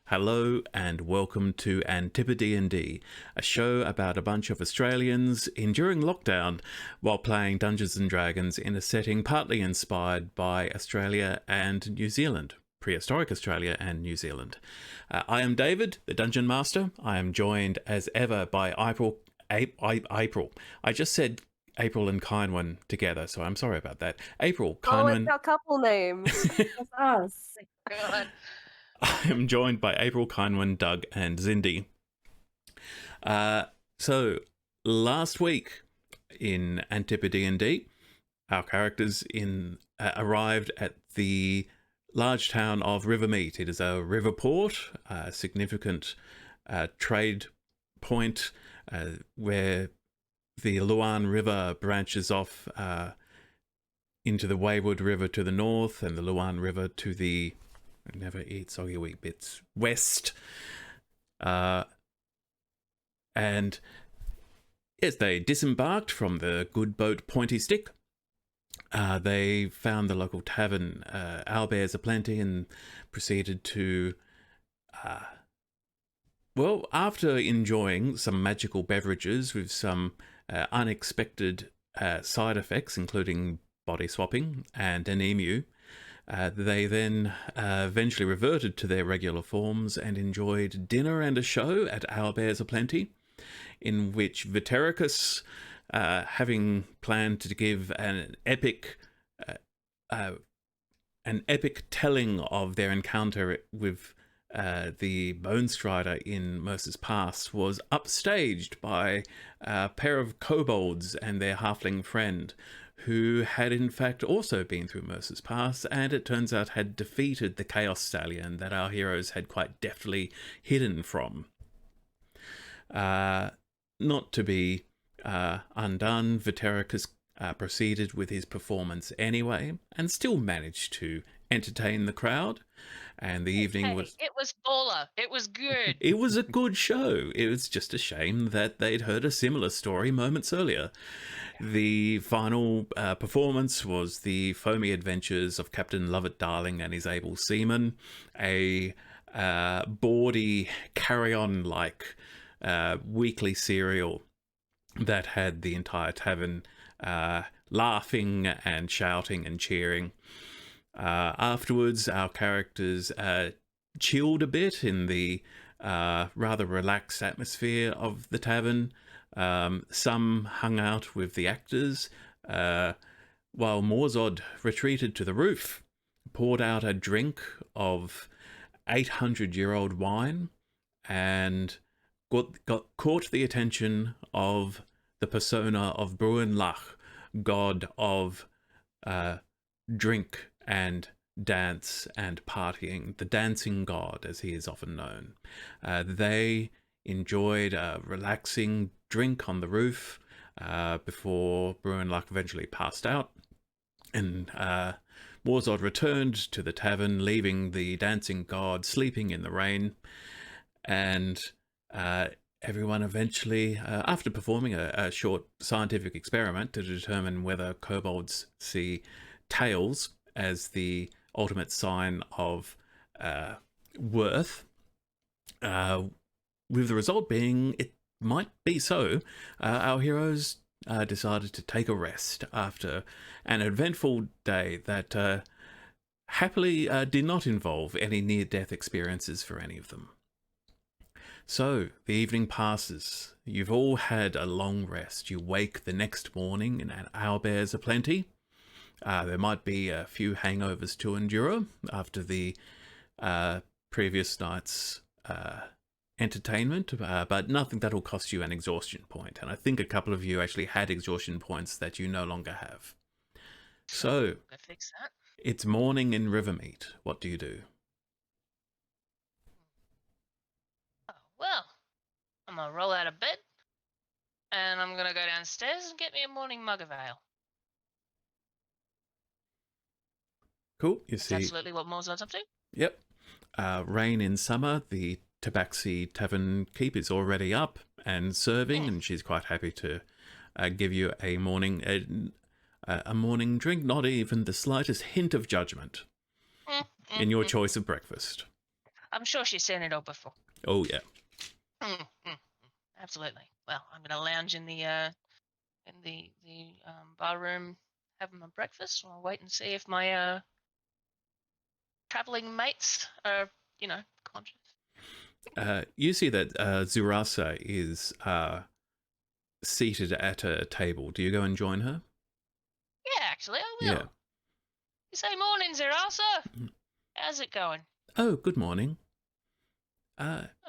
Hello and welcome to AntipoDnD, a show about a bunch of Australians enduring lockdown while playing Dungeons and Dragons in a setting partly inspired by Australia and New Zealand, prehistoric Australia and New Zealand. I am David, the Dungeon Master. I am joined as ever by April. I just said April and Kynwyn together, so I'm sorry about that. April, Oh, it's Kynwyn. our couple names. That's us. God. I am joined by April, Kynwyn, Doug, and Zindy. So, last week in AntipoDnD, our characters arrived at the large town of Rivermeet. It is a river port, a significant trade point where the Luan River branches off into the Wayward River to the north and the Luan River to the never eat soggy wheat bits west. And yes, they disembarked from the good boat Pointy Stick. They found the local tavern, Owlbears Aplenty, and proceeded to, after enjoying some magical beverages with some unexpected side effects, including body swapping and an emu, they then eventually reverted to their regular forms and enjoyed dinner and a show at Owlbears Aplenty, in which Vitericus, having planned to give an epic telling of their encounter with the Bone Strider in Mercer's Pass, was upstaged by a pair of kobolds and their halfling friend, who had in fact also been through Mercer's Pass, and it turns out had defeated the Chaos Stallion that our heroes had quite deftly hidden from. Not to be undone, Vitericus proceeded with his performance anyway, and still managed to entertain the crowd. And the evening was... It was baller. It was good. It was a good show. It was just a shame that they'd heard a similar story moments earlier. The final performance was the foamy adventures of Captain Lovett Darling and his able seamen, a bawdy, carry-on-like weekly serial that had the entire tavern laughing and shouting and cheering. Afterwards, our characters chilled a bit in the rather relaxed atmosphere of the tavern. Some hung out with the actors, while Morzod retreated to the roof, poured out a drink of 800-year-old wine, and caught the attention of the persona of Bruinlach, god of drink and dance and partying, the dancing god as he is often known. They enjoyed a relaxing drink on the roof before Bruinlach eventually passed out, and Morzod returned to the tavern, leaving the dancing god sleeping in the rain. And everyone eventually, after performing a short scientific experiment to determine whether kobolds see tails as the ultimate sign of worth, with the result being it might be so, our heroes decided to take a rest after an eventful day that happily did not involve any near-death experiences for any of them. So, the evening passes. You've all had a long rest. You wake the next morning in an Owlbears Aplenty. There might be a few hangovers to endure after the previous night's entertainment, but nothing that'll cost you an exhaustion point. And I think a couple of you actually had exhaustion points that you no longer have. So, Go fix that. it's morning in Rivermeet. What do you do? Oh, well, I'm going to roll out of bed, and I'm going to go downstairs and get me a morning mug of ale. Cool, you That's see... absolutely what Morzod's up to. Yep. Rain in summer, the Tabaxi Tavern Keep is already up and serving, and she's quite happy to give you a morning drink, not even the slightest hint of judgment in your choice of breakfast. I'm sure she's seen it all before. Oh, yeah. Absolutely. Well, I'm gonna lounge in the bar room, having my breakfast. I'll wait and see if my traveling mates are, conscious. You see that Zurasa is seated at a table. Do you go and join her? Yeah, actually, I will. Yeah. You say morning, Zerasa. How's it going? Oh, good morning.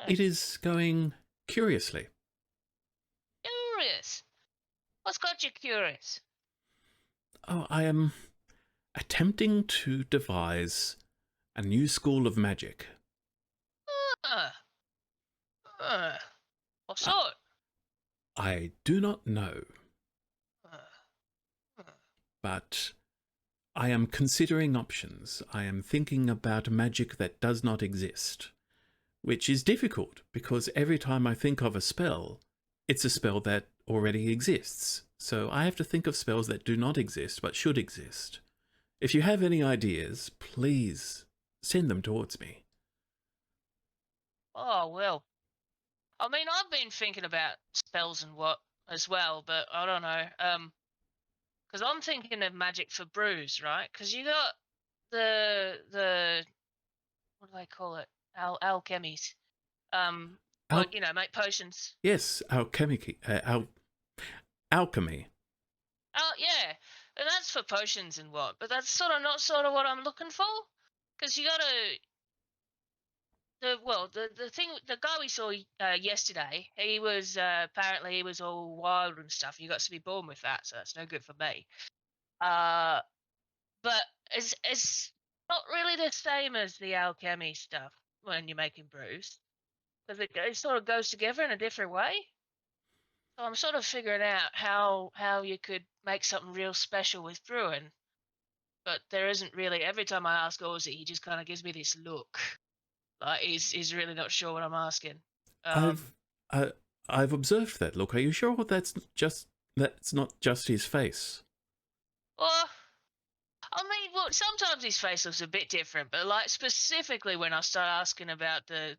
It is going curiously. Curious. What's got you curious? Oh, I am attempting to devise a new school of magic. Uh, what I, sort? I do not know, Uh, uh, but I am considering options. I am thinking about magic that does not exist, which is difficult because every time I think of a spell, it's a spell that already exists. So I have to think of spells that do not exist but should exist. If you have any ideas, please send them towards me. oh, well. I mean, I've been thinking about spells and what as well, but I don't know. Because I'm thinking of magic for brews, right? Because you got the what do they call it? Alchemies. Well, Al- make potions. yes, alchemy. Oh, yeah, and that's for potions and what. But that's sort of what I'm looking for. Because you gotta the guy we saw yesterday, he was apparently he was all wild and stuff. You got to be born with that, so that's no good for me. Uh, but it's not really the same as the alchemy stuff when you're making brews, because it sort of goes together in a different way. So I'm sort of figuring out how you could make something real special with brewing, but there isn't really. Every time I ask Ozzy, he just kind of gives me this look, like he's really not sure what I'm asking. Um, I've uh, I've observed that look. Are you sure that's not just his face? well, I mean, well, sometimes his face looks a bit different, but like specifically when I start asking about the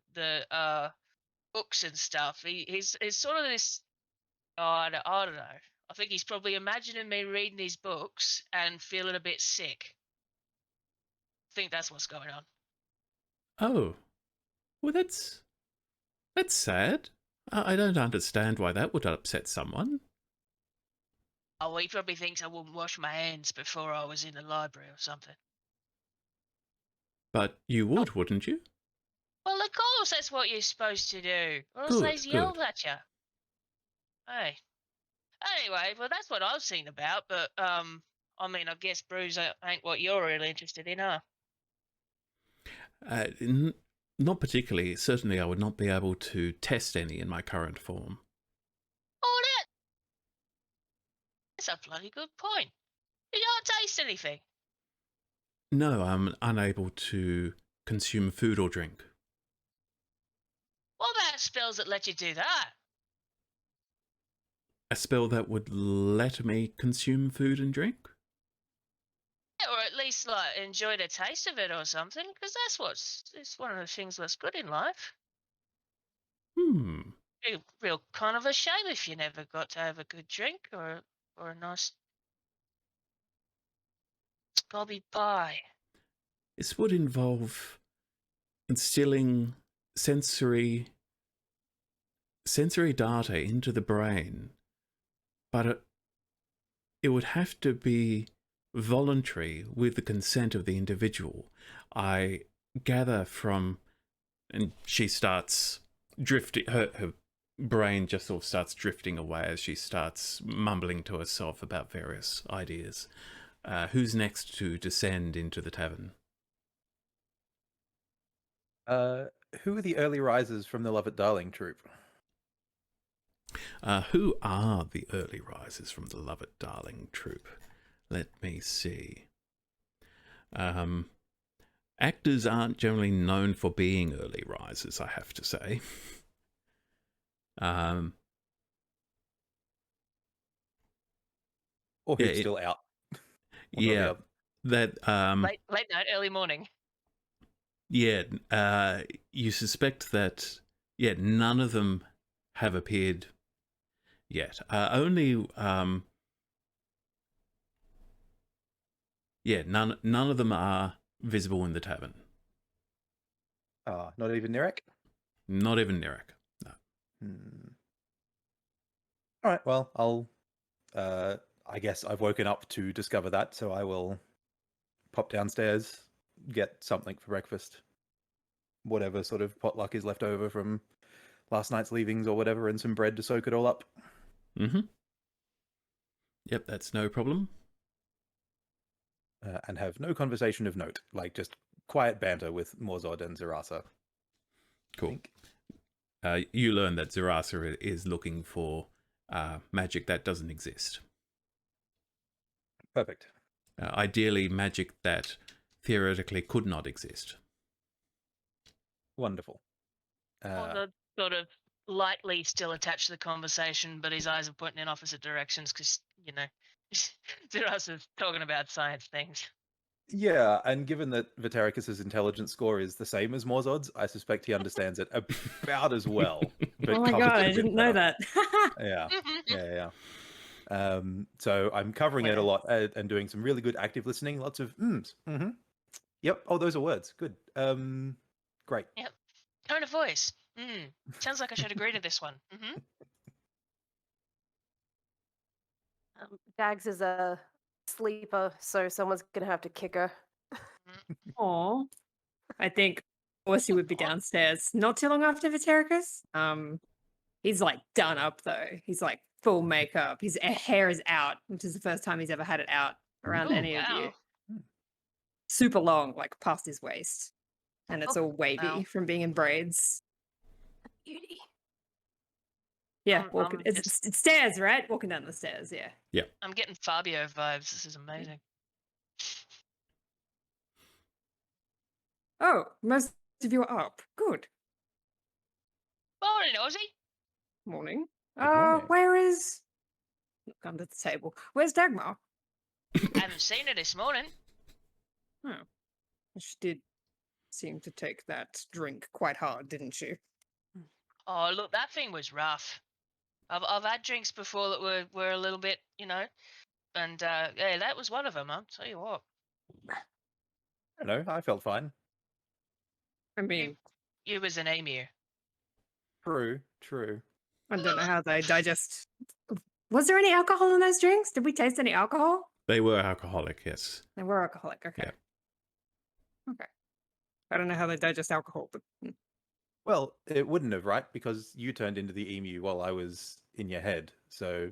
books and stuff, he's sort of this. Oh, I don't know. I think he's probably imagining me reading his books and feeling a bit sick. I think that's what's going on. Oh, well, that's sad. I don't understand why that would upset someone. Oh, he probably thinks I wouldn't wash my hands before I was in the library or something. But you Oh, would, wouldn't you? well, of course that's what you're supposed to do, or else Good, they's good. yelled at you. Hey. Anyway, well, that's what I've seen about, but I mean, I guess brews ain't what you're really interested in, huh? Uh, Not particularly. Certainly, I would not be able to test any in my current form. Oh, that's a bloody good point. You don't taste anything. No, I'm unable to consume food or drink. What about spells that let you do that? A spell that would let me consume food and drink? Yeah, or at least like enjoy the taste of it or something, because it's one of the things that's good in life. Hmm. Real kind of a shame if you never got to have a good drink or a nice scobby pie. This would involve instilling sensory sensory data into the brain, but it would have to be voluntary with the consent of the individual. I gather from, and she starts drifting, her brain just sort of starts drifting away as she starts mumbling to herself about various ideas. Who's next to descend into the tavern? Uh, who are the early risers from the Love It Darling troupe? Who are the early risers from the Love It Darling troupe? Let me see. Actors aren't generally known for being early risers, I have to say. Um, Or who's yeah, still out? One or the yeah, other. that Late night, early morning. Yeah, you suspect that, none of them have appeared yet. Only, none of them are visible in the tavern. Not even Nirek? Not even Nirek. No. All right, well, I'll... I guess I've woken up to discover that, so I will pop downstairs, get something for breakfast. Whatever sort of potluck is left over from last night's leavings or whatever, and some bread to soak it all up. Mm-hmm. Yep, that's no problem. And have no conversation of note, like just quiet banter with Morzod and Zerasa. Cool. You learn that Zerasa is looking for magic that doesn't exist. Perfect. Ideally, magic that theoretically could not exist. Wonderful. Morzod sort of lightly still attached to the conversation, but his eyes are pointing in opposite directions because, you know, Zerasa's talking about science things. Yeah, and given that Vitericus's intelligence score is the same as Morzod's, I suspect he understands it about as well. But Oh my covers god, it a I bit didn't know better. that. Yeah. So I'm covering it a lot and doing some really good active listening. Lots of mm-hmm. Yep. Oh, those are words. Good. Great. Yep. Tone of voice. Sounds like I should agree to this one. Dags is a sleeper, so someone's gonna have to kick her. Aw. I think Orsi would be downstairs not too long after Vitericus. He's like done up though. He's like full makeup. His hair is out, which is the first time he's ever had it out around Oh, any of you. wow. Super long, like past his waist. And it's Oh, all wavy wow. from being in braids. Beauty. Yeah, I'm it's stairs, right? Walking down the stairs, yeah. I'm getting Fabio vibes. This is amazing. Oh, most of you are up. Good. Morning, Ozzy. Morning. morning. Where is... Look under the table. Where's Dagmar? I haven't seen her this morning. Oh. She did seem to take that drink quite hard, didn't she? Oh, look, that thing was rough. I've had drinks before that were a little bit, you know, and yeah, that was one of them. I'll tell you what. I don't know. I felt fine. I mean, You was an emu. True. I don't know how they digest. Was there any alcohol in those drinks? Did we taste any alcohol? They were alcoholic, yes. They were alcoholic. Okay. Yeah. Okay. I don't know how they digest alcohol, but Well, it wouldn't have, right? Because you turned into the emu while I was in your head, so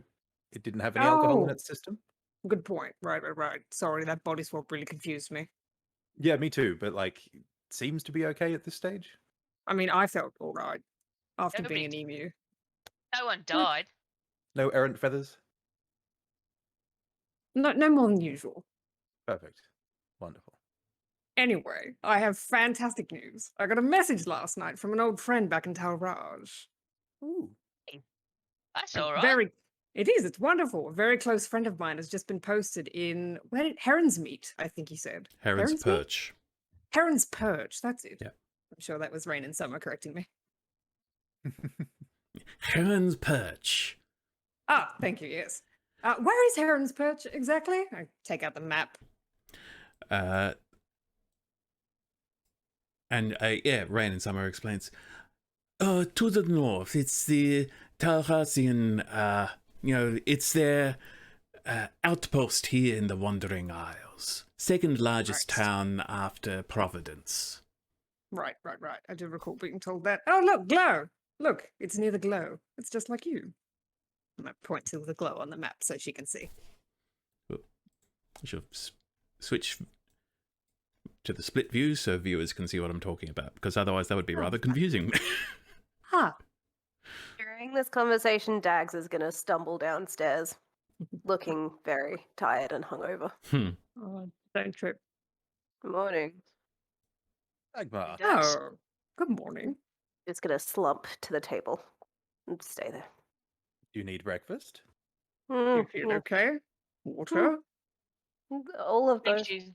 it didn't have any alcohol in Oh. its system. good point. Right. Sorry, that body swap really confused me. Yeah, me too. But like, seems to be okay at this stage. I mean, I felt all right after That could being be- an emu. No one died. No errant feathers. No more than usual. Perfect. Wonderful. Anyway, I have fantastic news. I got a message last night from an old friend back in Tal Raj. Ooh. That's A all right. Very, it is. It's wonderful. A very close friend of mine has just been posted in Heron's Meat. I think he said Heron's Meat? Perch. Heron's Perch. That's it. Yeah. I'm sure that was Rain and Summer correcting me. Heron's Perch. Ah, thank you. Yes. Where is Heron's Perch exactly? I take out the map. Rain and Summer explains. To the north, it's the Talhasian, it's their outpost here in the Wandering Isles. Second largest Right. town after Providence. Right. I do recall being told that. Oh, look, glow. Look, it's near the glow. It's just like you. And I point to the glow on the map so she can see. I should switch to the split view so viewers can see what I'm talking about, because otherwise that would be rather confusing. Ah, During this conversation, Dags is gonna stumble downstairs, looking very tired and hungover. oh, don't trip. Good morning. Dagmar. Dags. Oh, good morning. Just gonna slump to the table and stay there. Do you need breakfast? You feel okay? Water? All of I think those.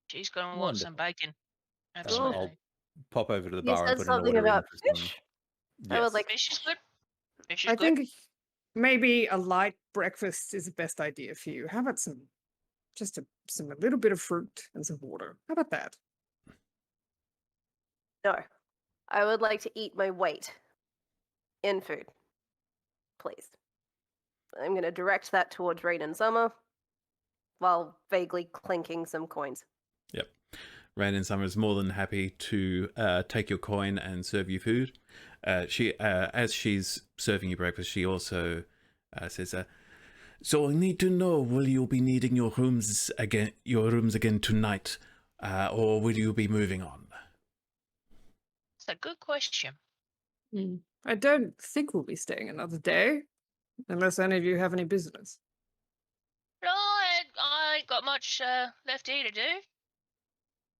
she's gonna want some bacon. I'll Absolutely. pop over to the You bar and said put an something order in about for some. fish? I would Yes. like Fish is good. Fish is I good. think maybe a light breakfast is the best idea for you. How about some a little bit of fruit and some water? How about that? No. I would like to eat my weight in food. Please. I'm going to direct that towards Rain and Summer while vaguely clinking some coins. Yep. Rain and Summer is more than happy to take your coin and serve you food. She, as she's serving you breakfast, she also says, "So I need to know: will you be needing your rooms again tonight, or will you be moving on?" It's a good question. I don't think we'll be staying another day, unless any of you have any business. No, I ain't got much left here to do.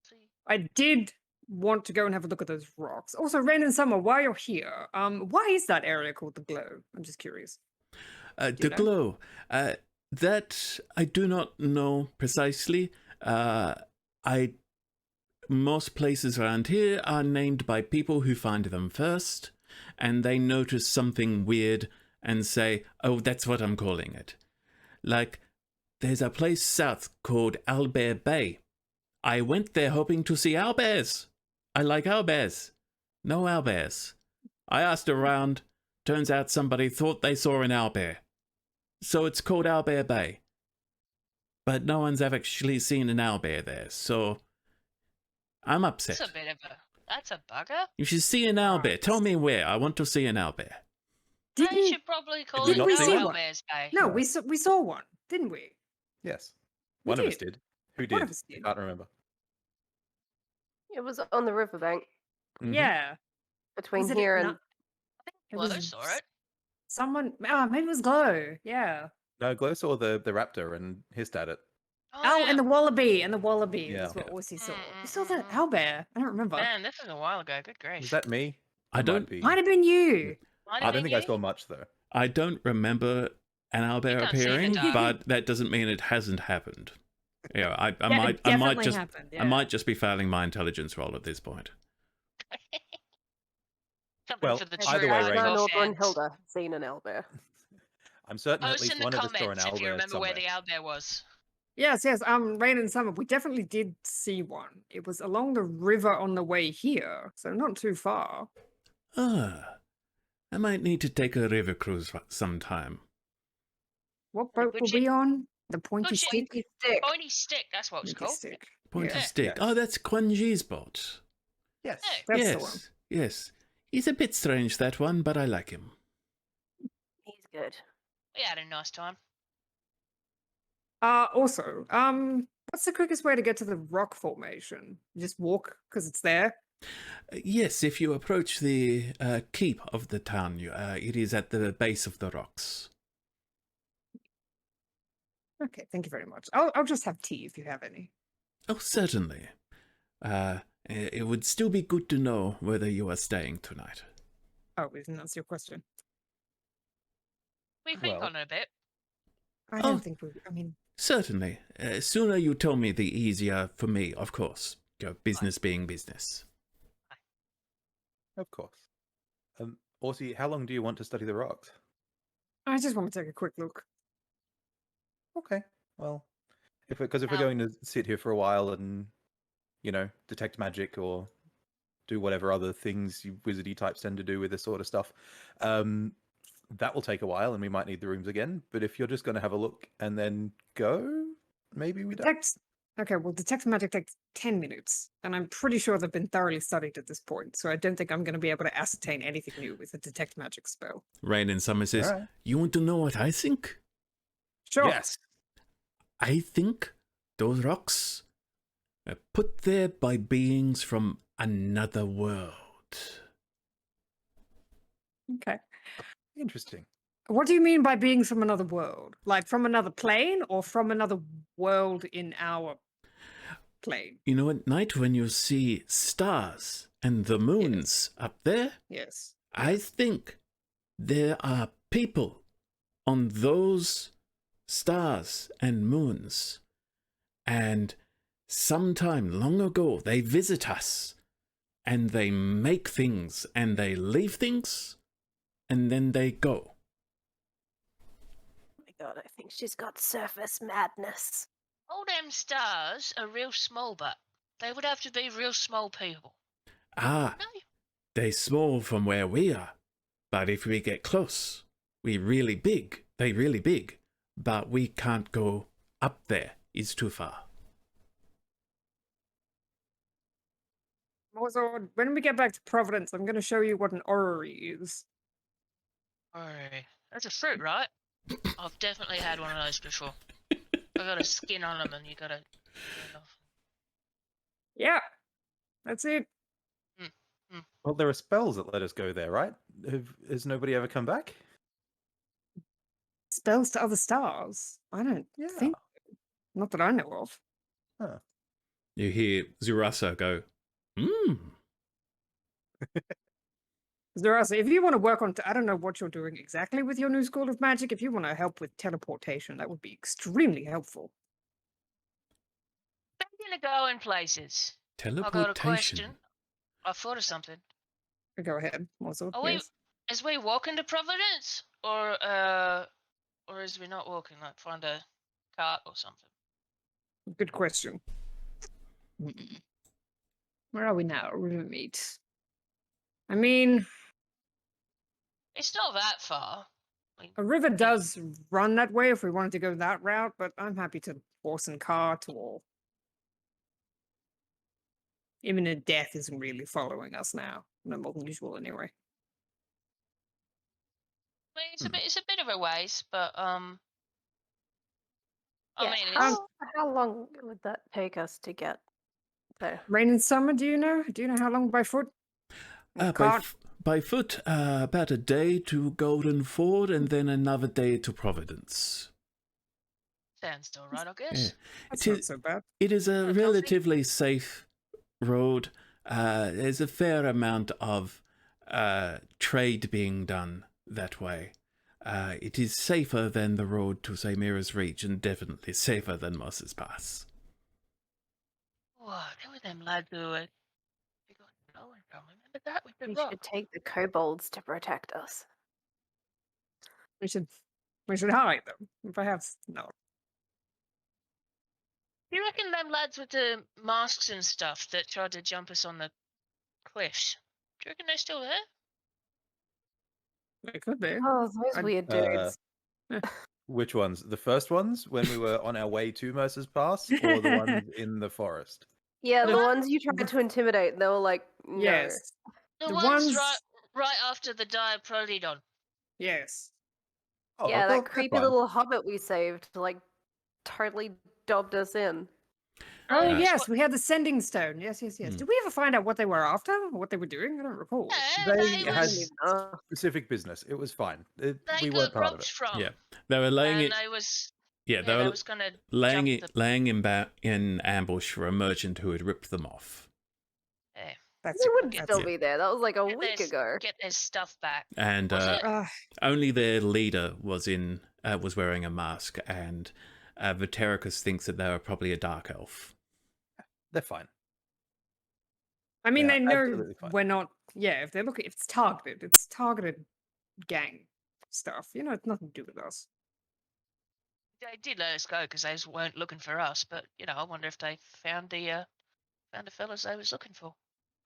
See. I did want to go and have a look at those rocks. Also, Rain and Summer, while you're here, why is that area called the Glow? I'm just curious. The you know? glow. That I do not know precisely. Most places around here are named by people who find them first, and they notice something weird and say, "Oh, that's what I'm calling it." Like, there's a place south called Owlbear Bay. I went there hoping to see owlbears. I like owlbears. No owlbears. I asked around. Turns out somebody thought they saw an owlbear. So it's called Owlbear Bay. But no one's ever actually seen an owlbear there, so I'm upset. That's a bugger. You should see an owlbear. Tell me where. I want to see an owlbear. They Didn't should probably call we it not No see one? Owlbears Bay. No, No. we saw one, didn't we? Yes. We One of us did. did. Who One did? of us I did. can't remember. It was on the riverbank Mhm. Yeah. between Was it here at and... It Well, was they saw it. someone. Maybe it was Glow. Yeah. No, Glow saw the raptor and hissed at it. Oh, and the wallaby, Yeah. is what Aussie saw. Mm, You saw mm, that mm. owlbear? I don't remember. Man, this was a while ago. Good grief. Was that me? I It don't- Might be. Might have been you. Might I have don't been think I you. saw much though. I don't remember an owlbear can't see in the appearing, dark. but that doesn't mean it hasn't happened. Yeah, I Yeah, might it definitely happened. I might just be failing my intelligence roll at this point. Something Well, for the either true way, hardcore Rain. Nor fans. Brunhilde seen an owlbear. I'm certain at Post least in the one of us saw an comments if you owlbear remember somewhere. where the owlbear was. Yes. Rain and Summer. We definitely did see one. It was along the river on the way here, so not too far. Ah, I might need to take a river cruise sometime. What Like, boat would were you- we on? The pointy Would you- stick. Pointy stick. Pointy stick, that's what it's Pointy called. stick. Pointy Yeah, stick. Yes. Oh, that's Quanji's boat. Yes. Hey. That's the one. Yes, yes. He's a bit strange, that one, but I like him. He's good. We had a nice time. Also, what's the quickest way to get to the rock formation? You just walk because it's there. Yes, if you approach the keep of the town, it is at the base of the rocks. Okay, thank you very much. I'll just have tea if you have any. Oh, certainly. It would still be good to know whether you are staying tonight. Oh, isn't that your question? We think Well- on it a bit. I Oh. don't think we. I mean, Certainly. Sooner you tell me, the easier for me, of course. Business being business. Of course. Aussie, how long do you want to study the rocks? I just want to take a quick look. Okay. Well, if we're Um, going to sit here for a while and, detect magic or do whatever other things you wizardy types tend to do with this sort of stuff, that will take a while and we might need the rooms again. But if you're just going to have a look and then go, maybe we don't. Detect. Okay, well, detect magic takes 10 minutes, and I'm pretty sure they've been thoroughly studied at this point. So I don't think I'm going to be able to ascertain anything new with a detect magic spell. Rain in Summer says, All right. You want to know what I think? Sure. Yes. I think those rocks are put there by beings from another world. Okay. Interesting. What do you mean by being from another world? Like from another plane or from another world in our plane? You know, at night when you see stars and the moons up there, Yes. I think there are people on those stars and moons. And sometime long ago, they visit us and they make things, and they leave things, and then they go. Oh my god, I think she's got surface madness. All them stars are real small, but they would have to be real small people. Ah, No, they small from where we are, but if we get close, they really big, but we can't go up there. It's too far. Also, when we get back to Providence, I'm going to show you what an orrery is. Alright. That's a fruit, right? I've definitely had one of those before. I got a skin on them, and you gotta. Yeah, that's it. Well, there are spells that let us go there, right? Has nobody ever come back? Spells to other stars. I don't think. Not that I know of. Huh. You hear Zurasa go, Zarasa, if you want to work on, I don't know what you're doing exactly with your new school of magic. If you want to help with teleportation, that would be extremely helpful. Speaking of going places, I got a teleportation. question. I thought of something. Go ahead, also. Are we? Is we walking to Providence, or is we not walking? Like find a cart or something. Good question. Where are we now? Rivermeet. I mean, It's not that far. a river does run that way if we wanted to go that route, but I'm happy to horse and cart or imminent death isn't really following us now. No more than usual anyway. I mean, it's a bit of a ways, but Yeah, I mean, it's, how long would that take us to get there? Rain and summer, do you know? Do you know how long by foot? By foot, about a day to Golden Ford, and then another day to Providence. sounds all right, I guess. That's not so bad. It is a Not healthy. relatively safe road. There's a fair amount of trade being done that way. It is safer than the road to, say, Mira's Reach, and definitely safer than Moss's Pass. What? There were them lads who were. We got stolen from. Remember that with the We rock? should take the kobolds to protect us. We should hide them. Perhaps no. Do you reckon them lads with the masks and stuff that tried to jump us on the cliffs? Do you reckon they're still there? They could be. Oh, those weird dudes. Which ones? The first ones when we were on our way to Mercer's Pass, or the ones in the forest? Yeah, The the one- ones you tried to intimidate, they were like, no. Yes. The, The ones, ones- right after the Diprotodon. Yes. Oh, Yeah, they're that creepy fine. little hobbit we saved, like, totally dobbed us in. Oh, that's yes, what- we had the sending stone. Yes. Hmm. Did we ever find out what they were after? Or what they were doing? I don't recall. Yeah, They they had was. specific business. It was fine. They We got weren't part of robbed it. from. Yeah, they were laying and it. they was. Yeah, They they were was gonna laying jump it, laying in ambush for a merchant who had ripped them off. Yeah, That's They it. would That's still it. be there. That was like a Get week their- ago. get their stuff back. And Was it? only their leader was wearing a mask, and Vitericus thinks that they were probably a dark elf. They're fine. I mean, Yeah, they know absolutely fine. we're not. Yeah, if it's targeted. It's targeted gang stuff. You know, it's nothing to do with us. They did let us go because they weren't looking for us. But I wonder if they found the fellas they was looking for.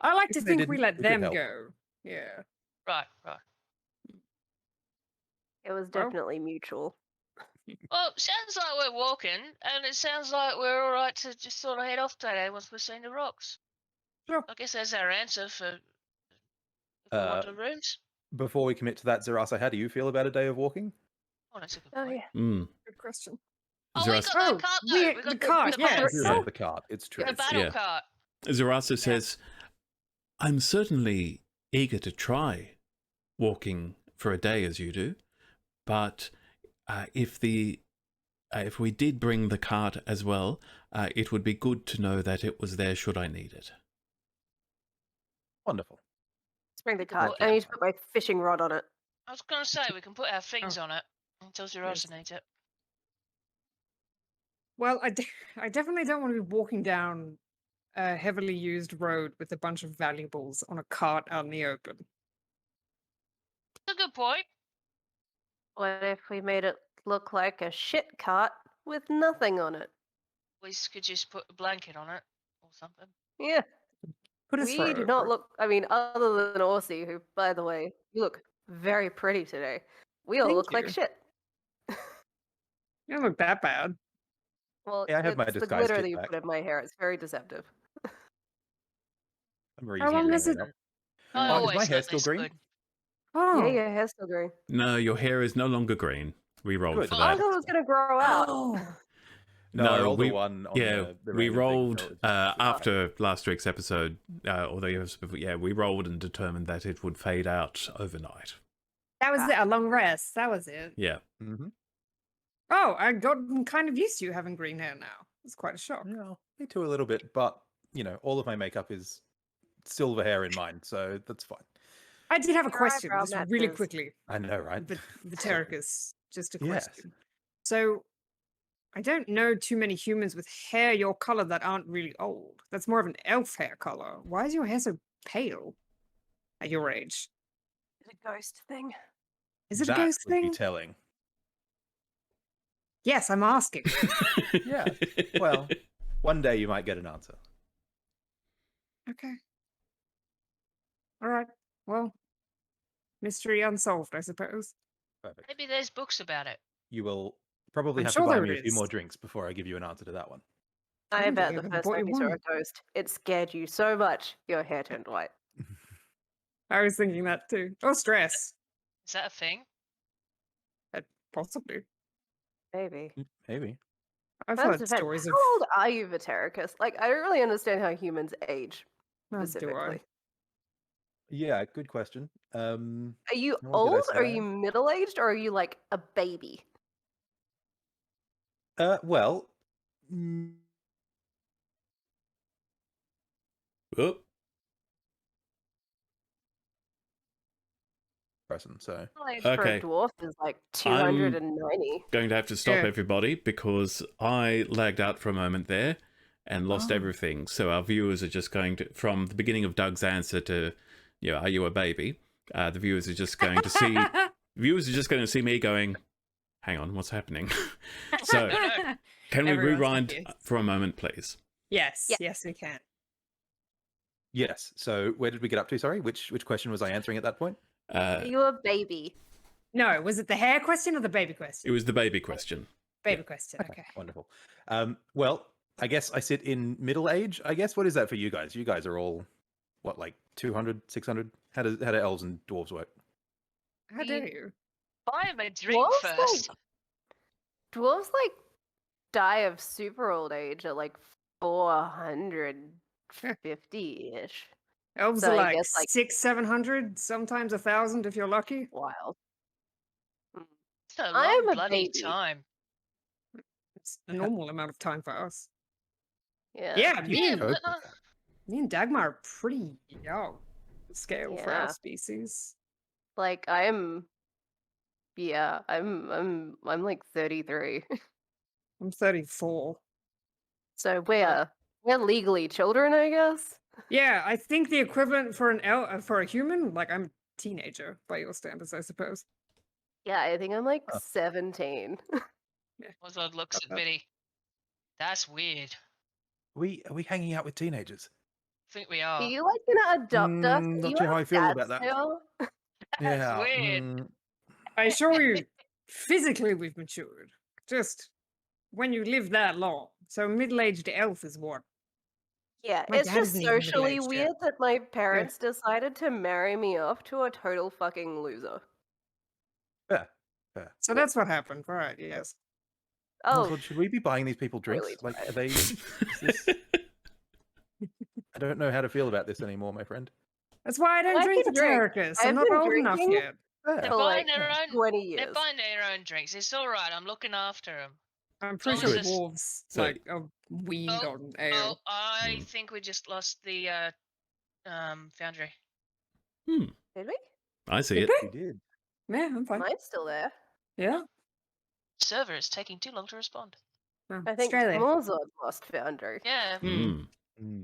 I like to If they think we didn't, let we could them help. go. Yeah. Right. It was Well- definitely mutual. Well, sounds like we're walking, and it sounds like we're all right to just sort of head off today once we've seen the rocks. Sure. I guess that's our answer for if we want the rooms. Before we commit to that, Zarasa, how do you feel about a day of walking? Oh, that's a good Oh, point. yeah. Mm. Good question. Oh, we Zarasa, got the cart though. We got the cart, the yes. battle, You Yeah. have the cart. It's true. the battle Yeah. cart. Zarasa says, "I'm certainly eager to try walking for a day as you do, but if we did bring the cart as well, it would be good to know that it was there should I need it." Wonderful. Let's bring the cart. Well, I need to put my fishing rod on it. I was gonna say we can put our things on it until Zerasa Yes. needs it. Well, I definitely don't want to be walking down a heavily used road with a bunch of valuables on a cart out in the open. That's a good point. What if we made it look like a shit cart with nothing on it? We could just put a blanket on it or something. Yeah, Put a we throw do over not it. look. I mean, other than Orsi, who, by the way, you look very pretty today. We all Thank look like you. shit. You don't look that bad. Well, Yeah, I have my it's the disguise glitter kit that you back. put in my hair. It's very deceptive. I'm very How easy long to has bring it- around. I Oh, is always my hair look still this green? good. Oh. Yeah, your hair's still green. No, your hair is no longer green. We rolled Good. for I that. thought it was gonna grow out. Oh. No, I No, rolled we- a 1 on Yeah, the we random thing, rolled so it's- after last week's episode, or the episode before. Yeah, we rolled and determined that it would fade out overnight. That was it. A long rest. That was it. Yeah. Mhm. Oh, I got kind of used to you having green hair now. It's quite a shock. Yeah, me too a little bit, but all of my makeup is silver hair in mine, so that's fine. I did have a Your question, eyebrow just really matches. quickly. I know, right? Vitericus, just a Yes. question. So, I don't know too many humans with hair your color that aren't really old. That's more of an elf hair color. Why is your hair so pale at your age? It's a ghost thing. Is it That a ghost would be thing? telling. Yes, I'm asking. Yeah. Well, one day you might get an answer. Okay. All right. Well, mystery unsolved, I suppose. Perfect. Maybe there's books about it. You will probably I'm have sure to buy there me a few is. more drinks before I give you an answer to that one. I think bet I the even first bought time you you saw a one. ghost, it scared you so much your hair turned white. I was thinking that too. Or stress, Is that a thing? possibly. Maybe. Maybe. I've First heard of all, stories of. how old are you, Vitericus? Like, I don't really understand how humans age How do I? specifically. Yeah, good question. Are you How old did I old? say Are I you am? middle-aged? Or are you like a baby? Well, Oop. person, so Middle-aged for Okay. a dwarf is like 290. Going to have to stop Yeah. everybody because I lagged out for a moment there and lost Oh. everything. So our viewers are just going to, from the beginning of Doug's answer to, are you a baby? The viewers are just going to see, me going, hang on, what's happening? So, can we Everyone's rewind confused. for a moment, please? Yes, Yeah. yes, we can. yes. So where did we get up to? Sorry, which question was I answering at that point? Are you a baby? No, was it the hair question or the baby It question? was the baby question. Baby question. Okay. Wonderful. Well, I guess I sit in middle age. I guess what is that for you guys? You guys are all what, like 200, 600? How do elves and dwarves work? How dare you? Buy him a drink Dwarves, first. Dwarves like die of super old age at like 450-ish. Elves So are I like guess, like- 600-700, sometimes 1,000 if you're lucky. Wild. It's a I'm long a bloody baby. time. It's a normal amount of time for us. Yeah. Yeah, Do me you and, cope with uh, that? me and Dagmar are pretty young scale for Yeah. our species. Like I'm like 33. I'm 34. So we're legally children, I guess. Yeah, I think the equivalent for for a human, like I'm a teenager by your standards, I suppose. Yeah, I think I'm like Huh. 17. Wizard looks at Okay. Biddy. That's weird. Are we hanging out with teenagers? I think we Are are. you like gonna adopt us? Not You sure how our I feel dads about that. now? That's weird. I assure you, physically we've matured. Just when you live that long. So middle-aged elf is what? Yeah, My it's dad just isn't even socially middle-aged weird yet. that my parents decided to marry me off to a total fucking loser. Fair. So that's what happened, right? Yes. Oh, God, should we be buying these people drinks? Really Like, tried. are they? Is this... I don't know how to feel about this anymore, my friend. That's why I don't I drink can the drink. Terracus. I'm I've not been old enough drinking yet. Fair. They're for buying like their own. 20 They're years. buying their own drinks. It's all right. I'm looking after them. I'm pretty long sure as dwarves So- like are weaned Oh, on Oh, ale. I Hmm. think we just lost the foundry. Did we? I see Did it. We did. Yeah, I'm fine. Mine's still there. Yeah. Server is taking too long to respond. Oh, I think Australia. Morzord lost Foundry. Yeah. Hmm. Mm.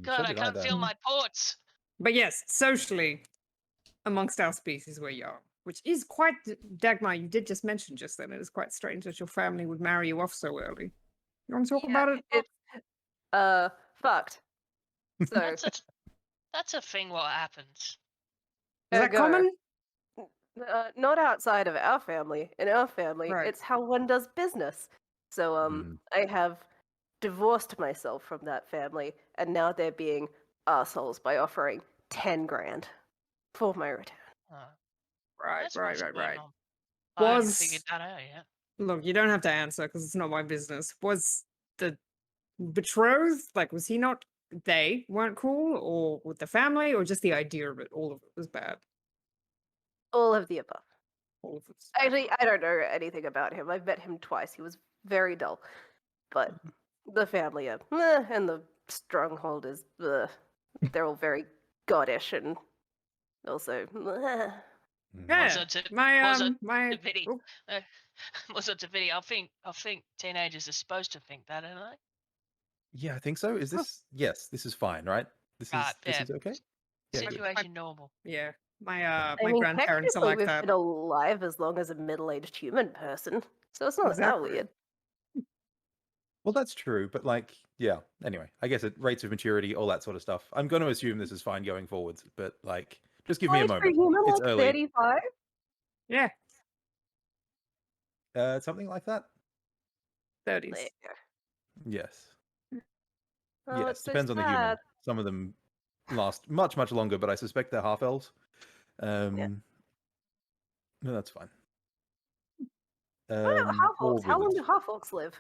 God, so I did can't though. feel my ports. But yes, socially, amongst our species, we're young, which is quite Dagmar. You did just mention just then. It is quite strange that your family would marry you off so early. You want to talk about it? It's fucked. So That's a thing. What happens? Is that ergo, common? not outside of our family. In our family, Right. it's how one does business. So I have divorced myself from that family, and now they're being assholes by offering 10 grand for my return. Oh, Right. that's what's going on. I haven't figured Was that out yet. look, you don't have to answer because it's not my business. Was the betrothed like? Was he not? They weren't cool, or with the family, or just the idea of it? All of it was bad. All of the above. All of it. Actually, I don't know anything about him. I've met him twice. He was very dull. But the family are meh, and the stronghold is they're all very goddish and also meh. Yeah, Was it my Vidi? oh, Was it Vidi? I think teenagers are supposed to think that, aren't they? Yeah, I think so. Is this? Yes, this is fine, right? This Right, is yeah. okay. Yeah, good. Situation normal. yeah, my I my mean, grandparents are technically, like we've that. been alive as long as a middle-aged human person, so it's not that Exactly. weird. Well, that's true, but like, yeah. Anyway, I guess it rates of maturity, all that sort of stuff. I'm going to assume this is fine going forwards, but like, just give me a Age for moment. human, It's like early. 35? Yeah, Something like that. 30s. There. Yes. Oh, Yes. it's so Depends on the human. sad. Some of them last much, much longer, but I suspect they're half elves. No, that's fine. What about half Or orcs? How long do wizards. half orcs live?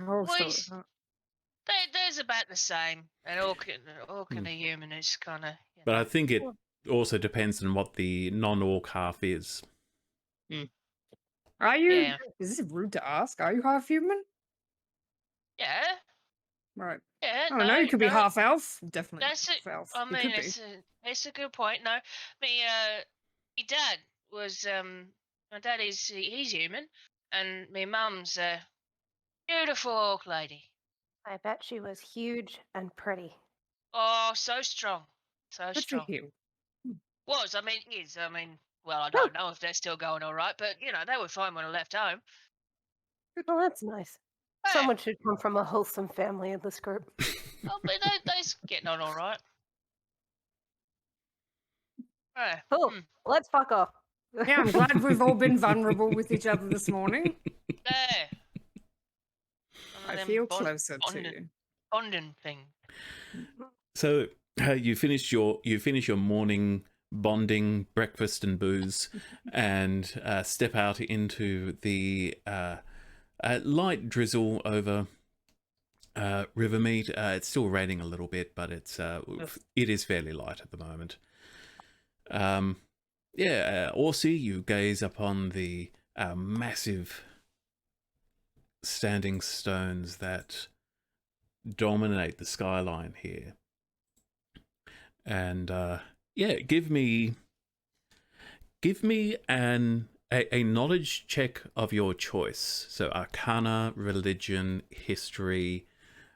Oh, so, Boys, There's about the same. And orc and a human is kind of. But I think it also depends on what the non-orc half is. are you? Yeah. Is this rude to ask? Are you half human? Yeah. Right. Yeah. Oh no, you could be half elf. Definitely That's it. half elf. I You mean, could be. it's a good point. No, me dad was my dad he's human, and my mum's a beautiful orc lady. I bet she was huge and pretty. Oh, so strong, so Good for strong. you. Was I mean is I mean well I don't know if they're still going all right, but you know they were fine when I left home. Oh, that's nice. Hey, Someone should come from a wholesome family in this group. oh, but they's getting on all right. Hey, Cool. Let's fuck off. Yeah, I'm glad we've all been vulnerable with each other this morning. Hey. One of I them feel closer to you. bonding thing. So you finish your morning bonding, breakfast and booze, and step out into the light drizzle over Rivermead. It's still raining a little bit, but it is fairly light at the moment. Orsi, you gaze upon the massive standing stones that dominate the skyline here. And give me a knowledge check of your choice. So Arcana, Religion, History,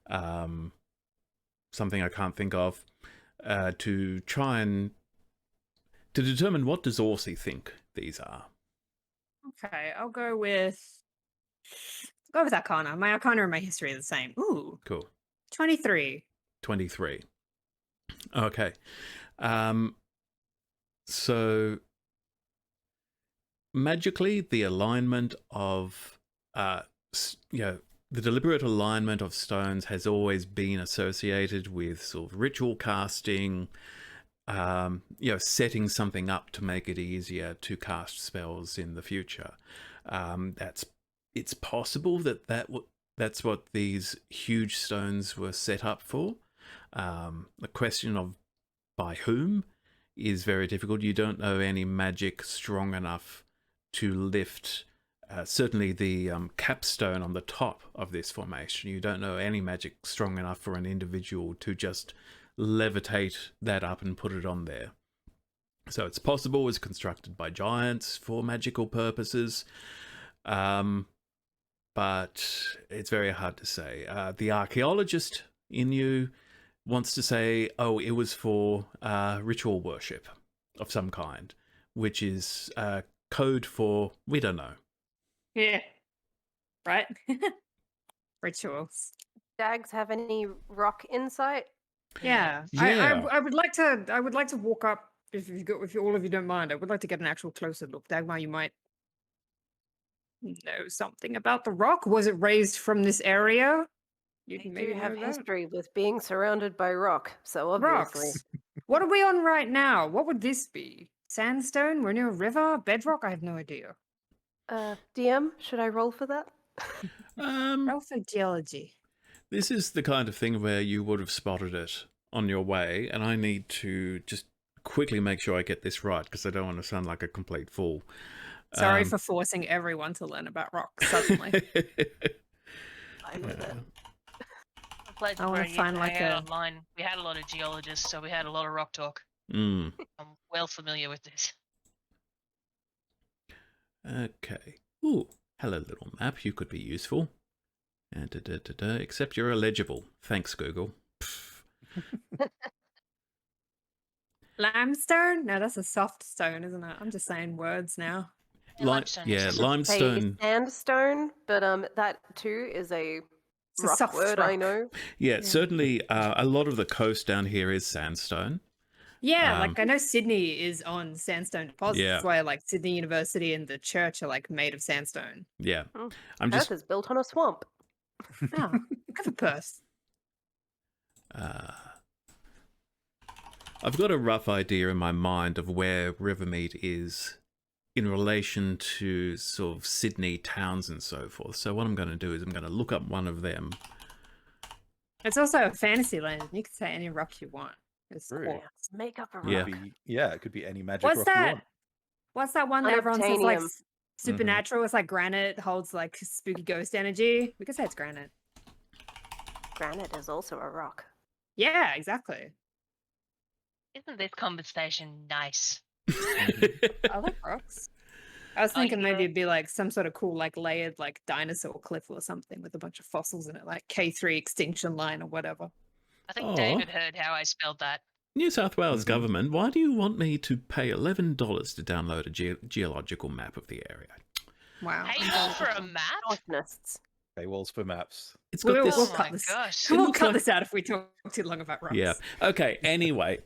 something I can't think of, to try and to determine what does Orsi think these are. Okay, I'll go with Arcana. My Arcana and my History are the same. Ooh, Cool. 23. 23. Okay. So magically, the alignment of the deliberate alignment of stones has always been associated with sort of ritual casting, setting something up to make it easier to cast spells in the future. It's possible that's what these huge stones were set up for. The question of by whom is very difficult. You don't know any magic strong enough to lift certainly the capstone on the top of this formation. You don't know any magic strong enough for an individual to just levitate that up and put it on there. So it's possible it was constructed by giants for magical purposes, but it's very hard to say. The archaeologist in you wants to say, oh, it was for ritual worship of some kind, which is code for we don't know. Yeah. Right? Rituals. Dags have any rock insight? Yeah. Yeah. I would like to walk up if all of you don't mind. I would like to get an actual closer look. Dagmar, you might know something about the rock. Was it raised from this area? You They maybe do have know that. history with being surrounded by rock, so obviously. Rocks. What are we on right now? What would this be? Sandstone? We're near a river? Bedrock? I have no idea. DM, should I roll for that? Roll for geology. This is the kind of thing where you would have spotted it on your way, and I need to just quickly make sure I get this right because I don't want to sound like a complete fool. Sorry for forcing everyone to learn about rocks suddenly. Fine with it. Played I wanna Brain find, yesterday like, a- online. We had a lot of geologists, so we had a lot of rock talk. Mm. I'm well familiar with this. Okay. Ooh, hello, little map. You could be useful. Except you're illegible. Thanks, Google. Limestone? No, that's a soft stone, isn't it? I'm just saying words now. Yeah, limestone Yeah, is- Say limestone. sandstone, but that too is a It's a rock soft word, I rock. know. Yeah, certainly a lot of the coast down here is sandstone. Yeah, like I know Sydney is on sandstone deposits. Yeah. That's why like Sydney University and the church are like made of sandstone. Yeah. Hmm. I'm Perth just is built on a swamp. Oh, good for Perth. I've got a rough idea in my mind of where Rivermead is in relation to sort of Sydney towns and so forth. So what I'm going to do is I'm going to look up one of them. It's also a fantasy land. You can say any rock you want. It's True. quartz. Make up a rock. Yeah. It could be any magic What's rock you that? want. What's that one that everyone says like Unobtainium. supernatural? It's like granite holds like spooky ghost energy. We could say it's granite. Granite is also a rock. Yeah, exactly. Isn't this conversation nice? I like rocks. I was Oh, thinking maybe yeah. it'd be like some sort of cool, like layered, like dinosaur cliff or something with a bunch of fossils in it, like K3 extinction line or whatever. I think Aw. David heard how I spelled that. New South Wales government, why do you want me to pay $11 to download a geological map of the area? Wow. Paywall for a map? Botanists. Paywalls for maps. It's got We'll, this. we'll Oh cut my this. gosh. We'll looks cut like- this out if we talk too long about rocks. Yeah. Okay. Anyway.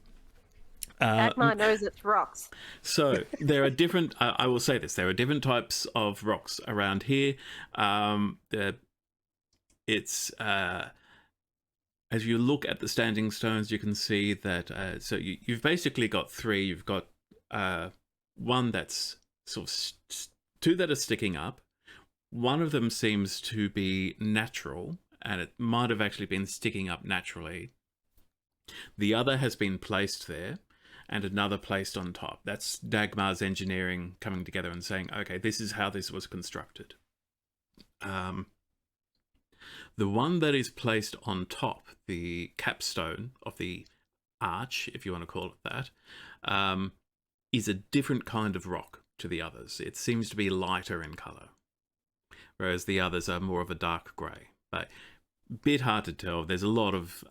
Dagmar knows it's rocks. So there are different. I will say this: there are different types of rocks around here. It's as you look at the standing stones, you can see that. So you've basically got three. You've got one that's sort of two that are sticking up. One of them seems to be natural, and it might have actually been sticking up naturally. The other has been placed there, and another placed on top. That's Dagmar's engineering coming together and saying, okay, this is how this was constructed. The one that is placed on top, the capstone of the arch, if you want to call it that, is a different kind of rock to the others. It seems to be lighter in colour, whereas the others are more of a dark grey. But bit hard to tell. There's a lot of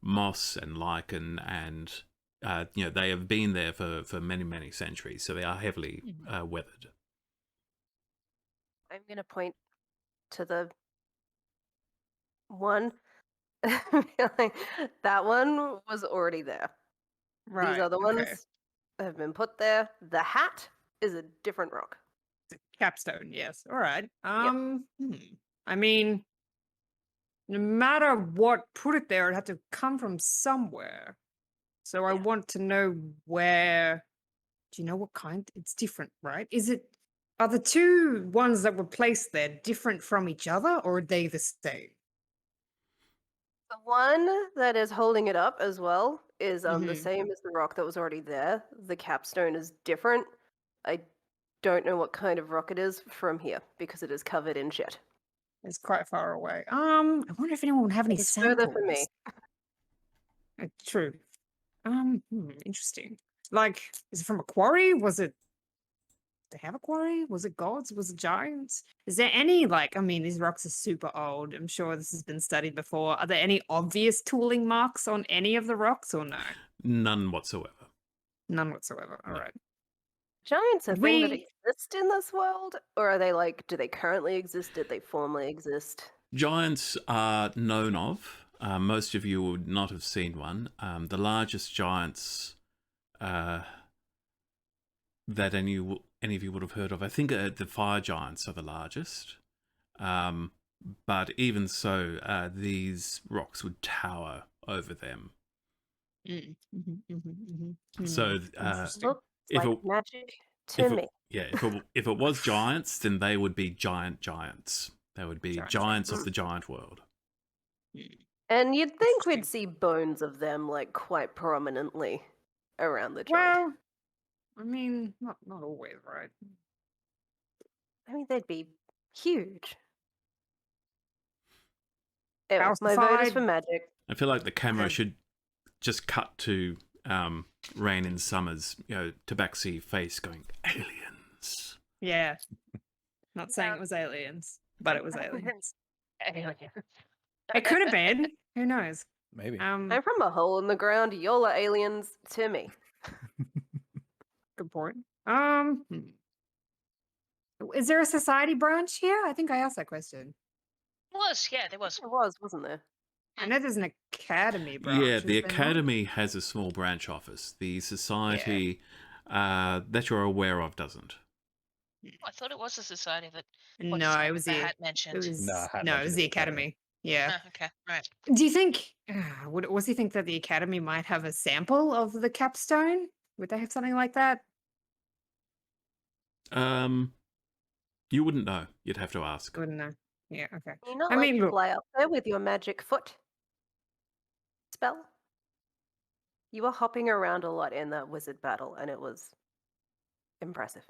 moss and lichen, and they have been there for many, many centuries, so they are heavily weathered. I'm going to point to the one. That one was already there. Right. These other okay. ones have been put there. The hat is a different rock. Capstone, yes. All right. I mean, no matter what put it there, it had to come from somewhere. So I Yeah. want to know where. Do you know what kind? It's different, right? Are the two ones that were placed there different from each other, or are they the same? The one that is holding it up as well is the Mhm. same as the rock that was already there. The capstone is different. I don't know what kind of rock it is from here because it is covered in shit. It's quite far away. I wonder if anyone would have any It's samples. further from me. True. Interesting. Like, is it from a quarry? Was it they have a quarry? Was it gods? Was it giants? Is there any these rocks are super old. I'm sure this has been studied before. Are there any obvious tooling marks on any of the rocks or no? None whatsoever. None whatsoever. All No. right. Giants a thing that We- exist in this world, or are they like? Do they currently exist? Did they formerly exist? Giants are known of. Most of you would not have seen one. The largest giants that any of you would have heard of, I think the fire giants are the largest. But even so, these rocks would tower over them. So, Interesting. Looks if like it- magic to me. if it was giants, then they would be giants. They would be Giant giants of giants. the giant world. And you'd think we'd Interesting. see bones of them like quite prominently around the joint. Well, I mean, not always, right? I mean, they'd be huge. Anyway, my vote is Calcified. for magic. I feel like the camera Okay. should just cut to Rain in Summer's, tabaxi face going, aliens. Yeah. Not saying it was aliens, but it was aliens. It could have been. Who knows? Maybe. I'm from a hole in the ground. Y'all are aliens to me. Good point. Is there a society branch here? I think I asked that question. There was. There was, wasn't there? I know there's an academy branch. Yeah, is the there not? academy has a small branch office. The society that you're aware of doesn't. I thought it was a society that. No, what's his name it was the the hat mentioned. it was No, Hat no, it mentioned was it the was academy. academy. Yeah. Okay, right. Do you think was he think that the academy might have a sample of the capstone? Would they have something like that? You wouldn't know. You'd have to ask. Wouldn't know. Yeah, okay. Can you not I like mean, look- fly up there with your magic foot spell? You were hopping around a lot in that wizard battle, and it was impressive.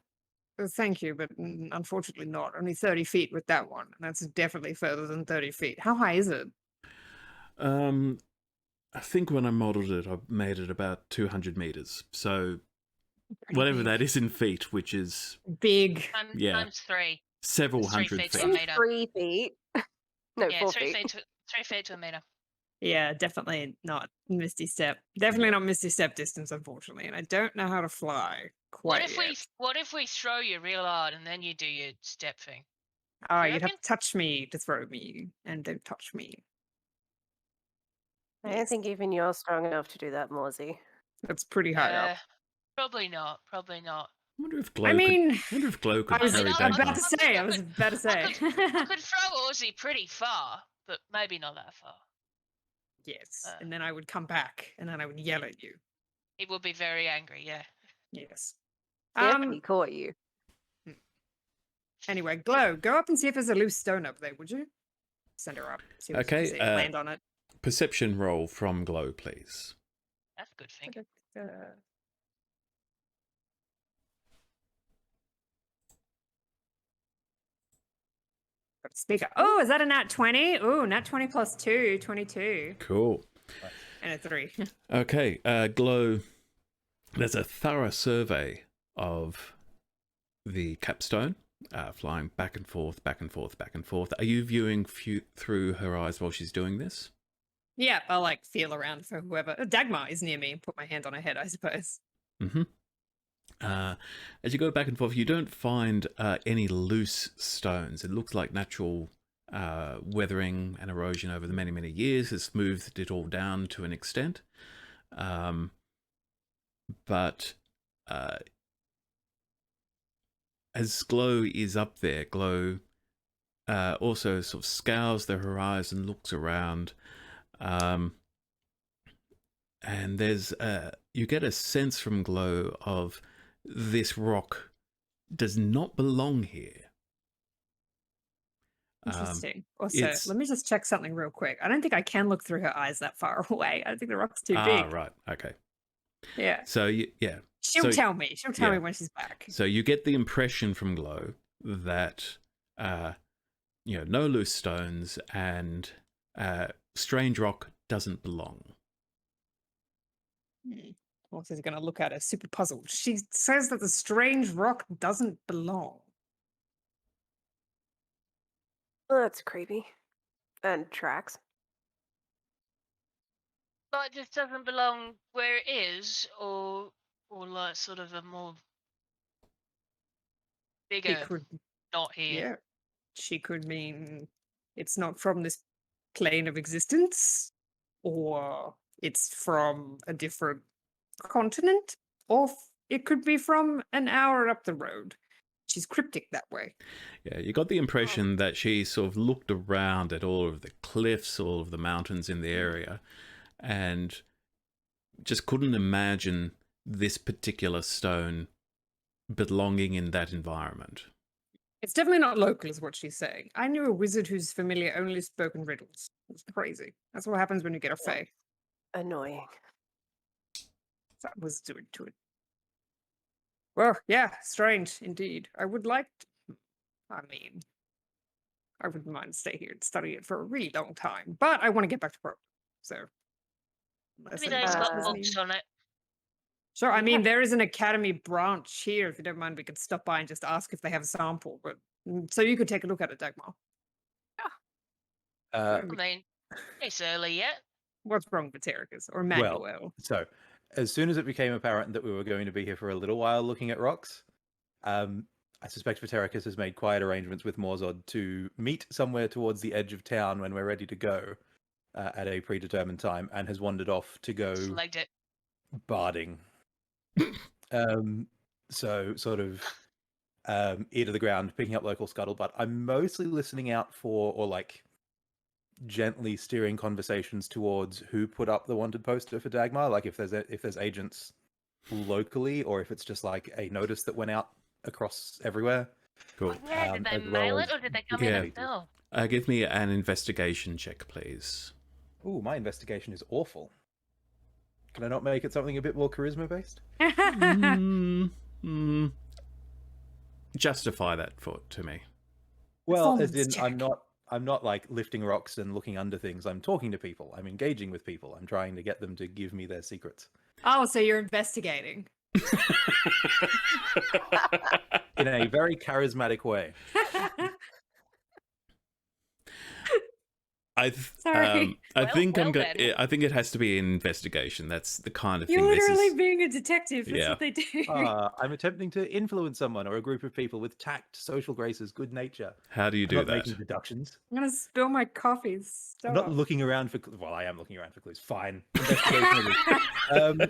Thank you, but unfortunately not. Only 30 feet with that one. And that's definitely further than 30 feet. How high is it? I think when I modelled it, I made it about 200 meters. So whatever that is in feet, which is Big. Yeah. Times 3. several It's 3 hundred feet to feet. a meter. 3 feet. No, Yeah, 4 3 feet. feet. 3 feet to a meter. Yeah, definitely not Misty Step. Definitely not Misty Step distance, unfortunately. And I don't know how to fly quite yet. What if we throw you real hard and then you do your step thing? Oh, you you'd have reckon? to touch me to throw me, and don't touch me. I don't Yes. think even you're strong enough to do that, Morsey. That's pretty high up. Probably not. Probably not. I wonder if Glow I mean, could I was carry I that was about much. to say, I was about to say. I could throw Ozzy pretty far, but maybe not that far. Yes, and then I would come back, and then I would yell at you. He would be very angry. Yeah. Yes. If he caught you. Anyway, Glow, go up and see if there's a loose stone up there, would you? Send her up. See what Okay, you can see. Land on it. Perception roll from Glow, please. That's a good thing. Speaker. Oh, is that a nat 20? Oh, nat 20 plus 2, 22. Cool. And a 3. Okay, Glow, there's a thorough survey of the capstone, flying back and forth, back and forth, back and forth. Are you viewing through her eyes while she's doing this? Yeah, I'll feel around for whoever. Dagmar is near me and put my hand on her head, I suppose. Mm-hmm. As you go back and forth, you don't find any loose stones. It looks like natural weathering and erosion over the many, many years has smoothed it all down to an extent. But as Glow is up there, Glow also sort of scours the horizon, looks around, and there's you get a sense from Glow of this rock does not belong here. Interesting. Also, it's- let me just check something real quick. I don't think I can look through her eyes that far away. I don't think the rock's too big. Right, okay. Yeah. So yeah, She'll So- tell me. She'll tell yeah. me when she's back. so you get the impression from Glow that no loose stones and strange rock doesn't belong. Orsi's going to look at her, super puzzled. She says that the strange rock doesn't belong. That's creepy. And tracks. But it just doesn't belong where it is, or like sort of a more It bigger, could, not here. yeah. She could mean it's not from this plane of existence, or it's from a different continent, or it could be from an hour up the road. She's cryptic that way. Yeah, you got the impression that she sort of looked around at all of the cliffs, all of the mountains in the area, and just couldn't imagine this particular stone belonging in that environment. It's definitely not local, is what she's saying. I knew a wizard whose familiar only spoke in riddles. It's crazy. That's what happens when you get a fae. Annoying. That was doing to it. Well, yeah, strange indeed. I would like to, I mean, I wouldn't mind stay here and study it for a really long time, but I want to get back to Providence. So, unless Maybe anyone they've else got has any- books on it. Sure, I mean, Yeah. there is an academy branch here. If you don't mind, we could stop by and just ask if they have a sample. But so you could take a look at it, Dagmar. Uh, I mean, it's early yet. What's wrong with Terracus or Well, Manuel? so as soon as it became apparent that we were going to be here for a little while looking at rocks, I suspect Vatericus has made quiet arrangements with Morzod to meet somewhere towards the edge of town when we're ready to go at a predetermined time, and has wandered off to go Just legged it. barding. So sort of ear to the ground, picking up local scuttlebutt. I'm mostly listening out for, or like gently steering conversations towards who put up the wanted poster for Dagmar, like if there's agents locally, or if it's just like a notice that went out across everywhere. Cool. Oh, yeah, did they as mail well it as or did they come Yeah. in themselves? Give me an investigation check, please. Ooh, my investigation is awful. Can I not make it something a bit more charisma based? Justify that to me. Well, as Performance in, check. I'm not like lifting rocks and looking under things. I'm talking to people. I'm engaging with people. I'm trying to get them to give me their secrets Oh, so you're investigating. in a very charismatic way. Sorry. I Well, think well then. I think it has to be an investigation. That's the kind of You're thing. literally This is. being a detective. That's Yeah. what they do. I'm attempting to influence someone or a group of people with tact, social graces, good nature. How do you I'm do not that? making deductions. I'm gonna spill my coffee. I'm Stop. not looking around for. Well, I am looking around for clues. Fine. Investigation it is.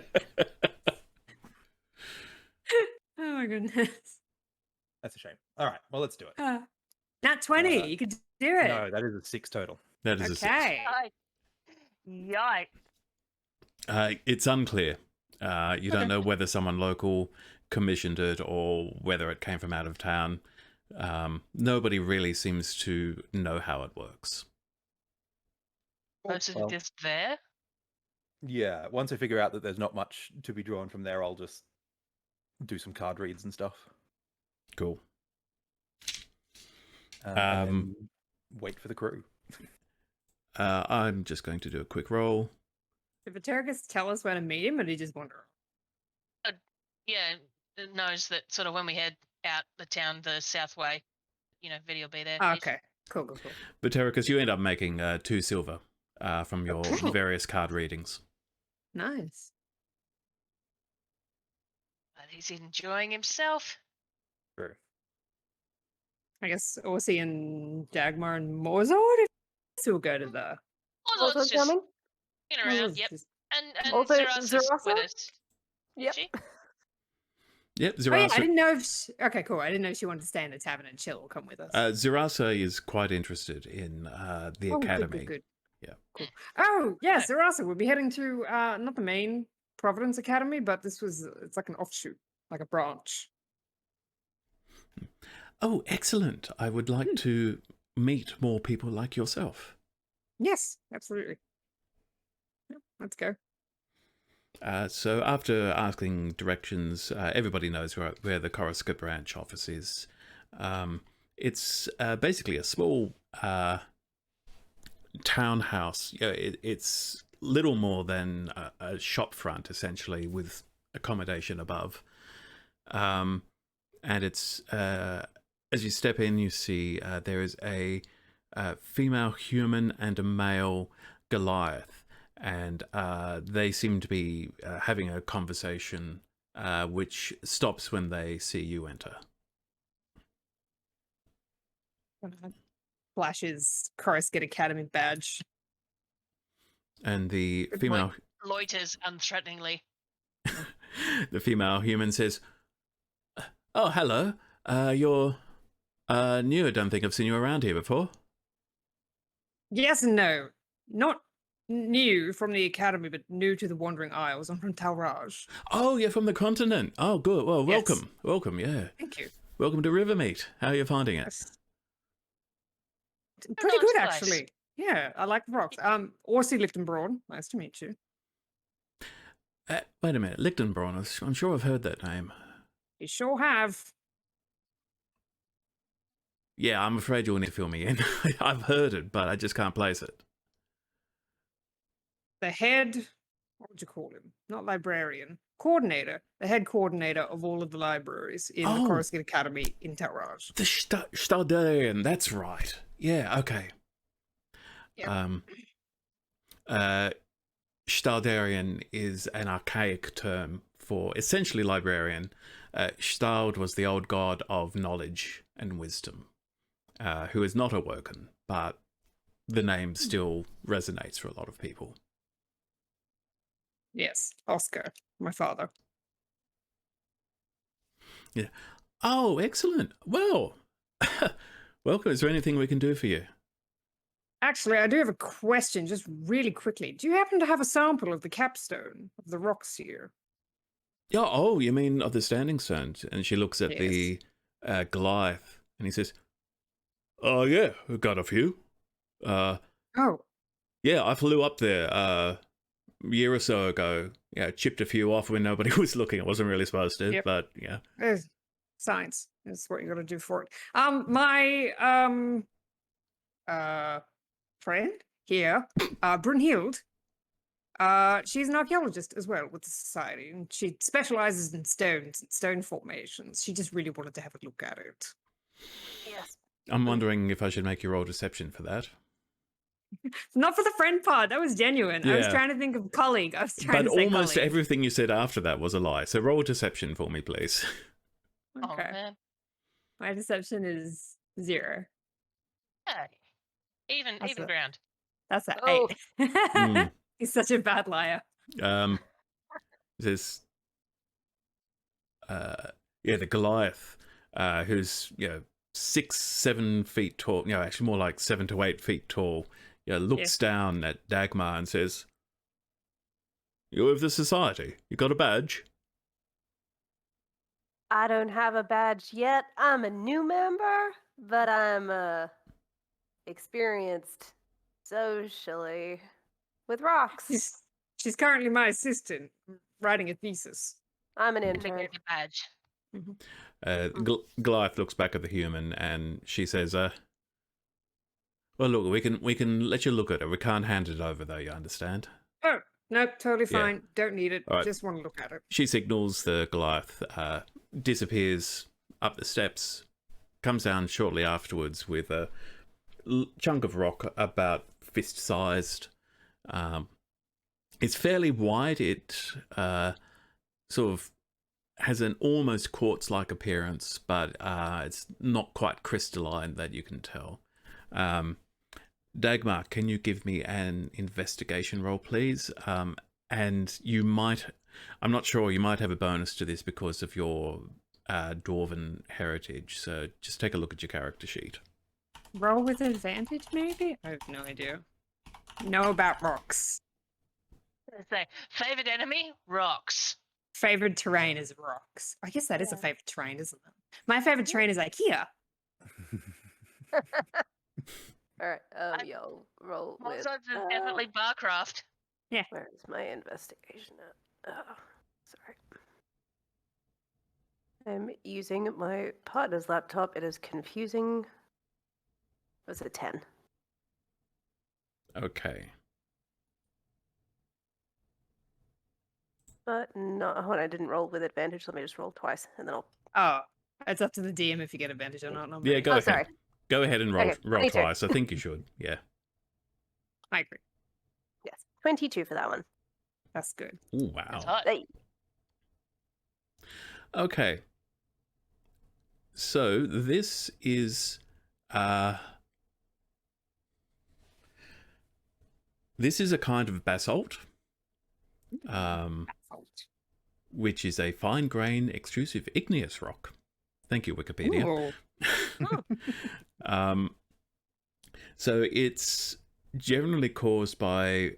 Oh my goodness. That's a shame. All right. Well, let's do it. Nat 20. You could do it. No, that is a 6 total. That is a six. Okay. Yikes. It's unclear. You don't know whether someone local commissioned it or whether it came from out of town. Nobody really seems to know how it works. Most of it Well, just there. yeah. Once I figure out that there's not much to be drawn from there, I'll just do some card reads and stuff. Cool. And then wait for the crew. I'm just going to do a quick roll. Did Vatericus tell us where to meet him, or did he just wander? Yeah, it knows that sort of when we head out the town the south way, Viddy will be there. Oh, If- okay. Cool. Vatericus, you end up making 2 silver from your Cool. various card readings. Nice. But he's enjoying himself. True. I guess Orsi and Dagmar and Morzod will go to the. Although Also it's just coming? looking around, Morzod's yep. just- And Also, Zarasa's with Zarasa? us. Yep. She? Yep, Oh, yeah, I Zirasa. didn't know if. Okay, cool. I didn't know if she wanted to stay in the tavern and chill or come with us. Zirasa is quite interested in the academy. Good. Yeah. Cool. Oh, yeah, Yeah. Zerasa. We'll be heading to not the main Providence Academy, but it's like an offshoot, like a branch. Oh, excellent. I would like to meet more people like yourself. Yes, absolutely. Yeah, let's go. So after asking directions, everybody knows where the Coruscant branch office is. It's basically a small townhouse. It's little more than a shop front, essentially, with accommodation above. And it's as you step in, you see there is a female human and a male Goliath, and they seem to be having a conversation, which stops when they see you enter. Flashes Coruscant Academy badge. And the Good female Loiters unthreateningly. the female human says, "Oh, hello. You're new. I don't think I've seen you around here before." Yes and no. Not new from the academy, but new to the Wandering Isles. I'm from Talraj. Oh, you're from the continent. Oh, good. Well, Yes. welcome. Welcome, yeah. Thank you. Welcome to Rivermeet. How are you finding it? Yes. Pretty nice good, place. actually. Yeah, I like the rocks. Orsi Lichtenbraun. Nice to meet you. Wait a minute. Lichtenbraun. I'm sure I've heard that name. You sure have. Yeah, I'm afraid you'll need to fill me in. I've heard it, but I just can't place it. The head, what would you call him? Not librarian. Coordinator. The head coordinator of all of the libraries in the Oh. Coruscant Academy in Talraj. The Stardarian. That's right. Yeah, okay. Yep. Stardarian is an archaic term for essentially librarian. Stald was the old god of knowledge and wisdom, who is not awoken, but the name still resonates for a lot of people. Yes, Oscar, my father. Oh, excellent. Well, welcome. Is there anything we can do for you? Actually, I do have a question, just really quickly. Do you happen to have a sample of the capstone of the rocks here? Yeah, oh, you mean of the standing stones? And she looks at the Goliath, and he says, "Oh, yeah, we've got a few. Oh, Yeah, I flew up there a year or so ago. Yeah, chipped a few off when nobody was looking. I wasn't really supposed to, Yep. but yeah. science is what you got to do for it. My friend here, Brunhild, she's an archaeologist as well with the society, and she specializes in stones and stone formations. She just really wanted to have a look at it. Yes. I'm wondering if I should make you roll deception for that. Not for the friend part. That was genuine. I was Yeah. trying to think of colleague. I was trying But to say almost colleague. everything you said after that was a lie. So roll deception for me, please. Oh Okay. man. My deception is 0. Hey. Even That's even it. ground. That's an Oh. 8. Mm. He's such a bad liar. This, the Goliath, who's 6-7 feet tall. Actually more like 7 to 8 feet tall. Looks down at Dagmar and says, "You're of the society. You got a badge?" I don't have a badge yet. I'm a new member, but I'm experienced socially with rocks. She's currently my assistant, writing a thesis. I'm an And they intern. gave a badge. Goliath looks back at the human and she says, "Well, look, we can let you look at it. We can't hand it over, though. You understand?" Oh, nope, totally Yeah. fine. Don't need it. All right. Just want to look at it. She signals. The Goliath disappears up the steps, comes down shortly afterwards with a chunk of rock about fist-sized. It's fairly wide. It sort of has an almost quartz-like appearance, but it's not quite crystalline that you can tell. Dagmar, can you give me an investigation roll, please? And you might, I'm not sure, you might have a bonus to this because of your dwarven heritage. So just take a look at your character sheet. Roll with advantage, maybe? I have no idea. Know about rocks. Let's say favorite enemy rocks. Favorite terrain is rocks. I guess that is a Yeah. favorite terrain, isn't it? My favorite terrain is IKEA. All right. I- Yo, roll My with. odds is definitely Barcraft. Where's my investigation at? Oh, sorry. I'm using my partner's laptop. It is confusing. Was it 10? Okay. But no, hold on, I didn't roll with advantage. Let me just roll twice, and then I'll. Oh, it's up to the DM if you get advantage or not. Not Yeah, me. go Oh, ahead. sorry. Go ahead and roll Okay, roll 22. twice. I think you should. Yeah. I agree. Yes, 22 for that one. That's good. Oh, That's wow. hot. Hey, Okay. So this is a kind of basalt, which is a fine grain extrusive igneous rock. Thank you, Wikipedia. Ooh. So it's generally caused by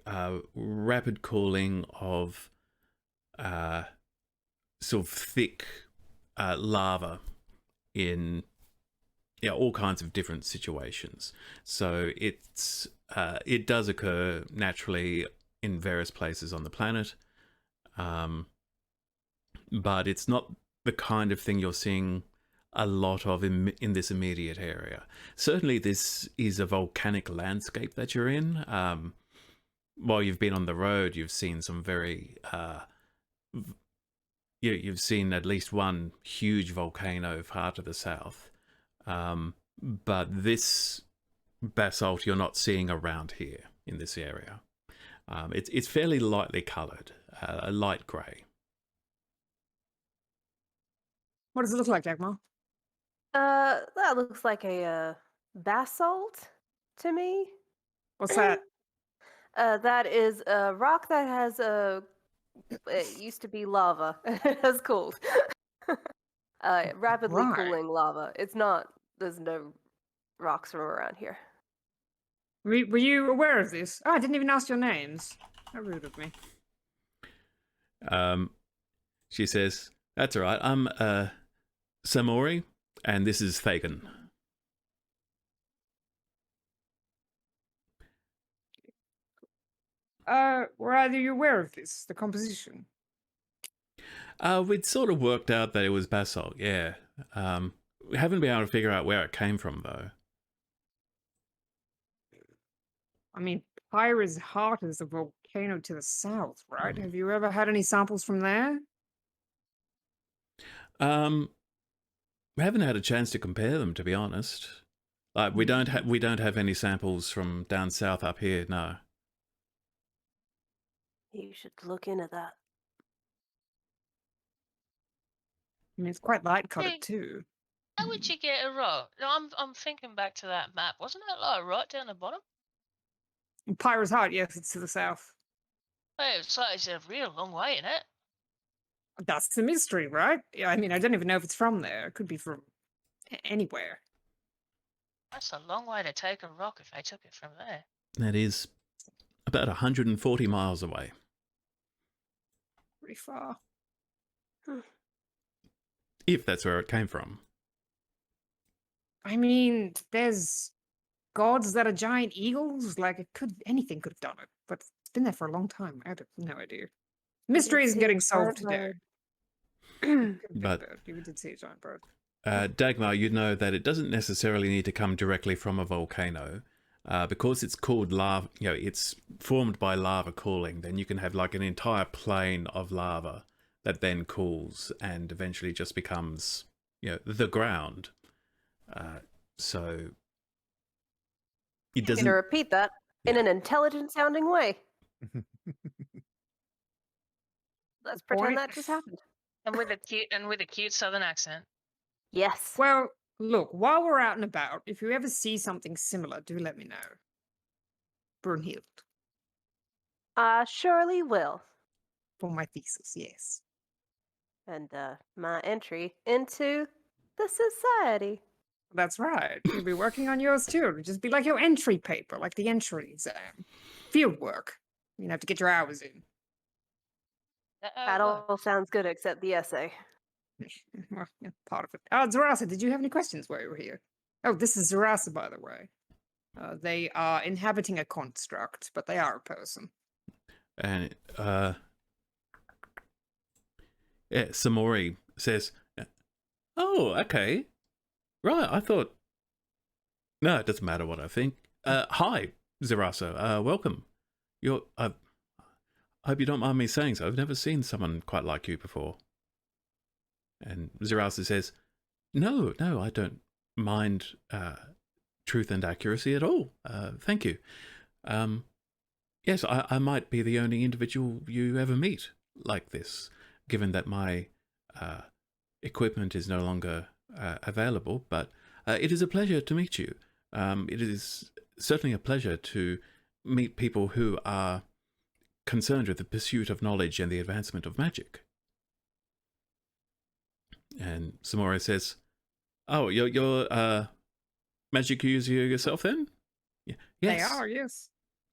rapid cooling of sort of thick lava in all kinds of different situations. So it does occur naturally in various places on the planet, but it's not the kind of thing you're seeing a lot of in this immediate area. Certainly this is a volcanic landscape that you're in. While you've been on the road, you've seen some very you've seen at least one huge volcano far to the south, but this basalt you're not seeing around here in this area. It's fairly lightly coloured, a light grey. What does it look like, Dagmar? that looks like a basalt to me. What's that? That is a rock that has a. It used to be lava. It has cooled. Rapidly Right. cooling lava. It's not. There's no rocks from around here. Were you aware of this? Oh, I didn't even ask your names. How rude of me. She says, "That's all right. I'm Samori, and this is Thagan." Were either you aware of this, the composition? We'd sort of worked out that it was basalt, yeah. We haven't been able to figure out where it came from, though. I mean, Pyra's heart is the volcano to the south, right? Have you ever had any samples from there? We haven't had a chance to compare them, to be honest. Like we don't have any samples from down south up here, no. You should look into that. I mean, it's quite light colored Hey. too. How would you get a rock? No, I'm thinking back to that map. Wasn't that like right down the bottom? And Pyra's heart, yes, it's to the south. Hey, it's a real long way in it. That's the mystery, right? Yeah, I mean, I don't even know if it's from there. It could be from anywhere. That's a long way to take a rock if they took it from there. That is about 140 miles away. Pretty far. If that's where it came from. I mean, there's gods that are giant eagles. Like, anything could have done it, but it's been there for a long time. I have no idea. Mystery isn't getting solved today. But you did see a giant bird. Dagmar, you know that it doesn't necessarily need to come directly from a volcano. Because it's called lava, it's formed by lava cooling, then you can have like an entire plain of lava that then cools and eventually just becomes, the ground. So it I'm doesn't. gonna repeat that in an intelligent sounding way. Let's pretend Point. that just happened. And with a cute southern accent. Yes. Well, look, while we're out and about, if you ever see something similar, do let me know. Brunhild. I surely will. For my thesis, yes. And my entry into the society. That's right. You'll be working on yours too. It'll just be like your entry paper, like the entry exam. Field work. You have to get your hours in. That all sounds good except the essay. Well, yeah, part of it. Zarasa, did you have any questions while you were here? Oh, this is Zarasa, by the way. They are inhabiting a construct, but they are a person. And Samori says, "Oh, okay, right. I thought. No, it doesn't matter what I think. Hi, Zarasa. Welcome. hope you don't mind me saying so. I've never seen someone quite like you before. And Zerasa says, no, I don't mind truth and accuracy at all. Thank you. Yes, I might be the only individual you ever meet like this, given that my equipment is no longer available, but it is a pleasure to meet you. It is certainly a pleasure to meet people who are concerned with the pursuit of knowledge and the advancement of magic. And Samora says, oh, you're magic user yourself then? Yeah. Yes. They are, yes.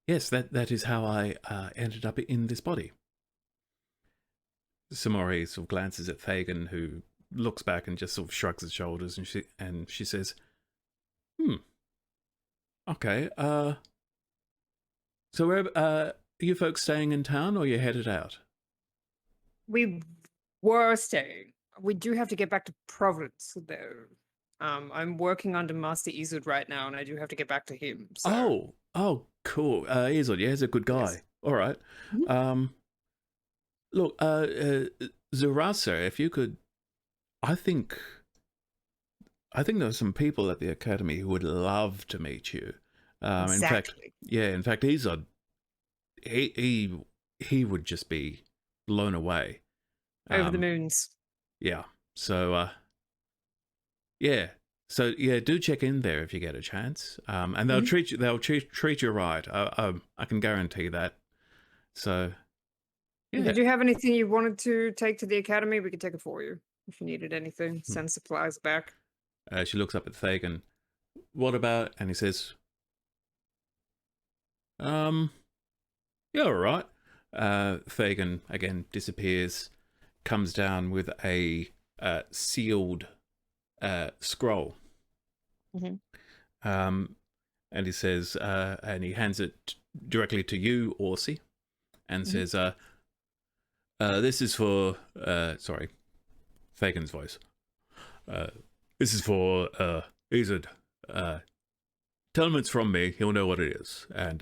Yes, that is how I ended up in this body. Samori sort of glances at Fagin, who looks back and just sort of shrugs his shoulders, and she says, okay, so where are you folks staying in town, or you headed out? We were staying. We do have to get back to Providence, though. I'm working under Master Izud right now, and I do have to get back to him. So. Oh, cool. Izud, yeah, he's a good guy. Yes. All right. Mm-hmm. Look, Zerasa, if you could, I think there's some people at the academy who would love to meet you. Exactly. In fact, Izud, he would just be blown away. Over the moons. Yeah. So, do check in there if you get a chance. And they'll treat you right. I can guarantee that. So, yeah. Did you have anything you wanted to take to the academy? We could take it for you if you needed anything. Send supplies back. She looks up at Fagin. What about? And he says, yeah, all right. Fagin again disappears, comes down with a sealed scroll. And he says, and he hands it directly to you, Orsi, and says, this is for, Fagin's voice. This is for Izud. Tell him it's from me. He'll know what it is. And,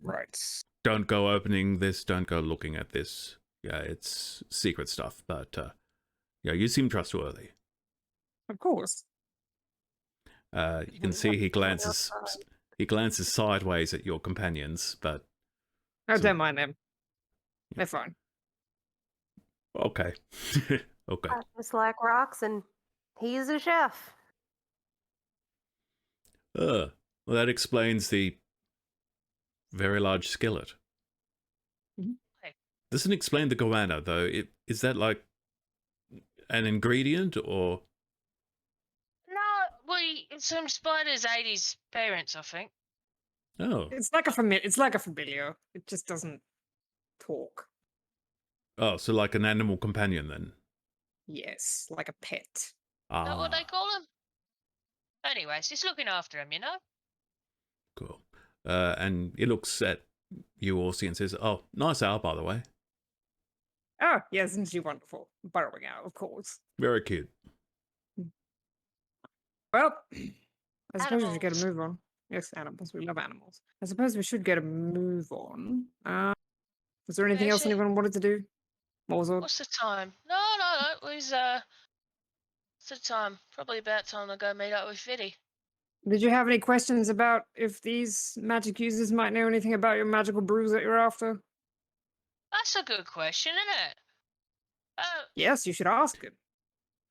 Right. don't go opening this. Don't go looking at this. Yeah, it's secret stuff. But, you seem trustworthy. Of course. You can see he glances sideways at your companions, but... Don't mind them. They're fine. Okay. Okay. Just like rocks, and he's a chef. Well, that explains the very large skillet. Okay. Doesn't explain the goanna, though. Is that like an ingredient, or... No, some spiders ate his parents, I think. Oh. It's like a familiar. It just doesn't talk. Oh, so like an animal companion, then? Yes, like a pet. Is that what they call him? Anyways, just looking after him, Cool. And he looks at you, Orsi, and says, oh, nice owl, by the way. Oh, yes, isn't she wonderful? Burrowing out, of course. Very cute. Well, I suppose we should get a Animals. move on. Yes, animals. We love animals. I suppose we should get a move on. Was there anything else Actually- anyone wanted to do? Morzord? What's the time? No. It was, what's the time? Probably about time to go meet up with Fiddy. Did you have any questions about if these magic users might know anything about your magical brews that you're after? That's a good question, isn't it? Yes, you should ask him.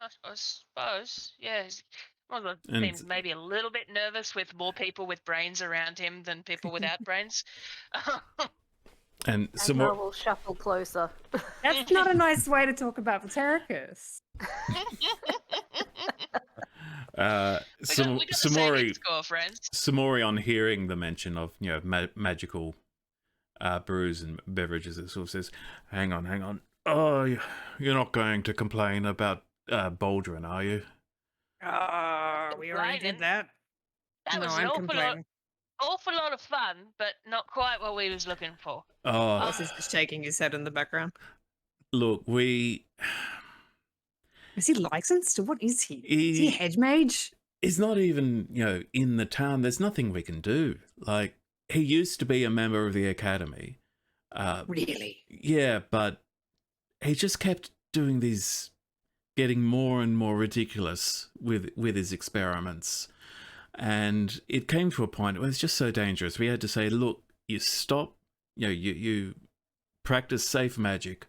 I suppose, yes. Well, And- seems maybe a little bit nervous with more people with brains around him than people without brains. And some I more... will shuffle closer. That's not a nice way to talk about Ptericus. We got the same Samori, score, friends. Samori, on hearing the mention of magical brews and beverages, it sort of says, "Hang on. Oh, you're not going to complain about Baldrin, are you?" We already did Complaining? that. That No, was an I'm awful complaining. lot of fun, but not quite what we was looking for. Oh, Boss is just shaking his head in the background. look, Is he licensed? Or what is he? Is he He- a hedge mage? He's not even, in the town. There's nothing we can do. Like, he used to be a member of the academy. Really? Yeah, but he just kept doing these, getting more and more ridiculous with his experiments. And it came to a point where it's just so dangerous. We had to say, look, you stop, you practice safe magic,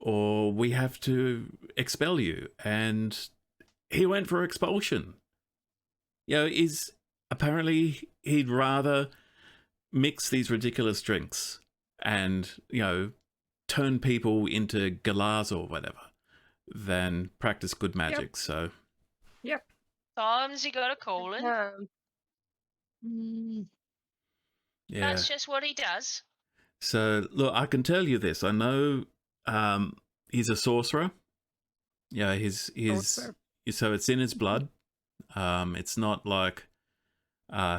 or we have to expel you. And he went for expulsion. Apparently he'd rather mix these ridiculous drinks and, turn people into galahs or whatever than practice good magic. So, Times you gotta call him. yeah. That's just what he does. So, look, I can tell you this. I know he's a sorcerer. Yeah, he's Sorcerer. so it's in his blood. It's not like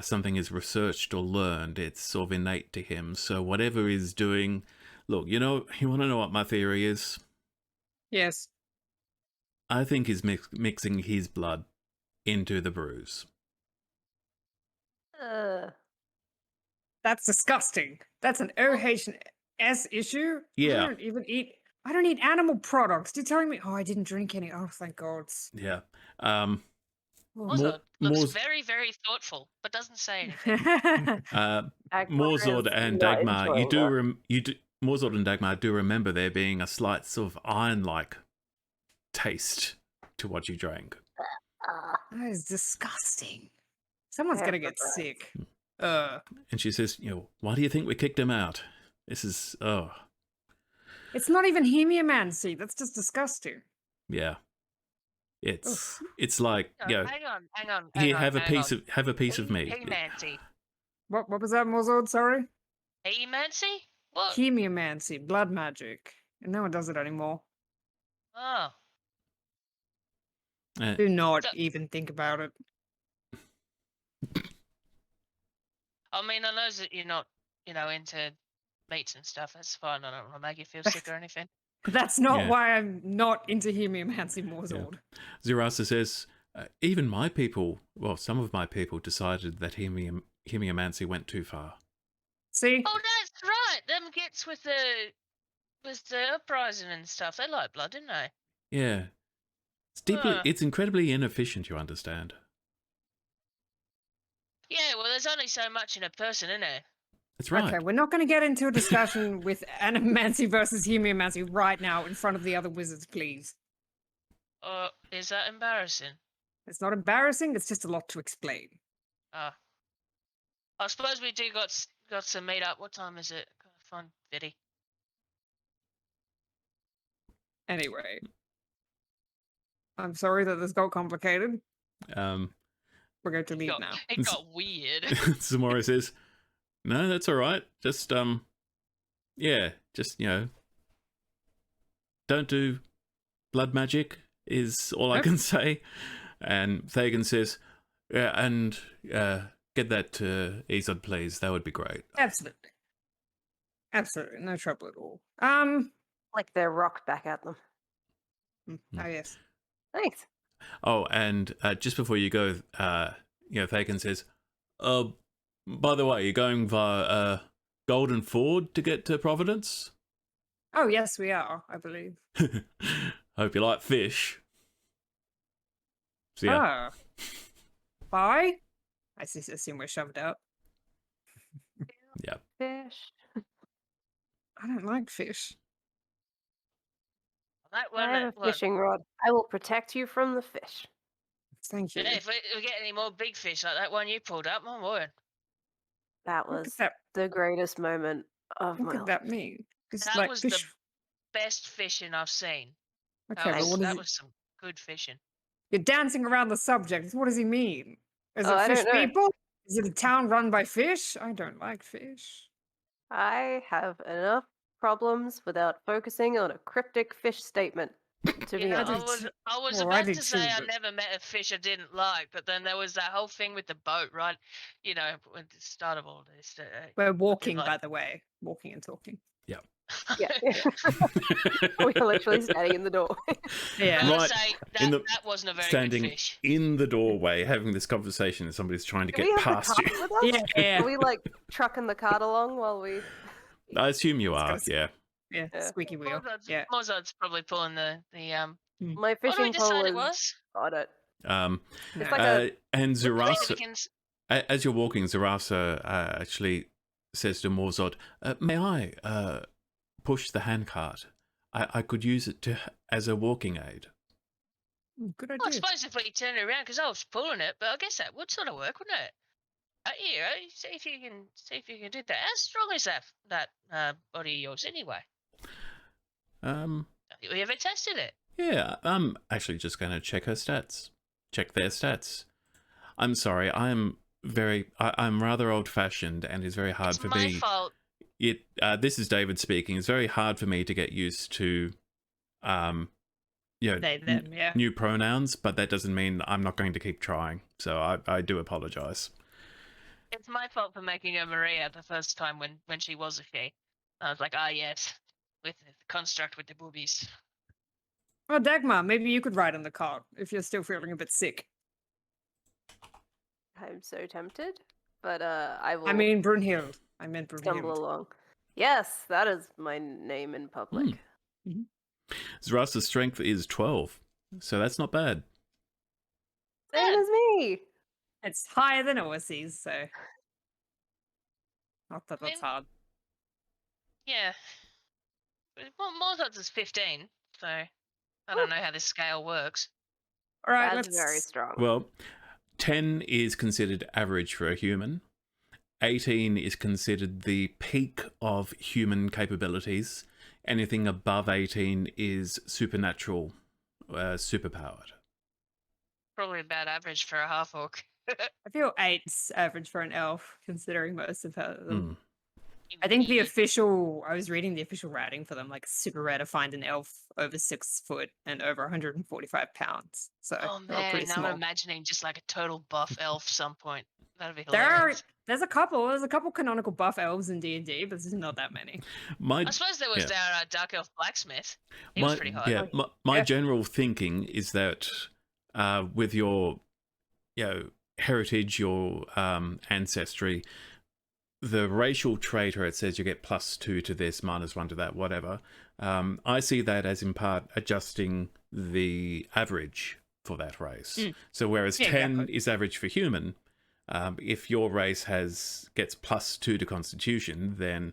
something is researched or learned. It's sort of innate to him. So whatever he's doing, look, you want to know what my theory is? Yes. I think he's mixing his blood into the brews. That's disgusting. That's an OHS issue. Yeah. I don't eat animal products. You're telling me? Oh, I didn't drink any. Oh, thank God. Yeah. Also, looks More- very, very thoughtful, but doesn't say anything. Morzord and Dagmar, Morzord and Dagmar do remember there being a slight sort of iron-like taste to what you drank. That is disgusting. Someone's gonna get sick. And she says, why do you think we kicked him out? This is, It's not even hemiomancy. That's just disgusting. yeah. It's like, Hang on. here, have a hang piece on. of me. Hemancy. What was that, Morzord? Sorry? Hemancy? What? Hemiomancy, blood magic. And no one does it anymore. Oh. Do not So- even think about it. I mean, I know that you're not, into meats and stuff. That's fine. I don't want to make you feel sick or anything. That's not Yeah. why I'm not into hemiomancy, Morzord. Zerasa says, even my people, well, some of my people decided that hemiomancy went too far. See? Oh, that's right. Them gets with the uprising and stuff. They like blood, didn't they? Yeah. It's incredibly inefficient, you understand. Yeah, well, there's only so much in a person, isn't there? That's right. Okay, we're not going to get into a discussion with animomancy versus hemiomancy right now in front of the other wizards, please. Is that embarrassing? It's not embarrassing, it's just a lot to explain. I suppose we do got some meet up. What time is it? Gotta find Biddy. Anyway. I'm sorry that this got complicated. We're going to leave now. It got weird. Zamora says, no, that's all right. Just, don't do blood magic is all I can say. And Thagan says, yeah, and get that to Izod, please. That would be great. Absolutely. Absolutely. No trouble at all. Like they're rocked back at them. Oh, yes. Thanks. Oh, and just before you go, Thagan says, by the way, you're going via Golden Ford to get to Providence? Oh, yes, we are, I believe. Hope you like fish. So, yeah. Bye? I assume we're shoved out. Yeah. Fish. I don't like fish. That I have a fishing rod. I will protect you from the fish. Thank you. Yeah, if we get any more big fish like that one you pulled up, my word. That What was does that, the greatest moment of what my could life. that mean? It's That like was fish. the best fishing I've seen. Okay, That but what that is it? was some good fishing. You're dancing around the subject. What does he mean? Is Oh, it I fish don't know. people? Is it a town run by fish? I don't like fish. I have enough problems without focusing on a cryptic fish statement. To be Yeah, honest. I was Well, I about did to say too, I but- never met a fish I didn't like, but then there was that whole thing with the boat, right? At the start of all this. We're walking, like- by the way. Walking and talking. Yeah. We are literally standing in the door. Yeah. I would Right, say in that, the- that wasn't a very Standing good fish. in the doorway having this conversation and somebody's trying to Do get we have past the you. cart with us? Yeah. Are we like trucking the cart along while we? I assume you It's are. got a Yeah. Yeah, Yeah. squeaky wheel. Mozart's, Yeah. Mozart's probably pulling the My What do we fishing pole decide is it was? on it. Um, It's No. like a and See if we Zarasa, can as you're walking, Zarasa actually says to Morzod, "May I push the handcart? I could use it as a walking aid." Good Well, I idea. suppose if we turn it around, because I was pulling it, but I guess that would sort of work, wouldn't it? Here, see if you can do that. How strong is that body of yours anyway? Um, Have you ever tested it? yeah, I'm actually just going to check her stats. Check their stats. I'm sorry, I'm rather old-fashioned, and it's very hard It's for my me. fault. This is David speaking. It's very hard for me to get used to, They, them, yeah. new pronouns, but that doesn't mean I'm not going to keep trying. So I do apologize. It's my fault for making her Maria the first time when she was a she. I was like, yes, with the construct with the boobies. Oh, Dagmar, maybe you could ride on the cart if you're still feeling a bit sick. I'm so tempted, but I will I mean, Brunhild. I meant stumble Brunhild. along. Yes, that is my name in public. Zarasa's strength is 12, so that's not bad. Same as me. It's higher than Oasis, so. Not that I that's mean- hard. Yeah. Well, Mozart's is 15, so I don't know how this scale works. All right, That's let's. very strong. Well, 10 is considered average for a human. 18 is considered the peak of human capabilities. Anything above 18 is supernatural, superpowered. Probably about average for a half orc. I feel 8's average for an elf, considering most of them. Mm. I think I was reading the official rating for them, like super rare to find an elf over 6 foot and over 145 pounds. So Oh they're all man, pretty now small. I'm imagining just like a total buff elf some point. That'd be There's hilarious. a couple canonical buff elves in D&D, but there's not that many. I suppose there was our dark elf blacksmith. He was pretty high. Yeah, my Yeah. general thinking is that with your, heritage, your ancestry, the racial trait where it says you get +2 to this, -1 to that, whatever. I see that as in part adjusting the average for that race. So whereas Yeah, 10 exactly. is average for human, if your race gets +2 to Constitution, then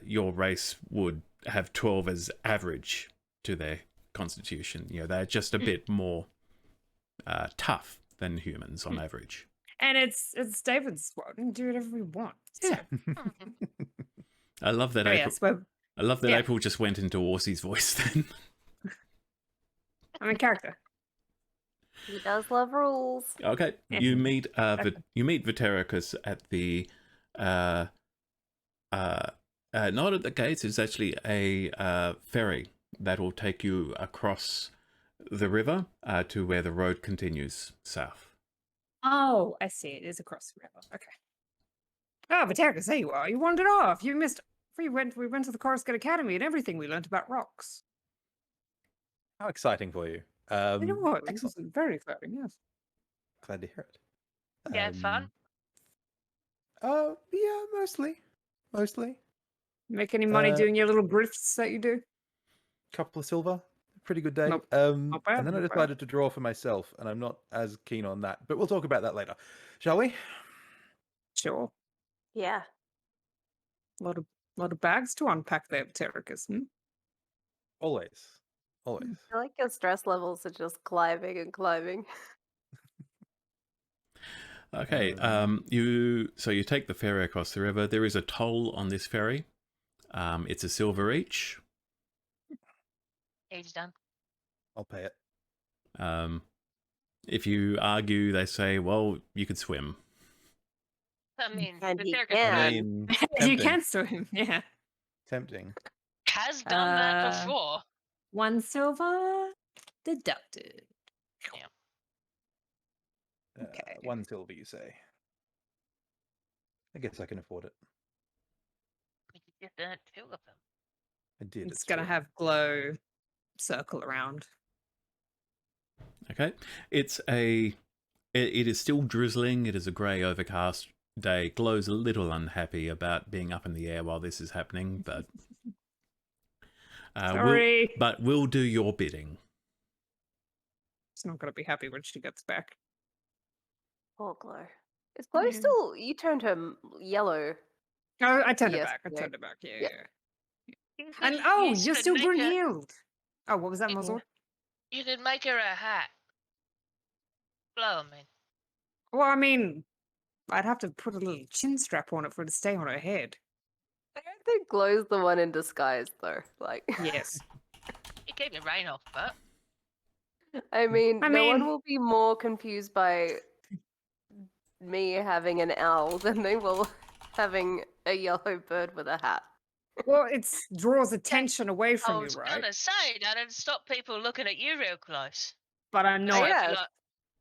your race would have 12 as average to their Constitution. They're just a bit more tough than humans on average. And it's David's world. We can do whatever we want. So, Yeah. I love that oh, April. yes, well, I love that yeah. April just went into Orsi's voice then. I'm a character. He does love rules. Okay, Yeah. you meet Exactly. Vitericus at the not at the gates. It's actually a ferry that will take you across the river to where the road continues south. Oh, I see. It is across the river. Okay. Oh, Vitericus, there you are. You wandered off. You missed. We went to the Coruscant Academy and everything. We learned about rocks. How exciting for you. You know what? This Excellent. is very exciting. Yes. Glad to hear it. Yeah, fun. Yeah, mostly. Make any money Uh, doing your little grifts that you do? Couple of silver, pretty good day. Not And bad, then I not bad. decided to draw for myself, and I'm not as keen on that. But we'll talk about that later, shall we? Sure. Yeah. A lot of bags to unpack there, Vitericus. Always. I feel like your stress levels are just climbing and climbing. Okay, you take the ferry across the river. There is a toll on this ferry. It's a silver each. Age done. I'll pay it. If you argue, they say, well, you could swim. I mean, And the he Terracus can. I man mean, You tempting. can swim. Yeah. Tempting. has done that Uh, before. 1 silver deducted. Okay. 1 silver, you say? I guess I can afford it. But you just earned 2 of them. I did. It's gonna have glow circle around. Okay, it is still drizzling. It is a grey, overcast day. Glow's a little unhappy about being up in the air while this is happening, but Sorry. we'll do your bidding. She's not going to be happy when she gets back. Poor Glow. Is Glow Yeah. still? You turned her yellow. Oh, I turned it Yes, back. I yeah. turned it back. Yeah, Yeah. yeah. You And could- oh, you you're could still make green her- healed. Oh, what was that, Yeah. Muzzle? You could make her a hat. Blow, I mean. Well, I mean, I'd have to put a little chin strap on it for it to stay on her head. I don't think Glow's the one in disguise, though. Like, Yes. You keep your rain off, but I mean, I no one mean- will be more confused by me having an owl than they will having a yellow bird with a hat. Well, it draws attention away I from you, was right? gonna say that'd stop people looking at you real close. But I'm So not. if yeah. you like,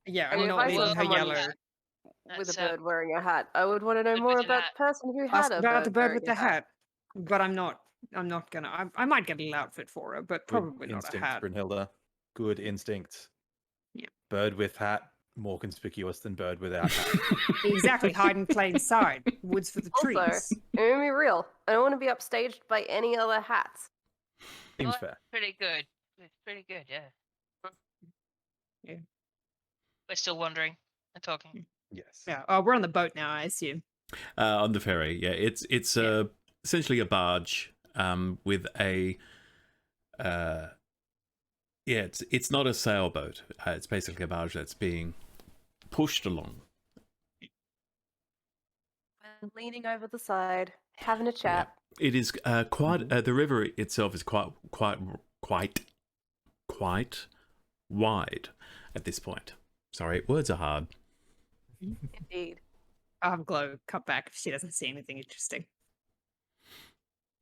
Yeah, I I'm mean, if not I making saw her someone yellow. with a That's, bird wearing a hat, I would want to know bird more with a about hat. the person who Ask had a about the bird wearing with a the hat. hat. But I'm not. I'm not gonna. I might get a little outfit for her, but Good probably not a instinct, hat. Brunhilde. Good instinct. Yeah. Bird with hat, more conspicuous than bird without hat. Exactly. Hide in plain sight. Woods for the Also, trees. I'm gonna be real. I don't want to be upstaged by any other hats. Seems Well, fair. pretty good. It's pretty good, yeah. Yeah. We're still wandering and talking. Yes. Yeah. Oh, we're on the boat now, I assume. On the ferry, yeah, it's Yeah. essentially a barge with a it's not a sailboat. It's basically a barge that's being pushed along. I'm leaning over the side, having a Yeah. chat. It is quite the river itself is quite wide at this point. Sorry, words are hard. Indeed. I'll have Glow cut back if she doesn't see anything interesting.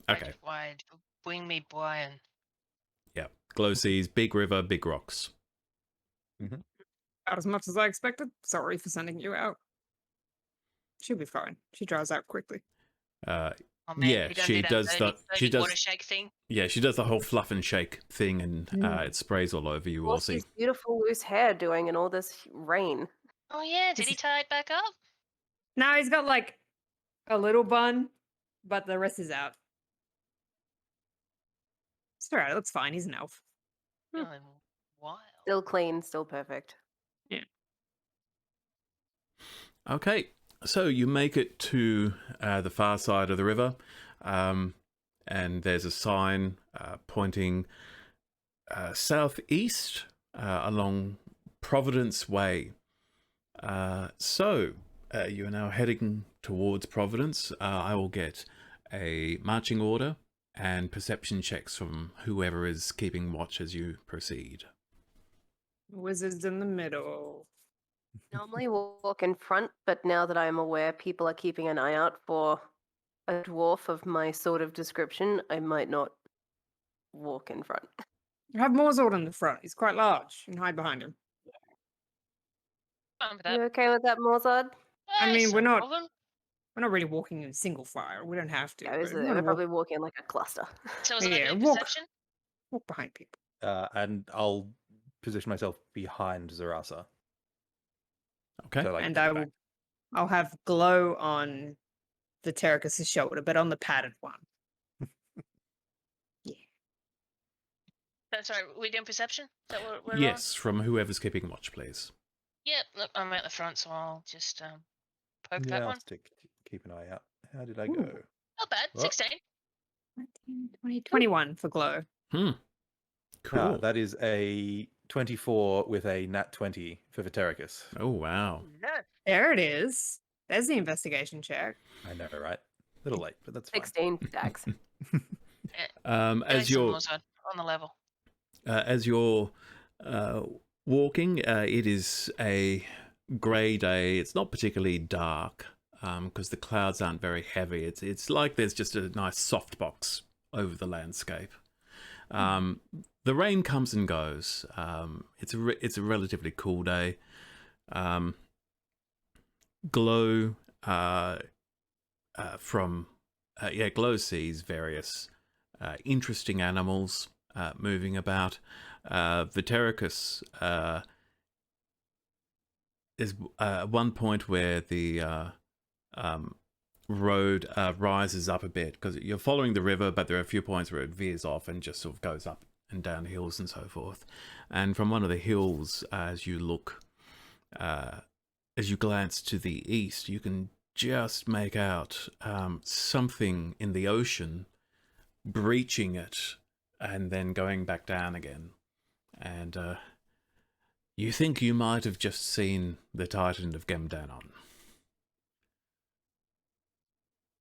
Okay, Wide. Bring me Brian. yeah. Glow sees big river, big rocks. Not as much as I expected. Sorry for sending you out. She'll be fine. She dries out quickly. Oh man, Yeah, you don't she do that does birdie, the- she birdie does- water shake thing. Yeah, she does the whole fluff and shake thing, and it sprays all over you. All What's see. his beautiful loose hair doing in all this rain? Oh yeah, did This he is- tie it back up? Now he's got like a little bun, but the rest is out. It's alright, it looks fine. He's an elf. Feeling wild. Still clean, still perfect. Okay, so you make it to the far side of the river, and there's a sign pointing southeast along Providence Way. So you are now heading towards Providence. I will get a marching order and perception checks from whoever is keeping watch as you proceed. Wizards in the middle. Normally walk in front, but now that I'm aware people are keeping an eye out for a dwarf of my sort of description, I might not walk in front. Have Morzord in the front. He's quite large. You can hide behind him. Fine with You that. okay with that, Morzad? I mean, It's we're no not- problem. We're not really walking in single file. We don't have to. Yeah, but is we it? wanna We're walk, probably walking like a cluster. So was I Yeah, doing walk. perception? walk behind people. And I'll position myself behind Zarasa. Okay. So, like, And at I the will, back. I'll have Glow on the Terracus' shoulder, but on the padded one. Sorry, we doing perception? Is that what we're on? Yes, from whoever's keeping watch, please. Yep, look, I'm at the front, so I'll just poke Yeah, that I'll one. keep an eye out. How did I Ooh. go? Not bad, Well, 16. 19, 20, 21 for Glow. Cool. That is a 24 with a nat 20 for Vitericus. Oh, wow. No. There it is. There's the investigation check. I know, right? A little late, but that's fine. 16 dags. As you're On the level. as you're walking, it is a grey day. It's not particularly dark because the clouds aren't very heavy. It's like there's just a nice soft box over the landscape. The rain comes and goes. It's a relatively cool day. Glow Glow sees various interesting animals moving about. Vitericus is one point where the road rises up a bit because you're following the river, but there are a few points where it veers off and just sort of goes up and down hills and so forth. And from one of the hills, as you look, as you glance to the east, you can just make out something in the ocean breaching it and then going back down again. And you think you might have just seen the Titan of Gemdanon.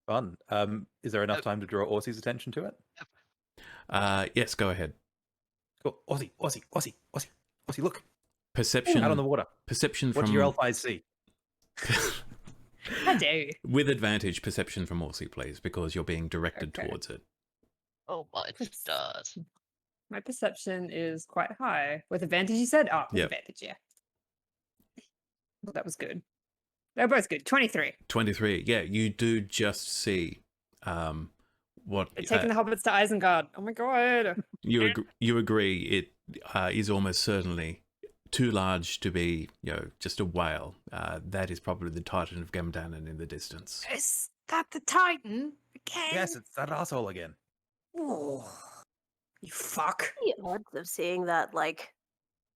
Fun. Is there enough time to draw Orsie's attention to it? Yes, go ahead. Cool. Orsie, look. Perception Out on the water. Perception What from do your elf eyes see? How dare you? with advantage. Perception from Orsi, please, because you're being directed Okay. towards it. Oh my stars. My perception is quite high. With advantage, you said? Oh, with Yep. advantage, yeah. Well, that was good. They're both good. 23. 23. Yeah, you do just see what They're taking the hobbits to Isengard. Oh my god. you agree. It is almost certainly too large to be, just a whale. That is probably the Titan of Gemdanon in the distance. Is that the Titan? Again? Yes, it's that asshole again. Oh, you fuck. The odds of seeing that like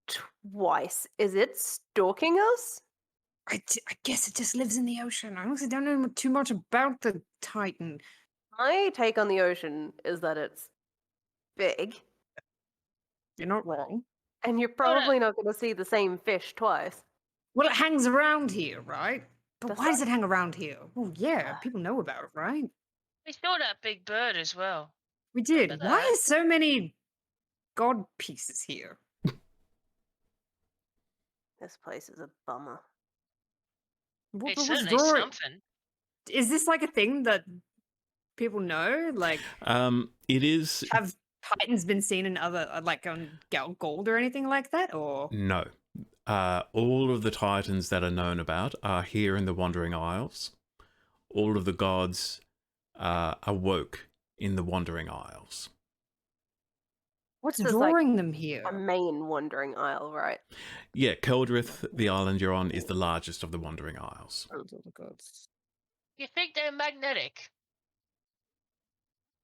twice. Is it stalking us? I guess it just lives in the ocean. I honestly don't know too much about the Titan. My take on the ocean is that it's big, You're not wrong. and you're probably not going to see the same fish twice. Well, it hangs around here, right? But Does why does it? it hang around here? Well, yeah, people know about it, right? We saw that big bird as well. We did. Remember Why that? are so many god pieces here? This place is a bummer. It's What's certainly drawing? something. Is this like a thing that people know? Like, It is have Titans been seen in other, like on Gold or anything like that? Or no. All of the Titans that are known about are here in the Wandering Isles. All of the gods awoke in the Wandering Isles. what's This is like drawing them here? a main wandering isle, right? Yeah, Keldrith, the island you're on, is the largest of the Wandering Isles. Oh, the gods. You think they're magnetic?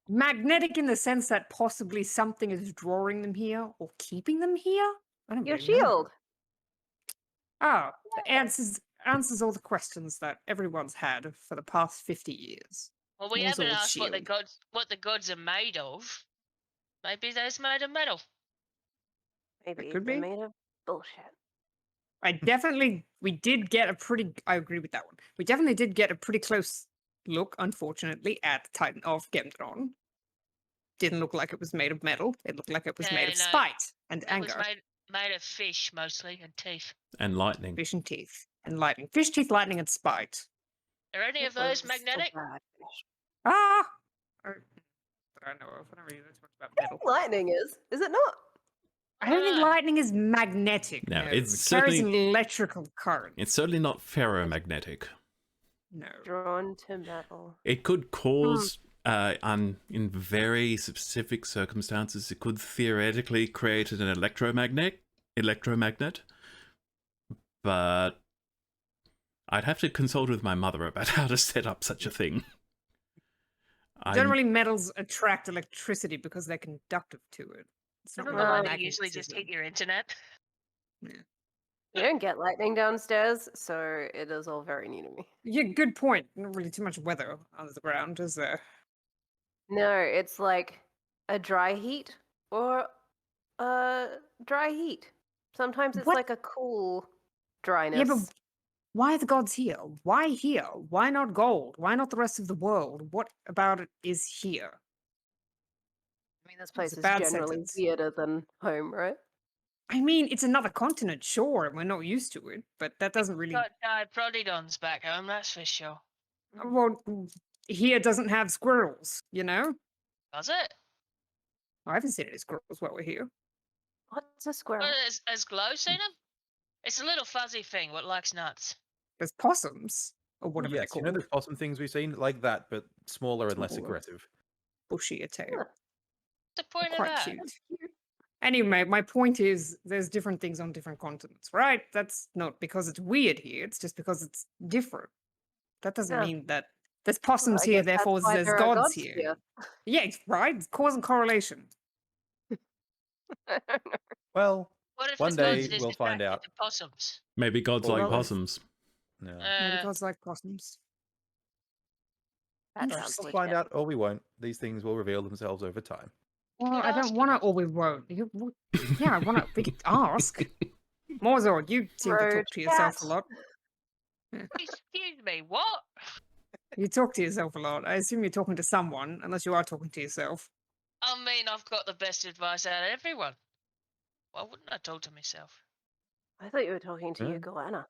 Magnetic in the sense that possibly something is drawing them here or keeping them here? I don't Your really know. shield. Oh, the answers all the questions that everyone's had for the past 50 years. Well, we Where's haven't old asked shield? what the gods are made of. Maybe they're made of metal. Maybe could they're be. made of bullshit. We did get I agree with that one. We definitely did get a pretty close look, unfortunately, at the Titan of Gemdanon. Didn't look like it was made of metal. It looked like it was made Yeah, of no. spite and It anger. was made of fish mostly and teeth. And lightning. Fish and teeth and lightning. Fish, teeth, lightning, and spite. Are any of It those was magnetic? a bad fish. Ah! That I know of. I don't really know too much about I metal. think lightning is it not? I don't think Ah. lightning is magnetic. No, No, it's it carries an certainly- electrical current. It's certainly not ferromagnetic. No. Drawn to metal. It could cause, in very specific circumstances, it could theoretically create an electromagnet. But I'd have to consult with my mother about how to set up such a thing. Generally, metals attract electricity because they're conductive to it. It's not Doesn't really the Right. lightning usually just magnetism. hit your internet? You don't get lightning downstairs, so it is all very new to me. Yeah, good point. Not really too much weather under the ground, is there? No, it's like a dry heat or a dry heat. Sometimes it's What? like a cool dryness. Yeah, but why are the gods here? Why here? Why not gold? Why not the rest of the world? What about it is here? I mean, this place a is bad generally sentence. weirder than home, right? I mean, it's another continent, sure, and we're not used to it, but that doesn't really. Got Diprotodons back home, that's for sure. Well, here doesn't have squirrels, you know? Does it? I haven't seen any squirrels while we're here. What's a squirrel? Well, has Glow seen them? It's a little fuzzy thing what likes nuts. There's possums, or whatever Yes, they're you know called. those possum things we've seen? Like that, but smaller and less Smaller. aggressive. Bushier tail. Huh. What's the point of Quite that? cute. Anyway, my point is there's different things on different continents, right? That's not because it's weird here, it's just because it's different. That doesn't Yeah. mean that there's possums I here, guess that's therefore why there's there are gods here. Yeah, right. It's cause and correlation. Well, What if one the gods day is we'll find attracted out. to possums? Maybe gods Or like we won't. possums. No. Maybe Uh, gods like possums. That sounds Interesting. We'll find legit. out, or we won't. These things will reveal themselves over time. Well, could I don't ask want to, them. or we won't. Yeah, I want to. We could ask. Morzor, you seem to Road talk to yourself a chat. lot. Excuse me, what? You talk to yourself a lot. I assume you're talking to someone, unless you are talking to yourself. I mean, I've got the best advice out of everyone. Why wouldn't I talk to myself? I thought you were talking to Yeah. you, Goanna.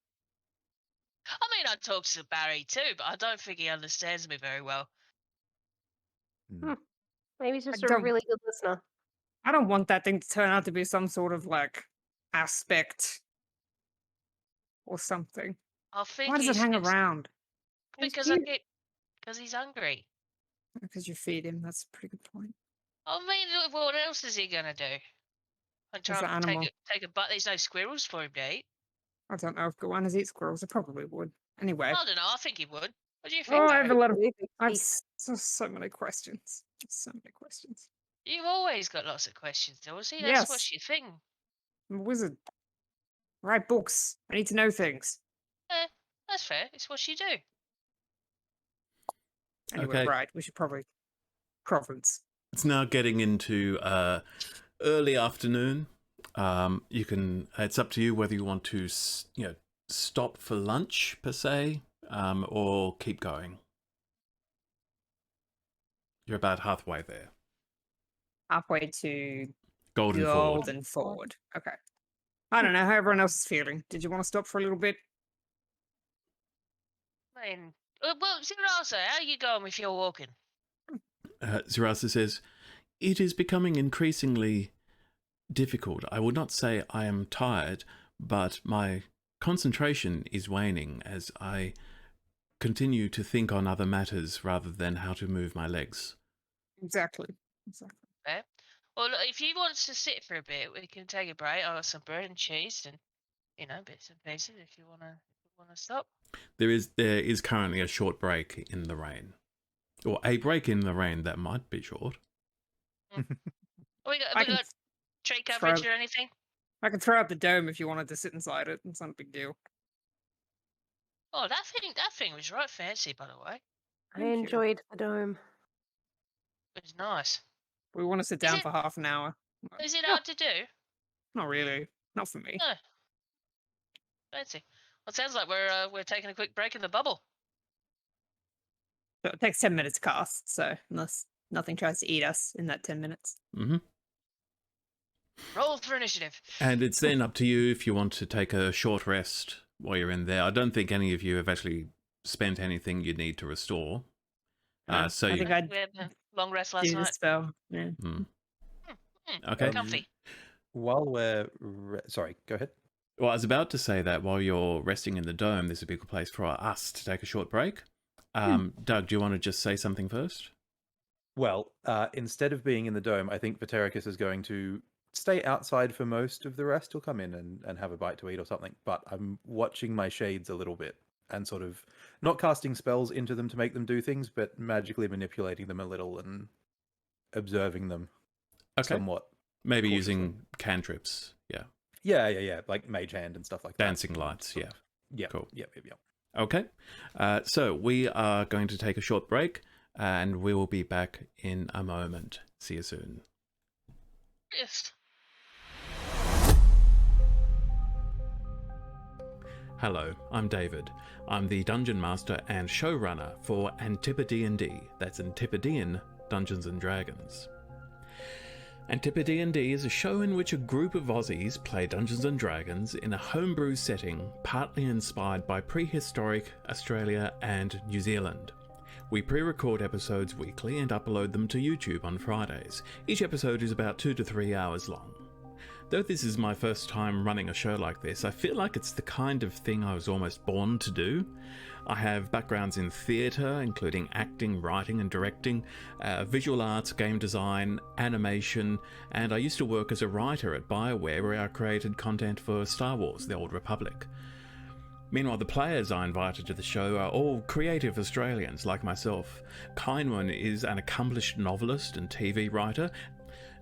I mean, I talk to Barry too, but I don't think he understands me very well. Hmm. Maybe he's just I a don't- really good listener. I don't want that thing to turn out to be some sort of like aspect or something. I think Why does it he's hang it's around? because he's hungry. Because you feed him. That's a pretty good point. I mean, what else is he gonna do? And try As an and animal. take a bite. There's no squirrels for him to eat. I don't know if goannas eat squirrels. They probably would. Anyway. I don't know. I think he would. What do you think, Oh, I have Barry? a lot of. Maybe I have he's- so many questions. So many questions. You've always got lots of questions, Dorsey. That's Yes. what's your thing. I'm a wizard. I write books. I need to know things. That's fair. It's what you do. Anyway, Okay. right. We should probably Providence. It's now getting into early afternoon. You can. It's up to you whether you want to, stop for lunch per se, or keep going. You're about halfway there. Halfway to Golden Ford. Golden Ford. Okay. I don't know how everyone else is feeling. Did you want to stop for a little bit? I mean, well, Zirasa, how are you going with your walking? Zirasa says, "It is becoming increasingly difficult. I would not say I am tired, but my concentration is waning as I continue to think on other matters rather than how to move my legs." Exactly. Fair. Well, look, if you want to sit for a bit, we can take a break. I got some bread and cheese and, bits and pieces if you wanna stop. There is currently a short break in the rain. Or a break in the rain that might be short. We got I can tree throw- coverage or anything? I can throw out the dome if you wanted to sit inside it. It's not a big deal. Oh, that thing was right fancy, by the way. I Thank you. enjoyed the dome. It was nice. We want to sit Is down it- for half an hour. Is it Yeah. hard to do? Not really. Not for me. No. Fancy. Well, it sounds like we're taking a quick break in the bubble. So it takes 10 minutes to cast, so unless nothing tries to eat us in that 10 minutes. Hmm. Roll for initiative. And it's then up to you if you want to take a short rest while you're in there. I don't think any of you have actually spent anything you need to restore. So I you, think I'd We had a long rest last do the night. spell. Yeah. Okay. Comfy. While we're sorry, go ahead. Well, I was about to say that while you're resting in the dome, there's a big place for us to take a short break. Doug, do you want to just say something first? Well, instead of being in the dome, I think Vatericus is going to stay outside for most of the rest. He'll come in and have a bite to eat or something. But I'm watching my shades a little bit and sort of not casting spells into them to make them do things, but magically manipulating them a little and observing them somewhat. Maybe cautiously. using cantrips. Yeah. Yeah. Like Mage Hand and stuff like that. Dancing lights. Yeah. Yeah. Cool. Yeah. Okay. So we are going to take a short break and we will be back in a moment. See you soon. Yes. Hello, I'm David. I'm the Dungeon Master and showrunner for AntipoDnD. That's Antipodean Dungeons and Dragons. AntipoDnD is a show in which a group of Aussies play Dungeons and Dragons in a homebrew setting, partly inspired by prehistoric Australia and New Zealand. We pre-record episodes weekly and upload them to YouTube on Fridays. Each episode is about 2 to 3 hours long. Though this is my first time running a show like this, I feel like it's the kind of thing I was almost born to do. I have backgrounds in theatre, including acting, writing and directing, visual arts, game design, animation, and I used to work as a writer at BioWare where I created content for Star Wars: The Old Republic. Meanwhile, the players I invited to the show are all creative Australians like myself. Kynwyn is an accomplished novelist and TV writer.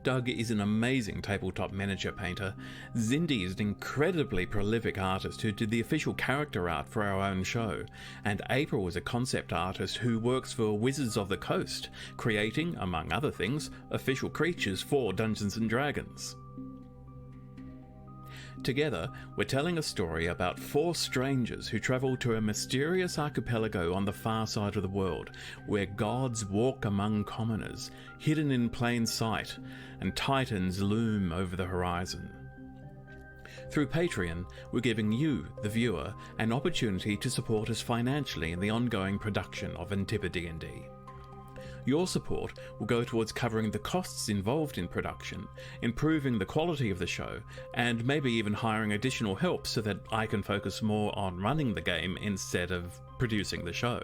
Doug is an amazing tabletop miniature painter. Zindy is an incredibly prolific artist who did the official character art for our own show. And April is a concept artist who works for Wizards of the Coast, creating, among other things, official creatures for Dungeons & Dragons. Together, we're telling a story about 4 strangers who travel to a mysterious archipelago on the far side of the world, where gods walk among commoners, hidden in plain sight, and titans loom over the horizon. Through Patreon, we're giving you, the viewer, an opportunity to support us financially in the ongoing production of AntipoDnD. Your support will go towards covering the costs involved in production, improving the quality of the show, and maybe even hiring additional help so that I can focus more on running the game instead of producing the show.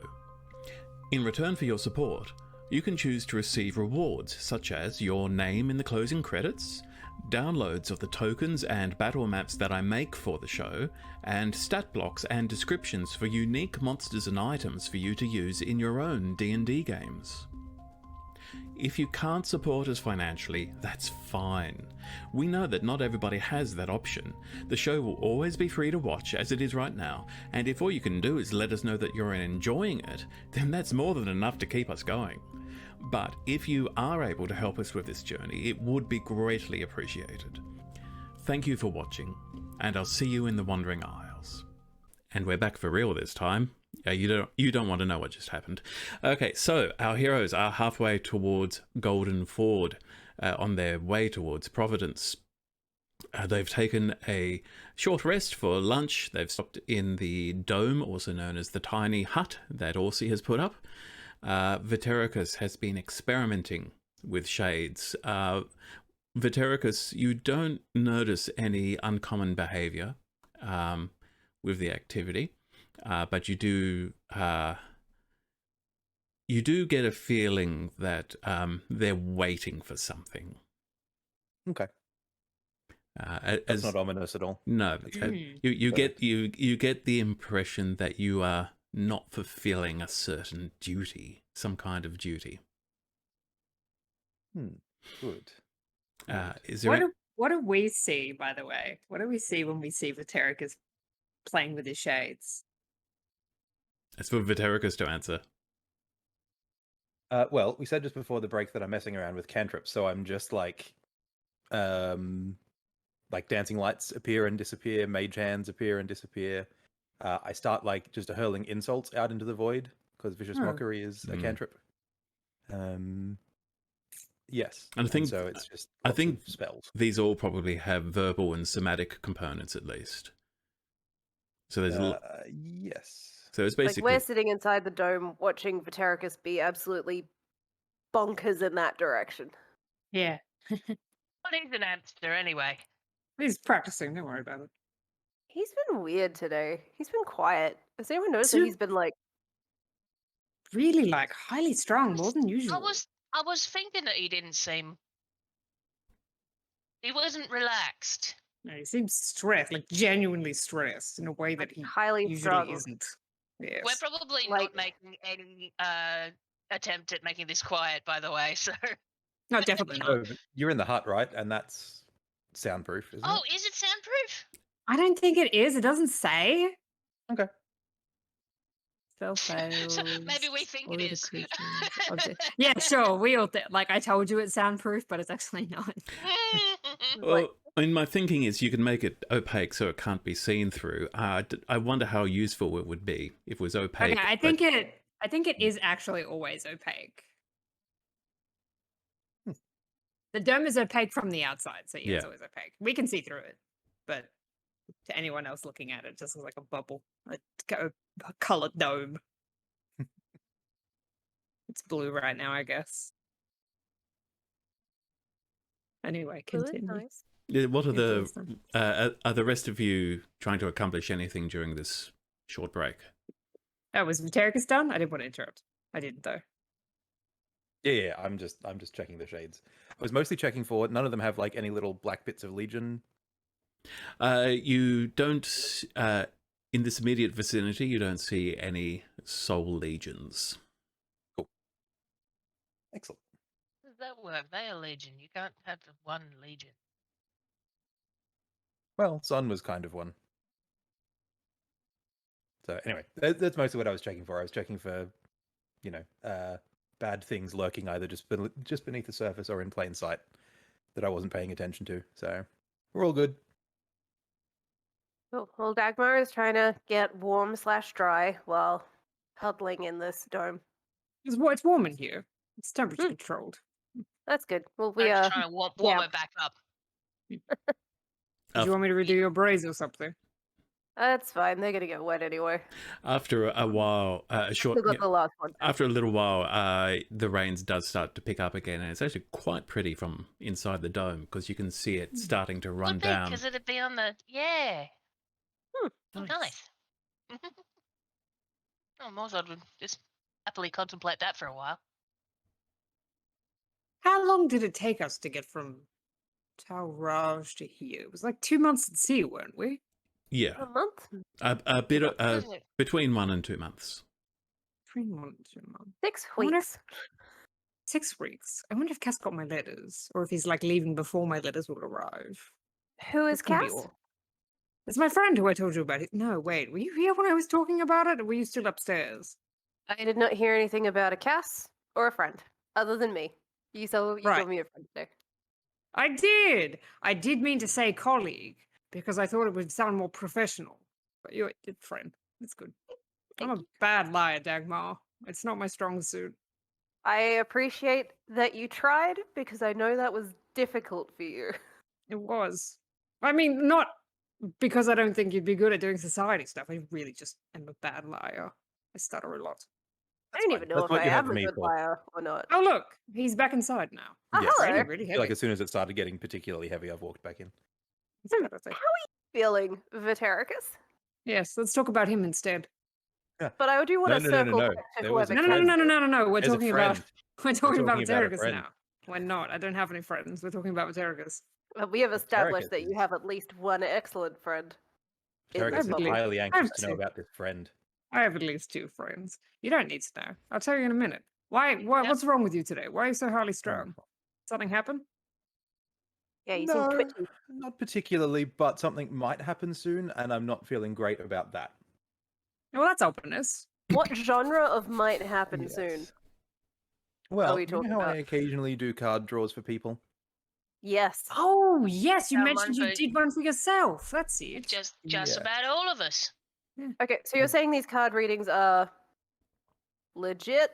In return for your support, you can choose to receive rewards such as your name in the closing credits, downloads of the tokens and battle maps that I make for the show, and stat blocks and descriptions for unique monsters and items for you to use in your own D&D games. If you can't support us financially, that's fine. We know that not everybody has that option. The show will always be free to watch as it is right now, and if all you can do is let us know that you're enjoying it, then that's more than enough to keep us going. But if you are able to help us with this journey, it would be greatly appreciated. Thank you for watching, and I'll see you in the Wandering Isles. And we're back for real this time. You don't want to know what just happened. Okay, so our heroes are halfway towards Golden Ford, on their way towards Providence. They've taken a short rest for lunch. They've stopped in the dome, also known as the tiny hut that Orsi has put up. Vetericus has been experimenting with shades. Vetericus, you don't notice any uncommon behavior with the activity. But you do get a feeling that they're waiting for something. Okay. As That's not ominous at all. no, you get the impression that you are not fulfilling a certain duty, some kind of duty. Good. Is there What do we see, by the way? What do we see when we see Vetericus playing with his shades? It's for Vetericus to answer. Well, we said just before the break that I'm messing around with cantrips, so I'm just like dancing lights appear and disappear, mage hands appear and disappear. I start like just hurling insults out into the void because vicious mockery is a cantrip. Yes, and I think so it's just I lots think of spells. these all probably have verbal and somatic components at least. So there's yes. So it's basically Like we're sitting inside the dome watching Vetericus be absolutely bonkers in that direction. Yeah. Well, he's an hamster anyway. He's practicing, don't worry about it. He's been weird today. He's been quiet. Has anyone noticed that he's been like Really like highly strung, more than usual. I was thinking that he didn't seem. He wasn't relaxed. No, he seems stressed, like genuinely stressed in a way that he highly usually strung? isn't. Yes. We're probably Like- not making any attempt at making this quiet, by the way. So. No, definitely not. Oh, but you're in the hut, right? And that's soundproof, isn't Oh, it? is it soundproof? I don't think it is. It doesn't say. Okay. Spell fails. So maybe we think it or the is. creature- yeah, sure. We all like I told you it's soundproof, but it's actually not. Well, I mean, my thinking is you can make it opaque so it can't be seen through. I wonder how useful it would be if it was opaque. Okay, I think it is actually always opaque. The dome is opaque from the outside, so yeah, it's Yeah. always opaque. We can see through it, but to anyone else looking at it, it just looks like a bubble, a colored dome. It's blue right now, I guess. Anyway, blue is continue. nice. Yeah, what are It are the rest of you trying to accomplish anything during this short break? Oh, was Vetericus done? I didn't want to interrupt. I didn't though. Yeah, I'm just checking the shades. I was mostly checking for none of them have like any little black bits of Legion. You don't In this immediate vicinity, you don't see any soul legions. Excellent. How does that work? They are legion. You can't have the one legion. Well, Sun was kind of one. So anyway, that's mostly what I was checking for. I was checking for, bad things lurking either just beneath the surface or in plain sight that I wasn't paying attention to. So we're all good. Oh, well, Dagmar is trying to get warm/dry while huddling in this dome. It's warm in here. It's temperature Hmm. controlled. That's good. Well, I'm we just trying to warm yeah. it back up. Did you want me to redo your braids or something? That's fine. They're gonna get wet anyway. After a while, Still got the last one. after a little while, the rains does start to pick up again, and it's actually quite pretty from inside the dome because you can see it starting to run down. Because it'd be on the Oh, nice. Oh, Mozart would just happily contemplate that for a while. How long did it take us to get from Tal Raj to here? It was like 2 months at sea, weren't we? Yeah, A month? a bit What is it? between 1 and 2 months. 3 months, 2 months. 6 I wonder weeks. 6 weeks. I wonder if Cass got my letters, or if he's like leaving before my letters will arrive. Who is That could be Cass? all. It's my friend who I told you about it. No, wait, were you here when I was talking about it, or were you still upstairs? I did not hear anything about a Cass or a friend, other than me. You told Right. me a friend today. I did! I did mean to say colleague, because I thought it would sound more professional. But you're a friend. It's good. I'm a bad liar, Dagmar. It's not my strong suit. I appreciate that you tried because I know that was difficult for you. It was. I mean, not because I don't think you'd be good at doing society stuff. I really just am a bad liar. I stutter a lot. I don't fine. even know That's if what I you have am a me good for. liar or not. Oh, look, he's back inside now. Oh, Yes. hello. Raining really I feel like heavy. as soon as it started getting particularly heavy, I've walked back in. It's Hmm, better, I think. How are you feeling, Vitericus? Yes, let's talk about him instead. But I do want No, to no, no, no, circle no. back to There was whoever a No, Cass no, no, no, is. no, no, no. We're There's a talking about friend. we're talking about talking about a Vitericus friend. now. We're not. I don't have any friends. We're talking about Vitericus. We have established Vitericus that you is- have at least one excellent friend. In Terragus this is bubble. highly anxious to know two. about this friend. I have at least 2 friends. You don't need to know. I'll tell you in a minute. Why? Yep. What's wrong with you today? Why are you so highly strung? Something happened? Yeah, you seem No, twitchy. not particularly, but something might happen soon, and I'm not feeling great about that. Well, that's openness. What genre of might happen soon? Yes. Well, we you know talking how I about? occasionally do card draws for people? Yes. Oh, yes, you Done mentioned one you for- did one for yourself. That's it. Just Yeah. about all of us. Okay, so you're saying these card readings are legit?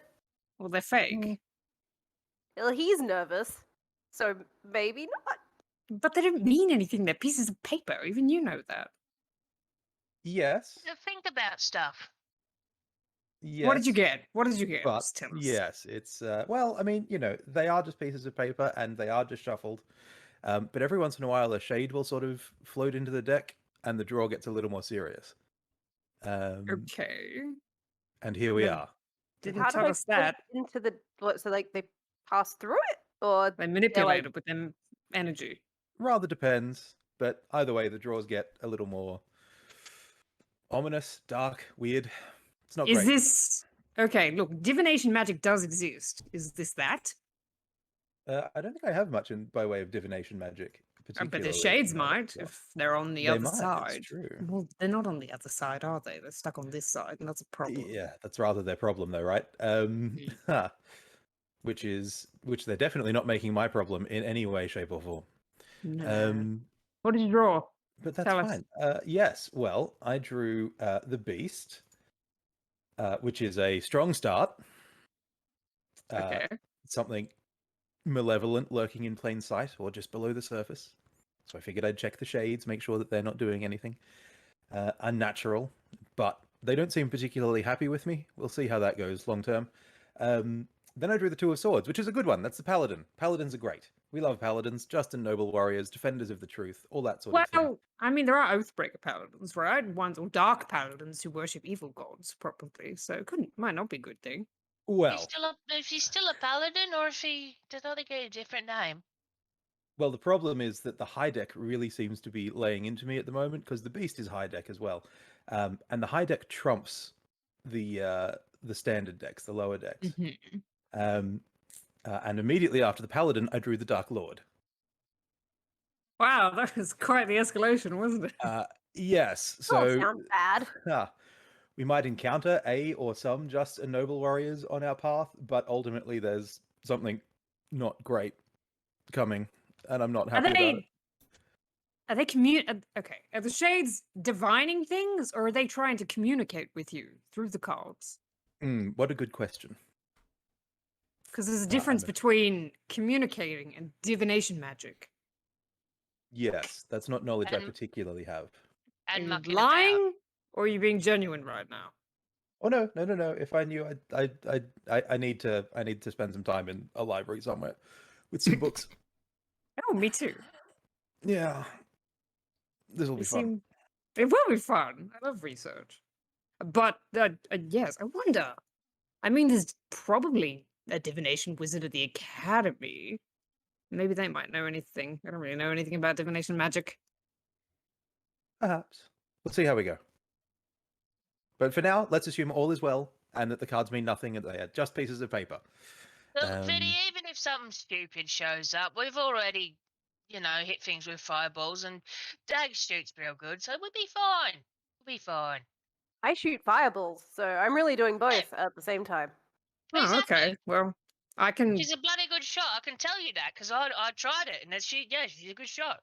Well, they're fake. Well, he's nervous, so maybe not. But they don't mean anything. They're pieces of paper. Even you know that. Yes. To think about stuff. Yes. What did you get? What did you get? But Just tell us. yes, it's well, I mean, they are just pieces of paper and they are just shuffled. But every once in a while, a shade will sort of float into the deck, and the draw gets a little more serious. Okay. And here we Then- are. Didn't How do tell they us float that. into the what? So like they pass through it, or They manipulate like- it with them energy. Rather depends, but either way, the draws get a little more ominous, dark, weird. It's not Is great. this okay? Look, divination magic does exist. Is this that? I don't think I have much by way of divination magic. But the particularly shades in my might slot. if they're on the They other might, side. It's true. Well, they're not on the other side, are they? They're stuck on this side, and that's a problem. Yeah, that's rather their problem, though, right? Which they're definitely not making my problem in any way, shape, or form. No. What did you draw? But that's Tell us. fine. Yes, well, I drew the Beast, which is a strong start. Okay. Something malevolent lurking in plain sight or just below the surface. So I figured I'd check the shades, make sure that they're not doing anything unnatural. But they don't seem particularly happy with me. We'll see how that goes long term. Then I drew the Two of Swords, which is a good one. That's the Paladin. Paladins are great. We love Paladins, just and noble warriors, defenders of the truth, all that sort of thing. Well, I mean, there are Oathbreaker paladins, right? Ones or dark paladins who worship evil gods, probably. So it might not be a good thing. Well, If he's still a paladin, or if he does not get a different name. Well, the problem is that the high deck really seems to be laying into me at the moment because the beast is high deck as well, and the high deck trumps the standard decks, the lower decks. Mhm. And immediately after the paladin, I drew the Dark Lord. Wow, that was quite the escalation, wasn't it? Yes, Don't so sound bad. we might encounter a or some just and noble warriors on our path, but ultimately there's something not great coming, and I'm not Are happy about it. they okay? Are the shades divining things, or are they trying to communicate with you through the cards? What a good question. Because there's a I'm difference a- between communicating and divination magic. Yes, that's not knowledge I And- particularly have. Are And you mucking about. lying, or are you being genuine right now? Oh no. If I knew, I need to spend some time in a library somewhere with some books. Oh, me too. Yeah, this will They be fun. seem. It will be fun. I love research. But yes, I wonder. I mean, there's probably a divination wizard at the academy. Maybe they might know anything. I don't really know anything about divination magic. Perhaps. We'll see how we go. But for now, let's assume all is well and that the cards mean nothing and they are just pieces of paper. Look, Vinny, even if something stupid shows up, we've already, hit things with fireballs, and Dag shoots real good, so we'll be fine. We'll be fine. I shoot fireballs, so I'm really doing both at the same time. Oh, Exactly. okay. Well, I can. She's a bloody good shot. I can tell you that because I tried it, and she's a good shot.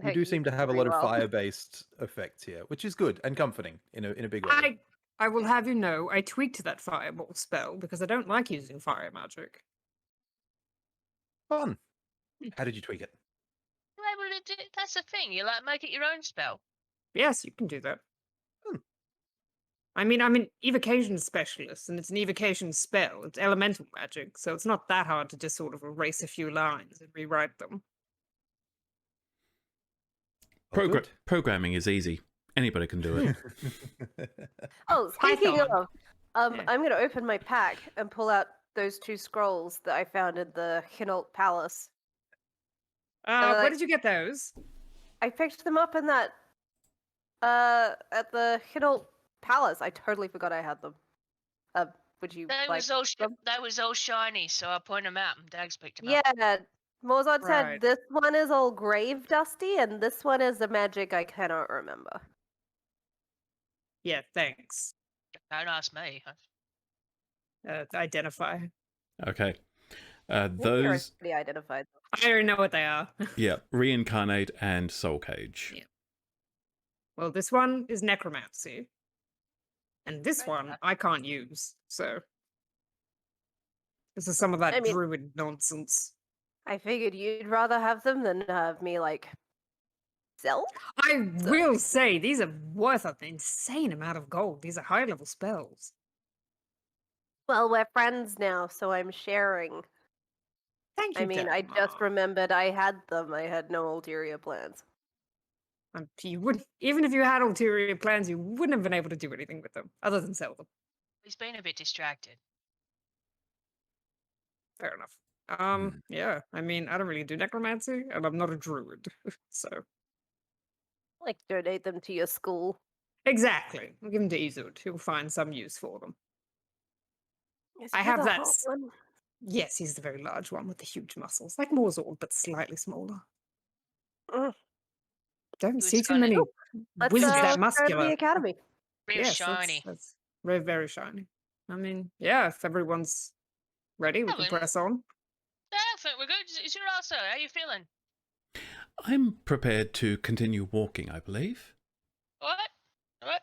You do seem to have a lot of well. fire-based effects here, which is good and comforting in a big way. I will have you know, I tweaked that fireball spell because I don't like using fire magic. Fun. How did you tweak it? You're able to do, that's the thing. You make it your own spell. Yes, you can do that. Hmm. I mean, I'm an evocation specialist, and it's an evocation spell. It's elemental magic, so it's not that hard to just sort of erase a few lines and rewrite them. Well, good. Programming is easy. Anybody can do it. Oh, speaking Python. of, Yeah. I'm gonna open my pack and pull out those 2 scrolls that I found in the Hinault Palace. Where like- did you get those? I picked them up in that at the Hinault Palace. I totally forgot I had them. Would you They like them? was all shiny, so I pointed them out, and Dags picked them up. Yeah, Mozart said Right. this one is all grave dusty, and this one is the magic I cannot remember. Yeah, thanks. Don't ask me. Identify. Okay. I think they're Those, already identified. I already know what they are. yeah, Reincarnate and Soul Cage. Yeah. Well, this one is necromancy. And this Right. one I can't use, so. This is some of that I mean- druid nonsense. I figured you'd rather have them than have me sell. I will say, these are worth an insane amount of gold. These are high level spells. Well, we're friends now, so I'm sharing. Thank you. I mean, I just Dagmar. remembered I had them. I had no ulterior plans. You wouldn't, even if you had ulterior plans, you wouldn't have been able to do anything with them other than sell them. He's been a bit distracted. Fair enough. Hmm. Yeah. I mean, I don't really do necromancy, and I'm not a druid, so Donate them to your school. exactly. I'll give them to Izud. He'll find some use for them. Is I he have the that hot s- one? Yes, he's the very large one with the huge muscles, like Morzord, but slightly smaller. Mm. Don't Who's see too got it? many Let's wizards let's that go to muscular. the academy. Real Yes, shiny. that's very, very shiny. I mean, yeah, if everyone's ready, we Yeah, can we- press on. Yeah, I think we're good. It's your answer. How you feeling? I'm prepared to continue walking, I believe. All right.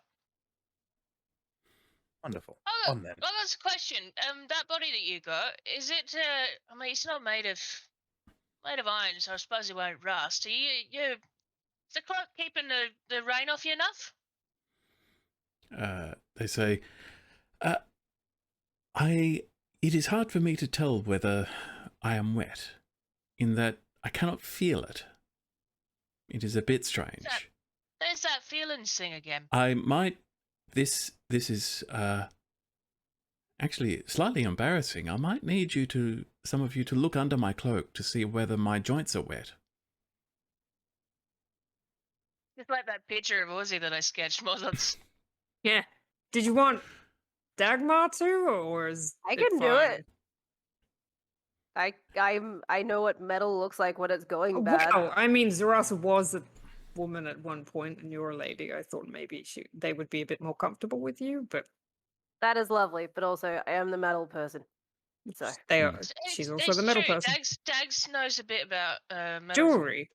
Wonderful. Oh, On then. well, that's a question. That body that you got, is it? I mean, it's not made of iron, so I suppose it won't rust. Are you? Is the cloak keeping the rain off you enough? They say, it is hard for me to tell whether I am wet, in that I cannot feel it. It is a bit strange. There's that feelings thing again. I might. This is actually slightly embarrassing. I might need you to some of you to look under my cloak to see whether my joints are wet. Just like that picture of Ozzy that I sketched, Mozart's. Yeah. Did you want Dagmar to, or is I can do fine? it. I know what metal looks like when it's going bad. Well, I mean, Zarasa was a woman at one point, and you're a lady. I thought maybe they would be a bit more comfortable with you, but That is lovely, but also I am the metal person. So they are. It's- She's it's- also it's the metal true. person. Dags knows a bit about metals. Jewelry.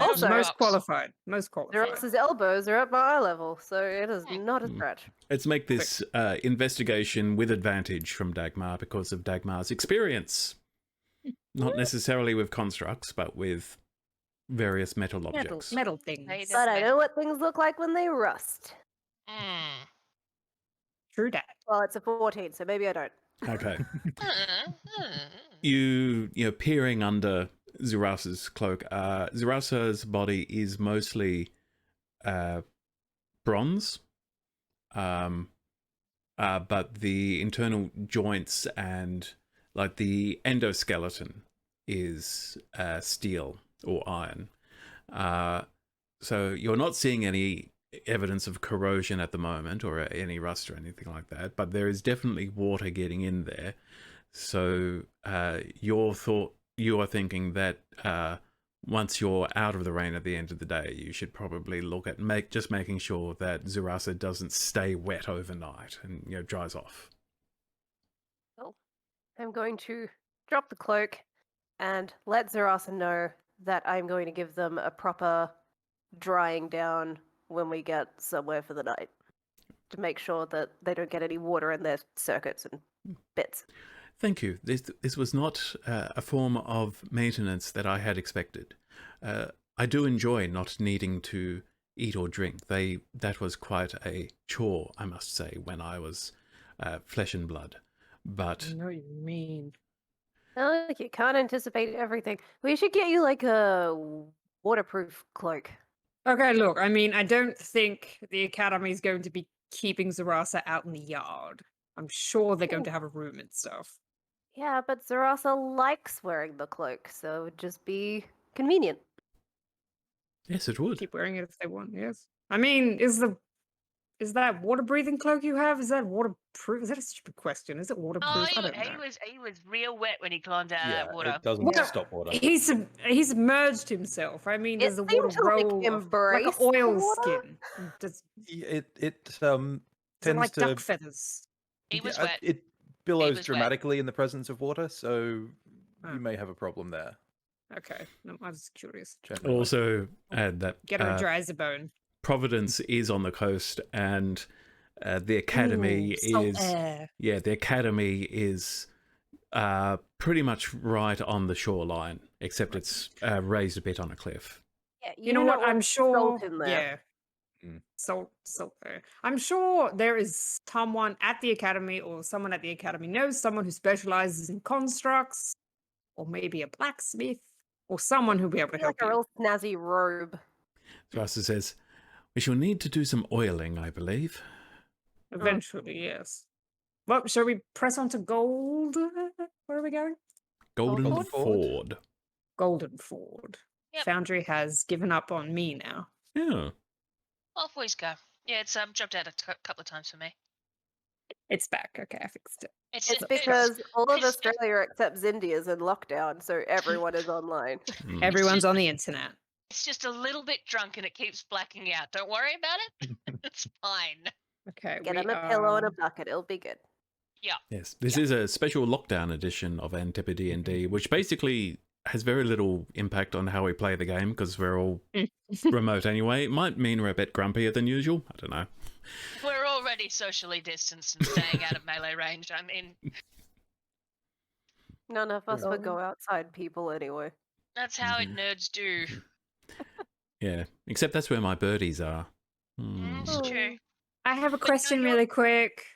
Also- most qualified. Most qualified. Zerosa's elbows are at my eye level, so it is not a stretch. Let's make this investigation with advantage from Dagmar because of Dagmar's experience. Not necessarily with constructs, but with various metal objects. Metal things. Hey, But I know what things look like when they rust. Mm. True that. Well, it's a 14, so maybe I don't. Okay. Mm. You're peering under Zurasa's cloak. Zurasa's body is mostly bronze, but the internal joints and like the endoskeleton is steel or iron. So you're not seeing any evidence of corrosion at the moment or any rust or anything like that, but there is definitely water getting in there. So you are thinking that once you're out of the rain at the end of the day, you should probably look at making sure that Zurasa doesn't stay wet overnight and dries off. I'm going to drop the cloak and let Zerasa know that I'm going to give them a proper drying down when we get somewhere for the night to make sure that they don't get any water in their circuits and bits. Thank you. This was not a form of maintenance that I had expected. I do enjoy not needing to eat or drink. That was quite a chore, I must say, when I was flesh and blood. But I know what you mean. Oh, you can't anticipate everything. We should get you like a waterproof cloak. Okay, look, I mean, I don't think the Academy is going to be keeping Zarasa out in the yard. I'm sure they're going to have a room and stuff. Yeah, but Zerasa likes wearing the cloak, so it would just be convenient. yes, it would. Keep wearing it if they want, yes. I mean, is that water-breathing cloak you have? Is that waterproof? Is that a stupid question? Is it waterproof? Oh, I don't know. he was real wet when he climbed out of Yeah, that water. it doesn't Well, stop water. He submerged himself. I mean, It does the seemed water to, like, roll off like embrace an the oil water? skin? Does It is it tends like to duck feathers? He was yeah, wet. it billows was wet. dramatically in the presence of water, so Oh. you may have a problem there. Okay, no, I was curious. Generally. Also add that Get her dry as a bone. Providence is on the coast and the academy Ooh, salt is air. the academy is pretty much right on the shoreline, except it's raised a bit on a cliff. Yeah, You know do what? not I'm want sure. salt in there. Yeah. Salt air. I'm sure there is someone at the academy, or someone at the academy knows someone who specializes in constructs, or maybe a blacksmith, or someone who'll be able to Maybe like help a you. real snazzy robe. Rasa says, "We shall need to do some oiling, I believe." Eventually, yes. Well, shall we press on to gold? Where are we going? Golden Golden Ford? Ford. Golden Ford. Yep. Foundry has given up on me now. Yeah. Off we go. Yeah, it's dropped out a couple of times for me. It's back. Okay, I fixed it. It's because all of it's just- Australia except Zindy is in lockdown, so everyone is online. Mm. Everyone's just- on the internet. It's just a little bit drunk and it keeps blacking out. Don't worry about it. It's fine. Okay, Get we him a pillow and a are- bucket, it'll be good. Yes, this is a special lockdown edition of AntipoDnD, which basically has very little impact on how we play the game because we're all remote anyway. It might mean we're a bit grumpier than usual. I don't know. We're already socially distanced and staying out of melee range. I mean, None of us would Oh. go outside people anyway. that's how it nerds do. Yeah, except that's where my birdies are. Hmm. It's true. I have a But no, question you're- really quick.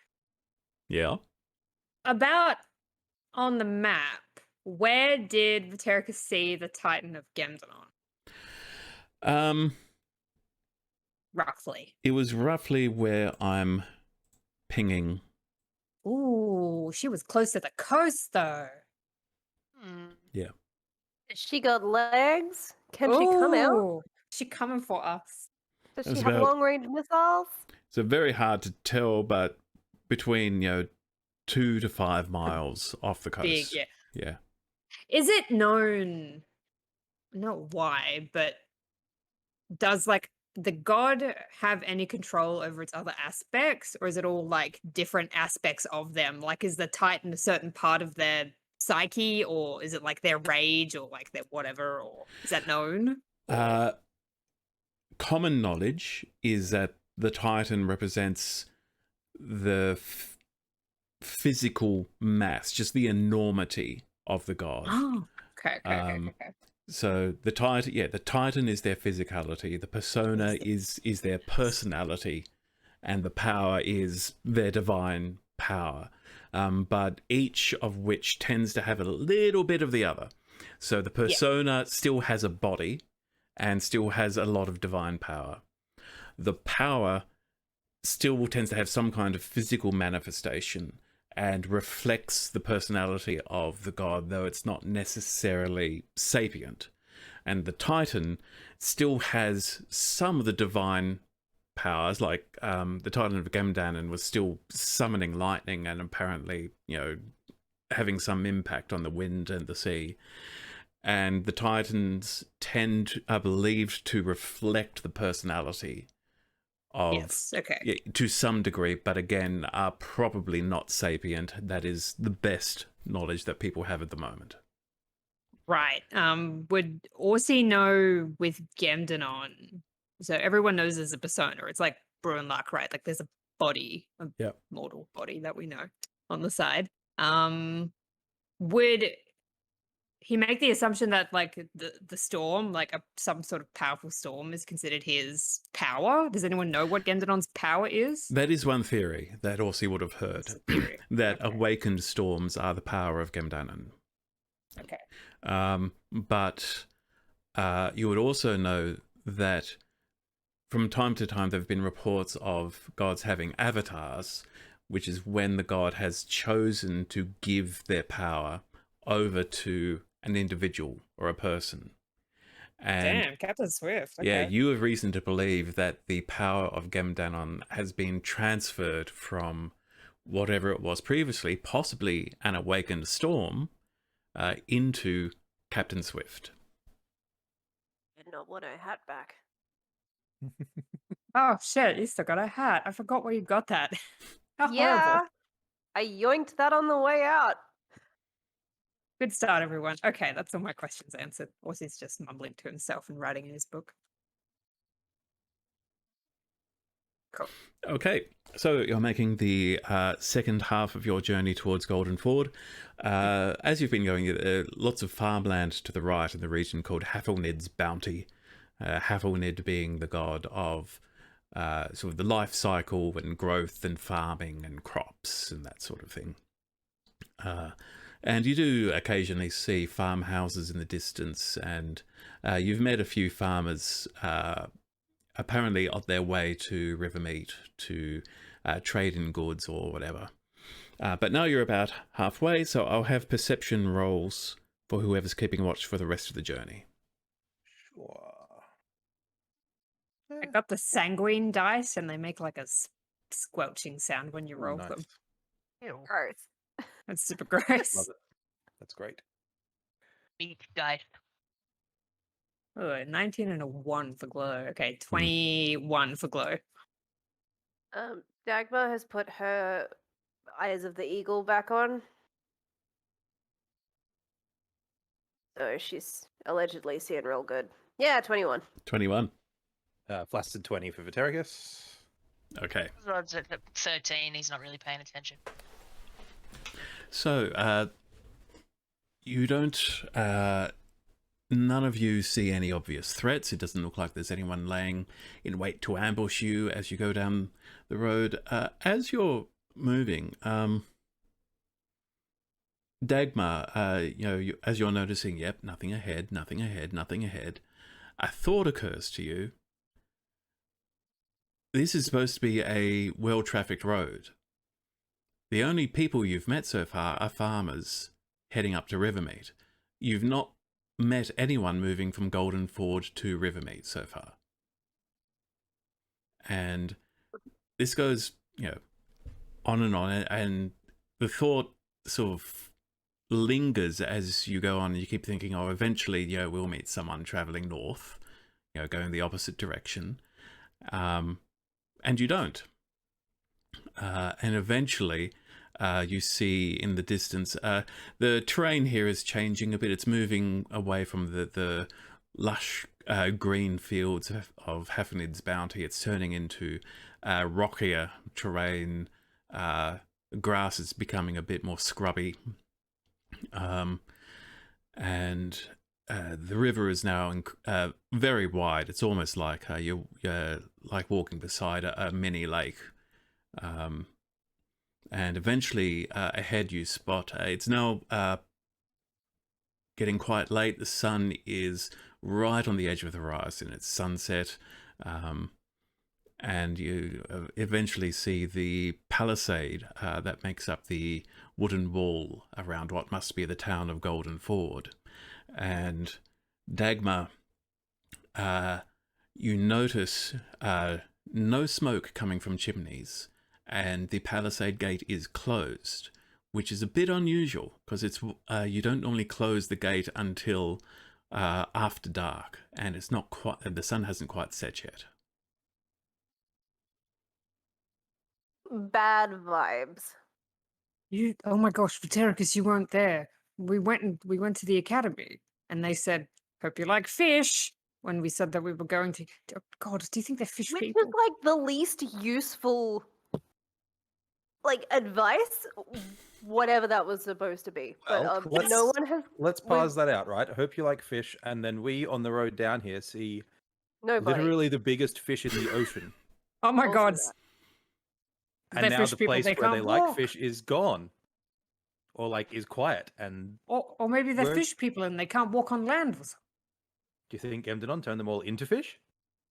Yeah. About on the map, where did Viterica see the Titan of Gemdanon? Roughly. It was roughly where I'm pinging. Ooh, she was close to the coast though. Yeah. She got legs. Can she come out? Oh, she coming for us. Does That was she have about- long-range missiles? So very hard to tell, but between 2 to 5 miles off the coast. Big, yeah. Yeah. Is it known, not why, but does like the god have any control over its other aspects, or is it all like different aspects of them? Like, is the Titan a certain part of their psyche, or is it like their rage, or like their whatever, or is that known? Common knowledge is that the Titan represents the physical mass, just the enormity of the god. Oh, okay. So the Titan is their physicality, the persona is their personality, and the power is their divine power. But each of which tends to have a little bit of the other. So the persona still has a body and still has a lot of divine power. The power still tends to have some kind of physical manifestation and reflects the personality of the god, though it's not necessarily sapient. And the Titan still has some of the divine powers, like the Titan of Gamdanan was still summoning lightning and apparently, having some impact on the wind and the sea. And the Titans are believed to reflect the personality of, Yes, okay. to some degree, but again, are probably not sapient. That is the best knowledge that people have at the moment. Right. Would Orsi know with Gamdanon? So everyone knows there's a persona. It's like Bruin Luck, right? Like there's a body, a mortal body that we know on the side. Would he make the assumption that like the storm, like some sort of powerful storm, is considered his power? Does anyone know what Gamdanon's power is? That is one theory that Orsi would have heard. That awakened storms are the power of Gamdanan. Okay. But you would also know that from time to time there have been reports of gods having avatars, which is when the god has chosen to give their power over to an individual or a person. And damn, Captain Swift. Okay. yeah, you have reason to believe that the power of Gamdanon has been transferred from whatever it was previously, possibly an awakened storm, into Captain Swift. I did not want a hat back. Oh shit, you still got a hat. I forgot where you got that. How Yeah, horrible. I yoinked that on the way out. Good start, everyone. Okay, that's all my questions answered. Orsi's just mumbling to himself and writing in his book. Cool. Okay, so you're making the second half of your journey towards Golden Ford. As you've been going, there are lots of farmland to the right in the region called Hafelnid's Bounty. Hafelnid being the god of sort of the life cycle and growth and farming and crops and that sort of thing. And you do occasionally see farmhouses in the distance, and you've met a few farmers apparently on their way to Rivermeet to trade in goods or whatever. But now you're about halfway, so I'll have perception rolls for whoever's keeping watch for the rest of the journey. Sure. I got the sanguine dice, and they make like a squelching sound when you Ooh, roll nice. them. Ew. Gross. That's super gross. Love it. That's great. Meat guy. Oh, 19 and a 1 for glow. Okay, 21 for glow. Dagmar has put her Eyes of the Eagle back on. So she's allegedly seeing real good. Yeah, 21. 21. Flaccid 20 for Vitericus. Okay. Rod's at 13. He's not really paying attention. So, you don't... none of you see any obvious threats. It doesn't look like there's anyone laying in wait to ambush you as you go down the road. As you're moving, Dagmar, as you're noticing, yep, nothing ahead, nothing ahead, nothing ahead, a thought occurs to you. This is supposed to be a well-trafficked road. The only people you've met so far are farmers heading up to Rivermeet. you've not met anyone moving from Golden Ford to Rivermead so far. And this goes, on, and the thought sort of lingers as you go on. You keep thinking, oh, eventually, we'll meet someone traveling north, going the opposite direction. And you don't. And eventually, you see in the distance, the terrain here is changing a bit. It's moving away from the lush green fields of Hafnid's Bounty. It's turning into rockier terrain. Grass is becoming a bit more scrubby. And the river is now very wide. It's almost like you're like walking beside a mini lake. And eventually ahead you spot it's now getting quite late. The sun is right on the edge of the horizon. It's sunset. And you eventually see the palisade that makes up the wooden wall around what must be the town of Golden Ford. And Dagmar, you notice no smoke coming from chimneys, and the palisade gate is closed, which is a bit unusual because it's you don't normally close the gate until after dark, and it's not quite, the sun hasn't quite set yet. Bad vibes. Oh my gosh, Vitericus, you weren't there. We went to the academy, and they said, "Hope you like fish." When we said that we were going to, oh God, do you think they're fish Which people? is like the least useful, like, advice, whatever that was supposed to be. Well, But no one has. Let's pause that out, right? I hope you like fish, and then we on the road down here see Nobody. literally the biggest fish in the ocean. Oh my Also God! that. And They're now fish the people, place they where they can't like walk. fish is gone. Or like is quiet. And Or maybe they're Where- fish people and they can't walk on land. do you think Emdenon turned them all into fish?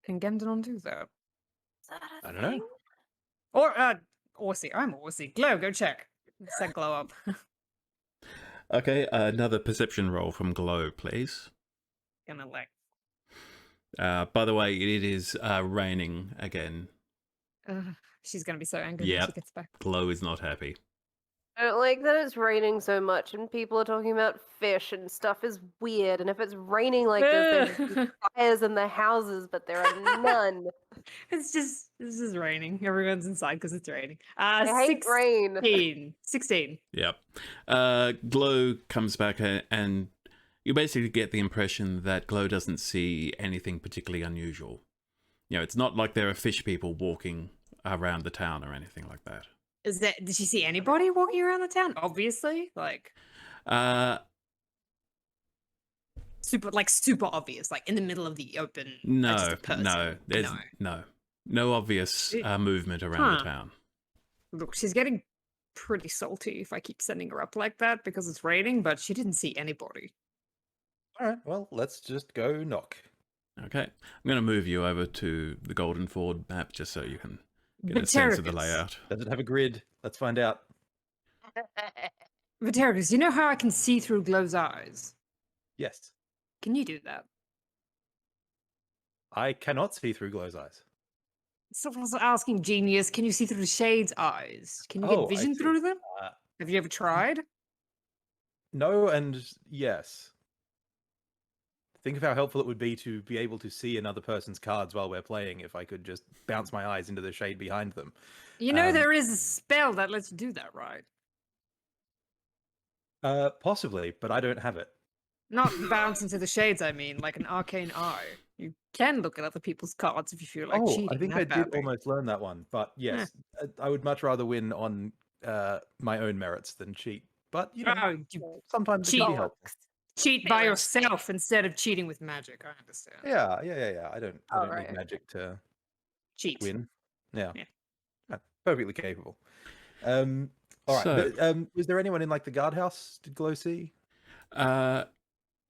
Can Gemdenon do that? Is that a I don't know. thing? Or Orsi, I'm Orsi. Glow, go check. Set Glow up. Okay, another perception roll from Glow, please. Gonna like. By the way, it is raining again. She's gonna be so angry when Yep. she gets back. Glow is not happy. I don't like that it's raining so much and people are talking about fish and stuff is weird. And if it's raining like this, there's fires in the houses, but there are none. It's just raining. Everyone's inside because it's raining. I hate rain. 16. Yep. Glow comes back and you basically get the impression that Glow doesn't see anything particularly unusual. It's not like there are fish people walking around the town or anything like that. Did she see anybody walking around the town? Obviously, like super obvious, like in the middle of the open. Just a person. There's no obvious movement around the town. Look, she's getting pretty salty if I keep sending her up like that because it's raining, but she didn't see anybody. All right, well, let's just go knock. Okay, I'm going to move you over to the Golden Ford map just so you can get a sense of the Vitericus. layout. Does it have a grid? Let's find out. Vitericus, you know how I can see through Glow's eyes? Yes. Can you do that? I cannot see through Glow's eyes. Someone's asking Genius, can you see through the Shade's eyes? Can you Oh, I get vision see. through them? Uh, Have you ever tried? No and yes. Think of how helpful it would be to be able to see another person's cards while we're playing if I could just bounce my eyes into the shade behind them. You know there is a spell that lets you do that, right? Possibly, but I don't have it. Not bounce into the shades, I mean, like an arcane eye. You can look at other people's cards if you feel like cheating. I think that I did badly. almost learn that one, but yes, I would much rather win on my own merits than cheat. But you know, Oh, you sometimes it cheat. can be helpful. cheat by Feelings. yourself instead of cheating with magic. I understand. Yeah. I don't Alright. need magic to Cheat. win. Yeah. Yeah. Perfectly capable. All right. So- Was there anyone in like the guardhouse? Did Glow see?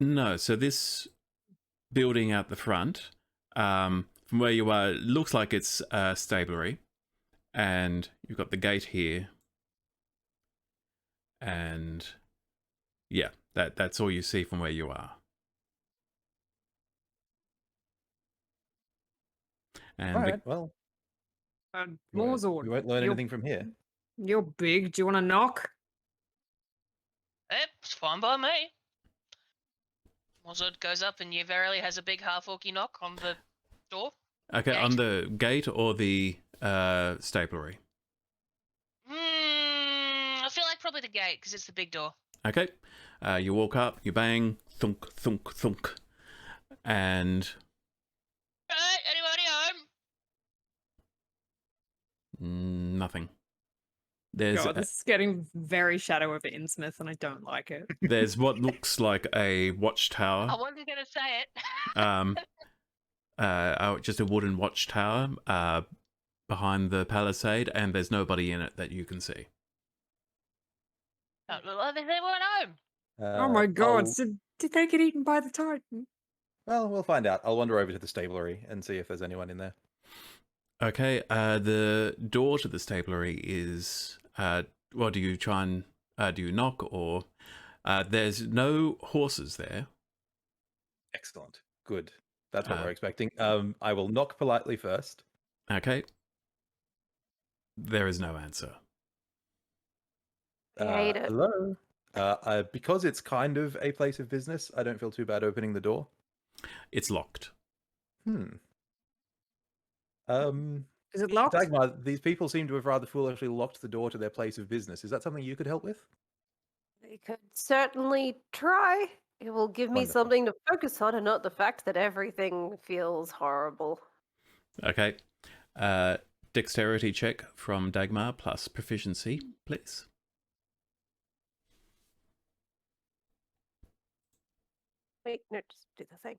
No, so this building out the front, from where you are, it looks like it's a stablery. And you've got the gate here. And yeah, That's all you see from where you are. And All right. Well, Morzord, we won't learn you're- anything from here. You're big. Do you want to knock? It's fine by me. Mozart goes up and verily has a big half-orky knock on the door. okay, Gate? on the gate or the staplery? I feel like probably the gate because it's the big door. Okay. You walk up, you bang, thunk, thunk, thunk, and Right, anybody home? nothing. There's God, this is getting very Shadow over Innsmouth, and I don't like it. there's what looks like a I watchtower, wasn't gonna say it. just a wooden watchtower behind the palisade, and there's nobody in it that you can see. Well, they weren't home. Oh my God! I'll- So did they get eaten by the Titan? Well, we'll find out. I'll wander over to the stablery and see if there's anyone in there. Okay, the door to the stablery is, well, do you try and, do you knock, or, there's no horses there. Excellent. Good. That's what Uh, we're expecting. I will knock politely first. Okay. There is no answer. I hate it. Hello. Because it's kind of a place of business, I don't feel too bad opening the door. It's locked. Is it locked? Dagmar, these people seem to have rather foolishly locked the door to their place of business. Is that something you could help with? They could certainly try. It will give me Wonderful. something to focus on and not the fact that everything feels horrible. Okay. Dexterity check from Dagmar plus proficiency, please. Wait, no, just do the thing.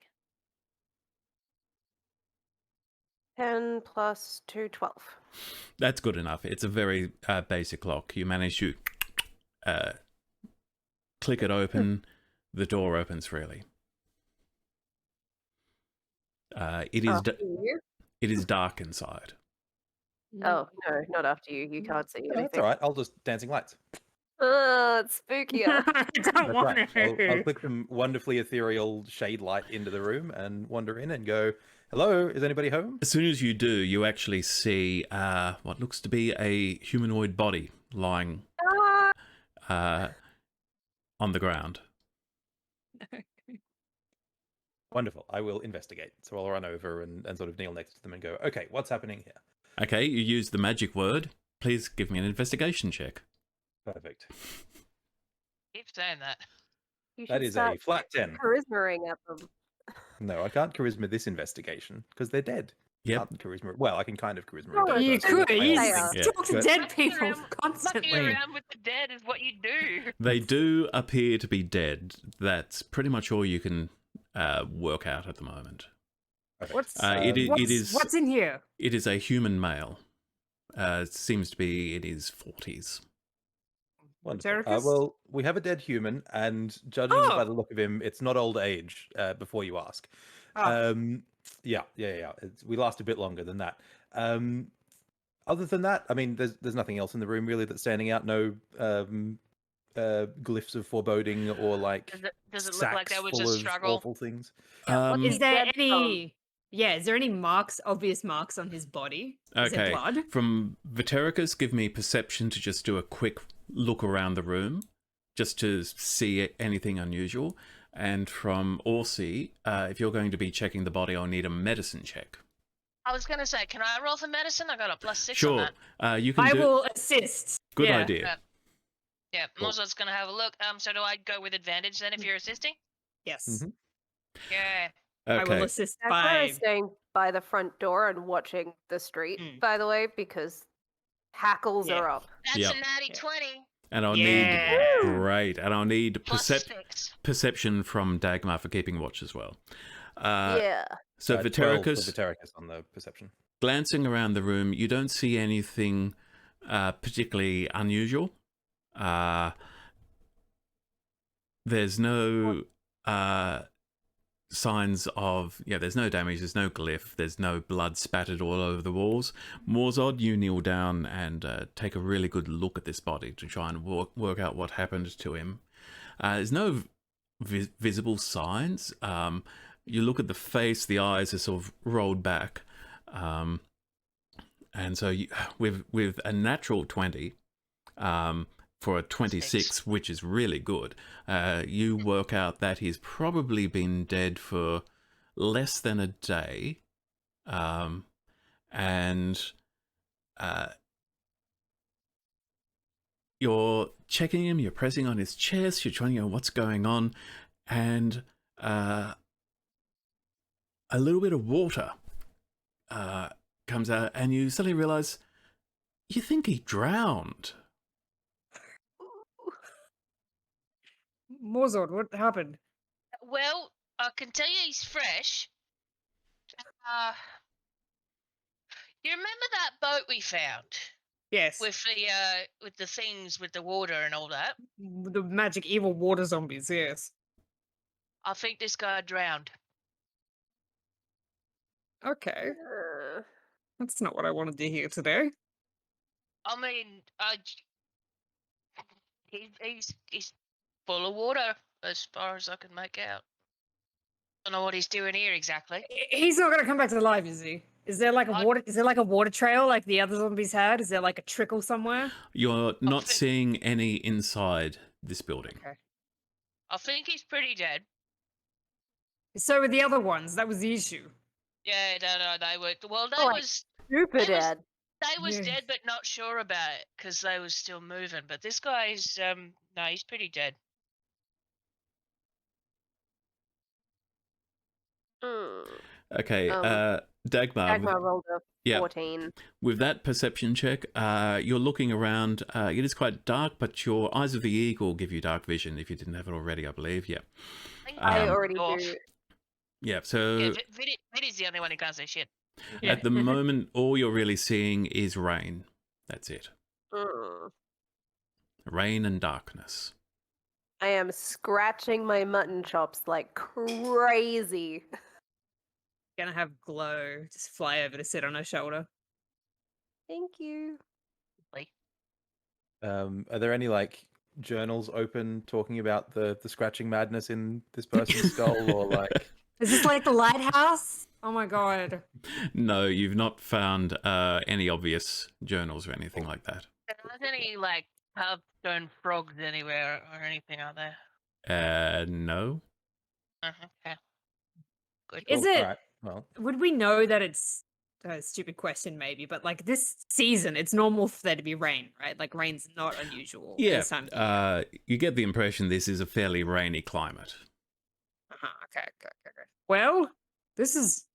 10 plus 2, 12. That's good enough. It's a very basic lock. You manage to click it open. The door opens freely. It is After you? it is dark inside. Oh, no, not after you. You can't see No, anything. that's all right. I'll just dancing lights. It's spookier. I don't That's want right. I'll to. click some wonderfully ethereal shade light into the room and wander in and go, hello, is anybody home? As soon as you do, you actually see what looks to be a humanoid body lying on the ground. Wonderful. I will investigate. So I'll run over and sort of kneel next to them and go, okay, what's happening here? Okay, you use the magic word. Please give me an investigation check. Perfect. Keep saying that. You That should is a start flat 10. charismaing at them. No, I can't charisma this investigation because they're dead. Yep. Can't charisma. Well, I can kind of charisma. No, a dead You person with could. my You own Yeah. thing. Yeah. talk to But- dead Fucking people around- Fucking constantly. around with the dead is what you do. They do appear to be dead. That's pretty much all you can work out at the moment. Perfect. What's, It what's in here? It is a human male. Seems to be in his 40s. Wonderful. Jerichus? Well, we have a dead human, and judging Oh! by the look of him, it's not old age. Before you ask, Oh, yeah. We last a bit longer than that. Other than that, I mean, there's nothing else in the room really that's standing out. No glyphs of foreboding or like Does it look like sacks there was full a of struggle? awful things. What's is he there dead any? Yeah, is there any marks? Obvious marks on his body? Is Okay. it blood? From Vitericus, give me perception to just do a quick look around the room, just to see anything unusual. And from Orsi, if you're going to be checking the body, I'll need a medicine check. I was gonna say, can I roll for medicine? I got a +6 on Sure. that. You can I do. will assist. Good Yeah. idea. Yeah, Cool. Mozart's gonna have a look. So do I go with advantage then if you're assisting? Yes. Mhm. Yeah. I will Okay. assist That's by. why I was staying by the front door and watching the street, Mm. by the way, because hackles Yeah. are up. That's Yep. a natty Yeah. 20 And I'll Yeah. need. Great. And I'll need +6. perception from Dagmar for keeping watch as well. Yeah. So 12 for Vitericus, Vitericus on the perception. glancing around the room, you don't see anything particularly unusual. There's no signs of, there's no damage, there's no glyph, there's no blood spattered all over the walls. Morzod, you kneel down and take a really good look at this body to try and work out what happened to him. There's no visible signs. You look at the face; the eyes are sort of rolled back, and so with a natural 20. For a 26, which is really good, you work out that he's probably been dead for less than a day, and you're checking him, you're pressing on his chest, you're trying to know what's going on, and a little bit of water comes out, and you suddenly realize you think he drowned. Mozart, what happened? Well, I can tell you he's fresh. You remember that boat we found Yes. with the things with the water and all that? The magic evil water zombies, yes. I think this guy drowned. Okay. Uh, That's not what I wanted to hear today. I mean, he's full of water as far as I can make out. Don't know what he's doing here exactly. He's not gonna come back to life, is he? Is there like a water? Is there like a water trail like the other zombies had? Is there like a trickle somewhere? You're not think- seeing any inside this building. Okay. I think he's pretty dead. So were the other ones. That was the issue. Yeah, no, they were. Well, they like- was super was- dead. they was Yes. dead, but not sure about it because they was still moving. But this guy's no, he's pretty dead. Mm. Okay, Dagmar, Dagmar rolled a yeah. 14. with that perception check, you're looking around. It is quite dark, but your eyes of the eagle give you dark vision if you didn't have it already, I believe. Yeah. I Um, already off. do. Yeah, so Yeah, Viddy's the only one who can't say shit. Yeah. at the moment, all you're really seeing is rain. That's it. Mm. Rain and darkness. I am scratching my mutton chops like crazy. Gonna have Glow just fly over to sit on her shoulder. Thank you. Are there any like journals open talking about the scratching madness in this person's skull, or like? Is this like the lighthouse? Oh my god. No, you've not found any obvious journals or anything like that. There's any like stone frogs anywhere or anything out there? No. Okay. Good. Is Cool, it? alright, well, Would we know that it's a stupid question, maybe, but like this season, it's normal for there to be rain, right? Like rain's not unusual. Yeah, This time of year. you get the impression this is a fairly rainy climate. Okay. Well, this is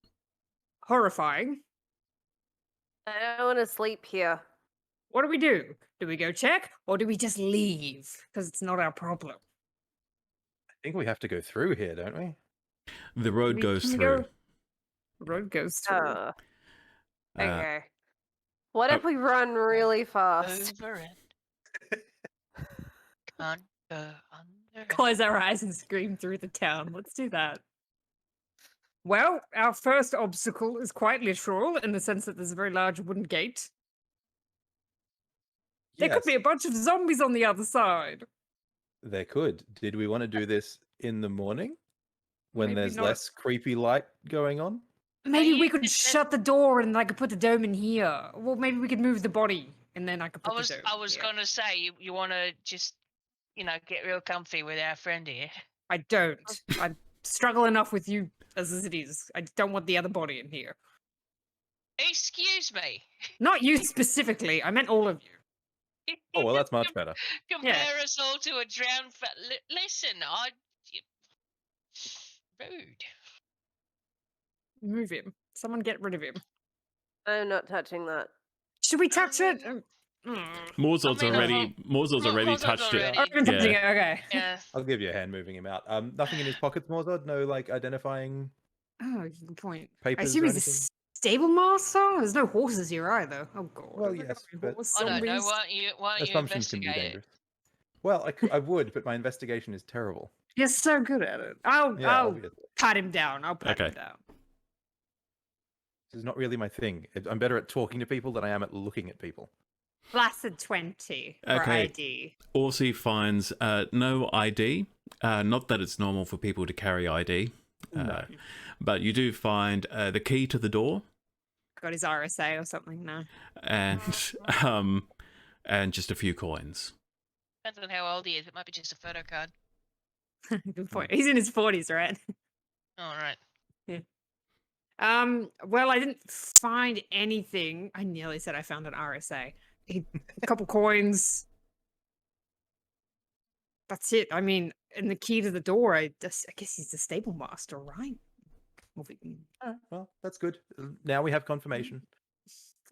horrifying. I don't want to sleep here. What do we do? Do we go check or do we just leave? Because it's not our problem. I think we have to go through here, don't we? The road We goes can through. go- Road goes through. Oh, Uh, okay. What if we run really fast? Over it. Can't go under. it. Close our eyes and scream through the town. Let's do that. Well, our first obstacle is quite literal in the sense that there's a very large wooden gate. There could Yes, be a bunch of zombies on the other side. there could. Did we want to do this in the morning when Maybe there's not. less creepy light going on? Maybe you we could just- shut the door and I could put the dome in here. Well, maybe we could move the body and then I could put the dome. I was here. gonna say you want to just get real comfy with our friend here. I don't. I struggle enough with you as it is. I don't want the other body in here. Excuse me. Not you specifically. I meant all of you. Oh well, that's much better. Compare us all to a drowned. Listen, rude. Move him. Someone get rid of him. I'm not touching that. Should we touch it? Morzor's I mean, already Morzor's touched it. already- Oh, you're touching Yeah. it. Okay. Yeah. I'll give you a hand moving him out. Nothing in his pockets, Morzod? No like identifying Oh, good point. I papers assume or he's a anything? stable master. There's no horses here either. Oh god. Well, Have I got yes, any but- horse I don't know. zombies? Why don't you Assumptions can be investigate it? dangerous. Well, I would, but my investigation is terrible. You're so good at it. I'll Yeah, I'll obviously. pat him down. I'll pat him Okay. down. This is not really my thing. I'm better at talking to people than I am at looking at people. Flaccid 20 for Okay. ID. Orsi finds no ID. Not that it's normal for people to carry ID, but you do find the key to the door Got his RSA or something now. and and just a few coins. Depends on how old he is. It might be just a photo card. Good point. He's in his 40s, right? All right. Well, I didn't find anything. I nearly said I found an RSA. A couple coins. That's it. I mean, and the key to the door, I guess he's the stable master, right? Well, that's good. Now we have confirmation.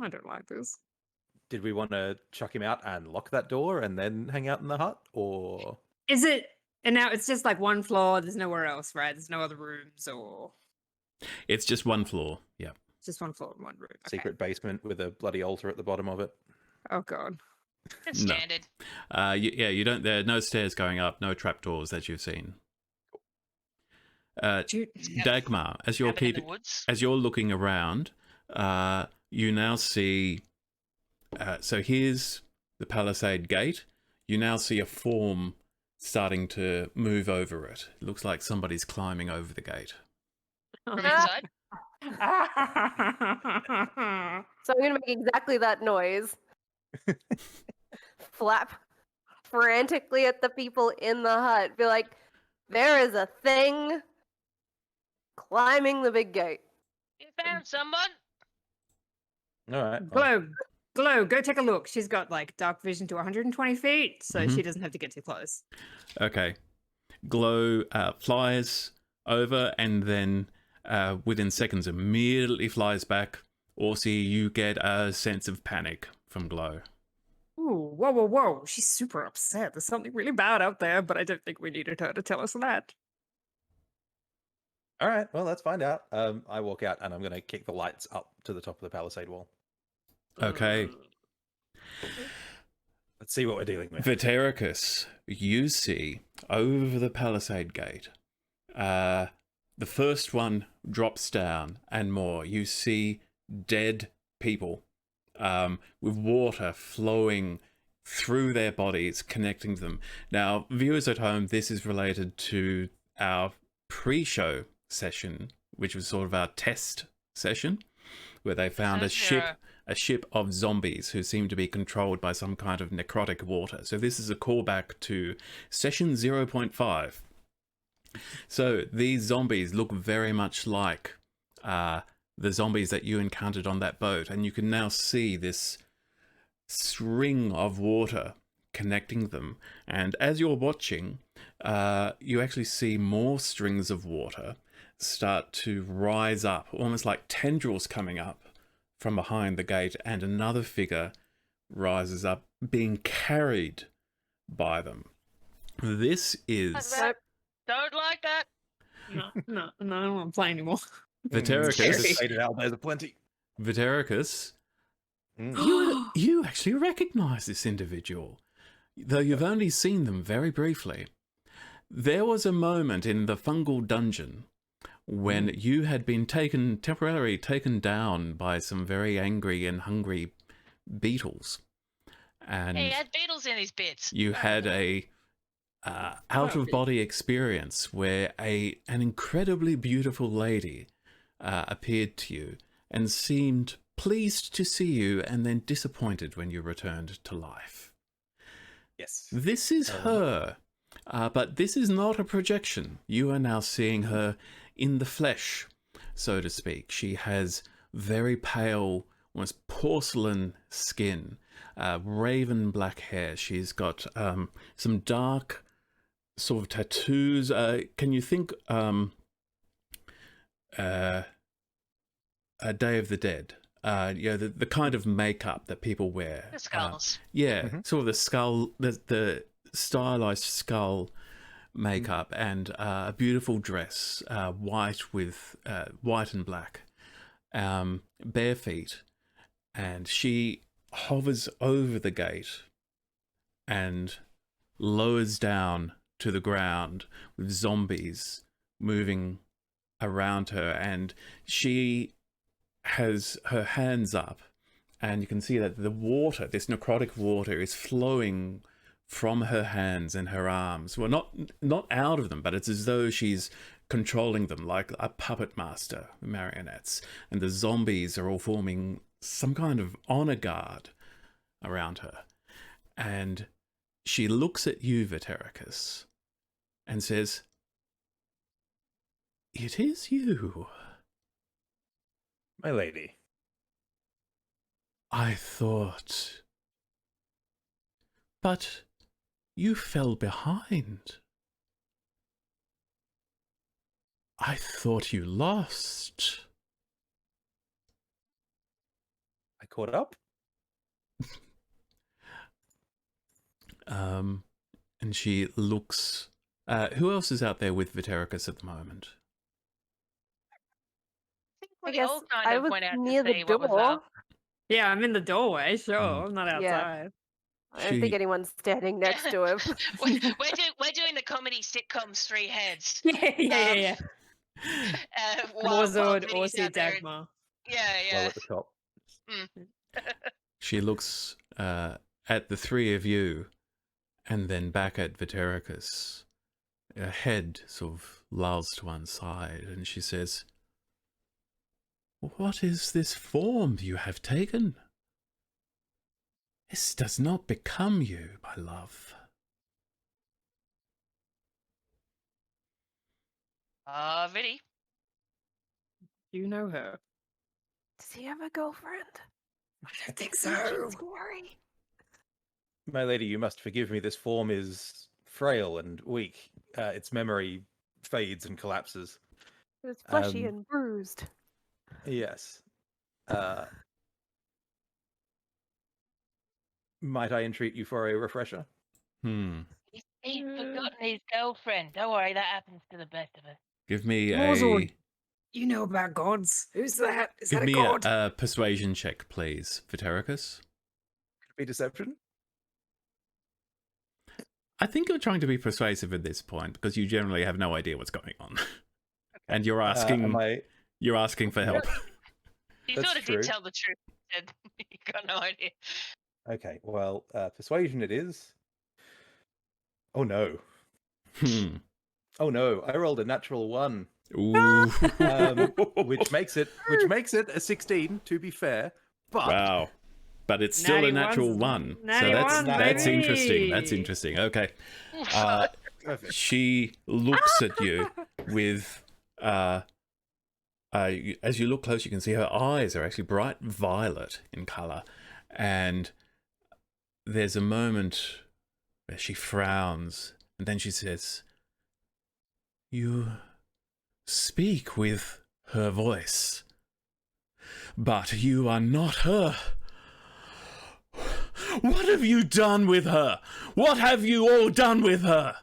I don't like this. Did we want to chuck him out and lock that door and then hang out in the hut, or Is it? And now it's just like one floor. There's nowhere else, right? There's no other rooms or It's just one floor. Yeah. just one floor and one room. Okay. secret basement with a bloody altar at the bottom of it? Oh god. It's No. standard. You don't. There are no stairs going up, no trapdoors that you've seen. Dagmar, as you're Cabin in the woods. as you're looking around, you now see. So here's the palisade gate. You now see a form starting to move over it. It looks like somebody's climbing over the gate. From inside. So I'm gonna make exactly that noise. Flap frantically at the people in the hut. Be like, there is a thing climbing the big gate. You found someone? All right. well, Glow, go take a look. She's got like dark vision to 120 feet, so Mhm. she doesn't have to get too close. Okay. Glow flies over and then within seconds immediately flies back. Orsi, you get a sense of panic from Glow. Ooh, whoa. She's super upset. There's something really bad out there, but I don't think we needed her to tell us that. All right. Well, let's find out. I walk out and I'm going to kick the lights up to the top of the palisade wall. Okay. Let's see what we're dealing with. Vitericus, you see over the palisade gate. The first one drops down and more. You see dead people with water flowing through their bodies, connecting them. Now, viewers at home, this is related to our pre-show session, which was sort of our test session, where they found a ship of zombies who seem to be controlled by some kind of necrotic water. So this is a callback to session 0.5. So these zombies look very much like the zombies that you encountered on that boat, and you can now see this string of water connecting them. And as you're watching, you actually see more strings of water start to rise up, almost like tendrils coming up from behind the gate, and another figure rises up, being carried by them. This is Don't like that. No, I don't want to play anymore. Vitericus. Faded owlbears aplenty. Vitericus. Mm. You actually recognize this individual, though you've only seen them very briefly. There was a moment in the fungal dungeon when you had been temporarily taken down by some very angry and hungry beetles, and He had beetles in his bits. you had a out-of-body experience where an incredibly beautiful lady appeared to you and seemed pleased to see you, and then disappointed when you returned to life. Yes. This is her, but this is not a projection. You are now seeing her in the flesh, so to speak. She has very pale, almost porcelain skin, raven black hair. She's got some dark sort of tattoos. Can you think a Day of the Dead? The kind of makeup that people wear. The skulls. Sort of the skull, the stylized skull makeup, and a beautiful dress, white and black, bare feet, and she hovers over the gate and lowers down to the ground with zombies moving around her, and she has her hands up and you can see that the water, this necrotic water, is flowing from her hands and her arms. Well, not out of them, but it's as though she's controlling them like a puppet master, marionettes. And the zombies are all forming some kind of honor guard around her. And she looks at you, Vetericus, and says, "It is you. My lady. I thought... But you fell behind. I thought you lost." I caught up. And she looks... who else is out there with Vetericus at the moment? I We guess all kind I of was went out near to the see what was door. up. Yeah, I'm in the doorway. Sure, Mm. I'm not Yeah. outside. I don't think She- anyone's standing next to him. we're doing the comedy sitcoms Three Heads. Yeah. While Warzord, Vinny's Orsi, out there. Dagmar. Yeah, Low yeah. at the top. She looks at the three of you and then back at Vetericus. Her head sort of lolls to one side and she says, "What is this form you have taken? This does not become you, my love." Vinny. You know her. Does he have a girlfriend? I don't think She's scary. My lady, you must forgive me. This form is frail and weak. Its memory fades and collapses. It was fleshy Um, and bruised. Yes. Might I entreat you for a refresher? He's forgotten his girlfriend. Don't worry, that happens to the best of us. Give me Warzord. a You know about gods. Who's that? Is give that a me god? a persuasion check, please, Vetericus. Could it be deception? I think you're trying to be persuasive at this point because you generally have no idea what's going on, and you're asking Am I... you're asking for help. He That's sort of true. did tell the truth. He said he got no idea. Okay, well, persuasion it is. Oh no. Oh no, I rolled a natural 1. Ooh. Which makes it a 16, to be fair. But Wow. But it's still a Natty natural ones, 1. So natty that's ones, interesting. That's baby. interesting. Okay. perfect. She looks at you with as you look close, you can see her eyes are actually bright violet in color, and there's a moment where she frowns, and then she says, "You speak with her voice, but you are not her. What have you done with her? What have you all done with her?"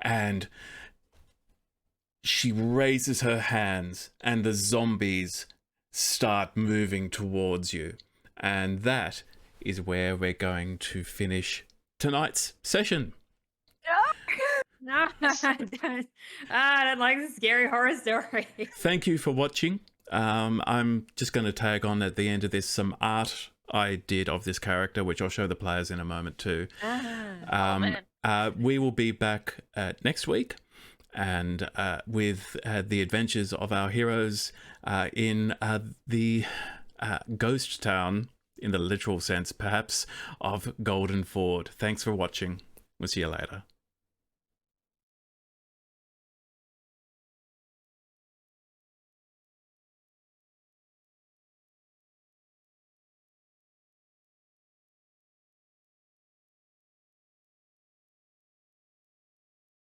And she raises her hands and the zombies start moving towards you. And that is where we're going to finish tonight's session. No, I don't like this scary horror story. Thank you for watching. I'm just going to tag on at the end of this some art I did of this character, which I'll show the players in a moment too. man. We will be back next week and with the adventures of our heroes in the ghost town, in the literal sense perhaps, of Golden Ford. Thanks for watching. We'll see you later.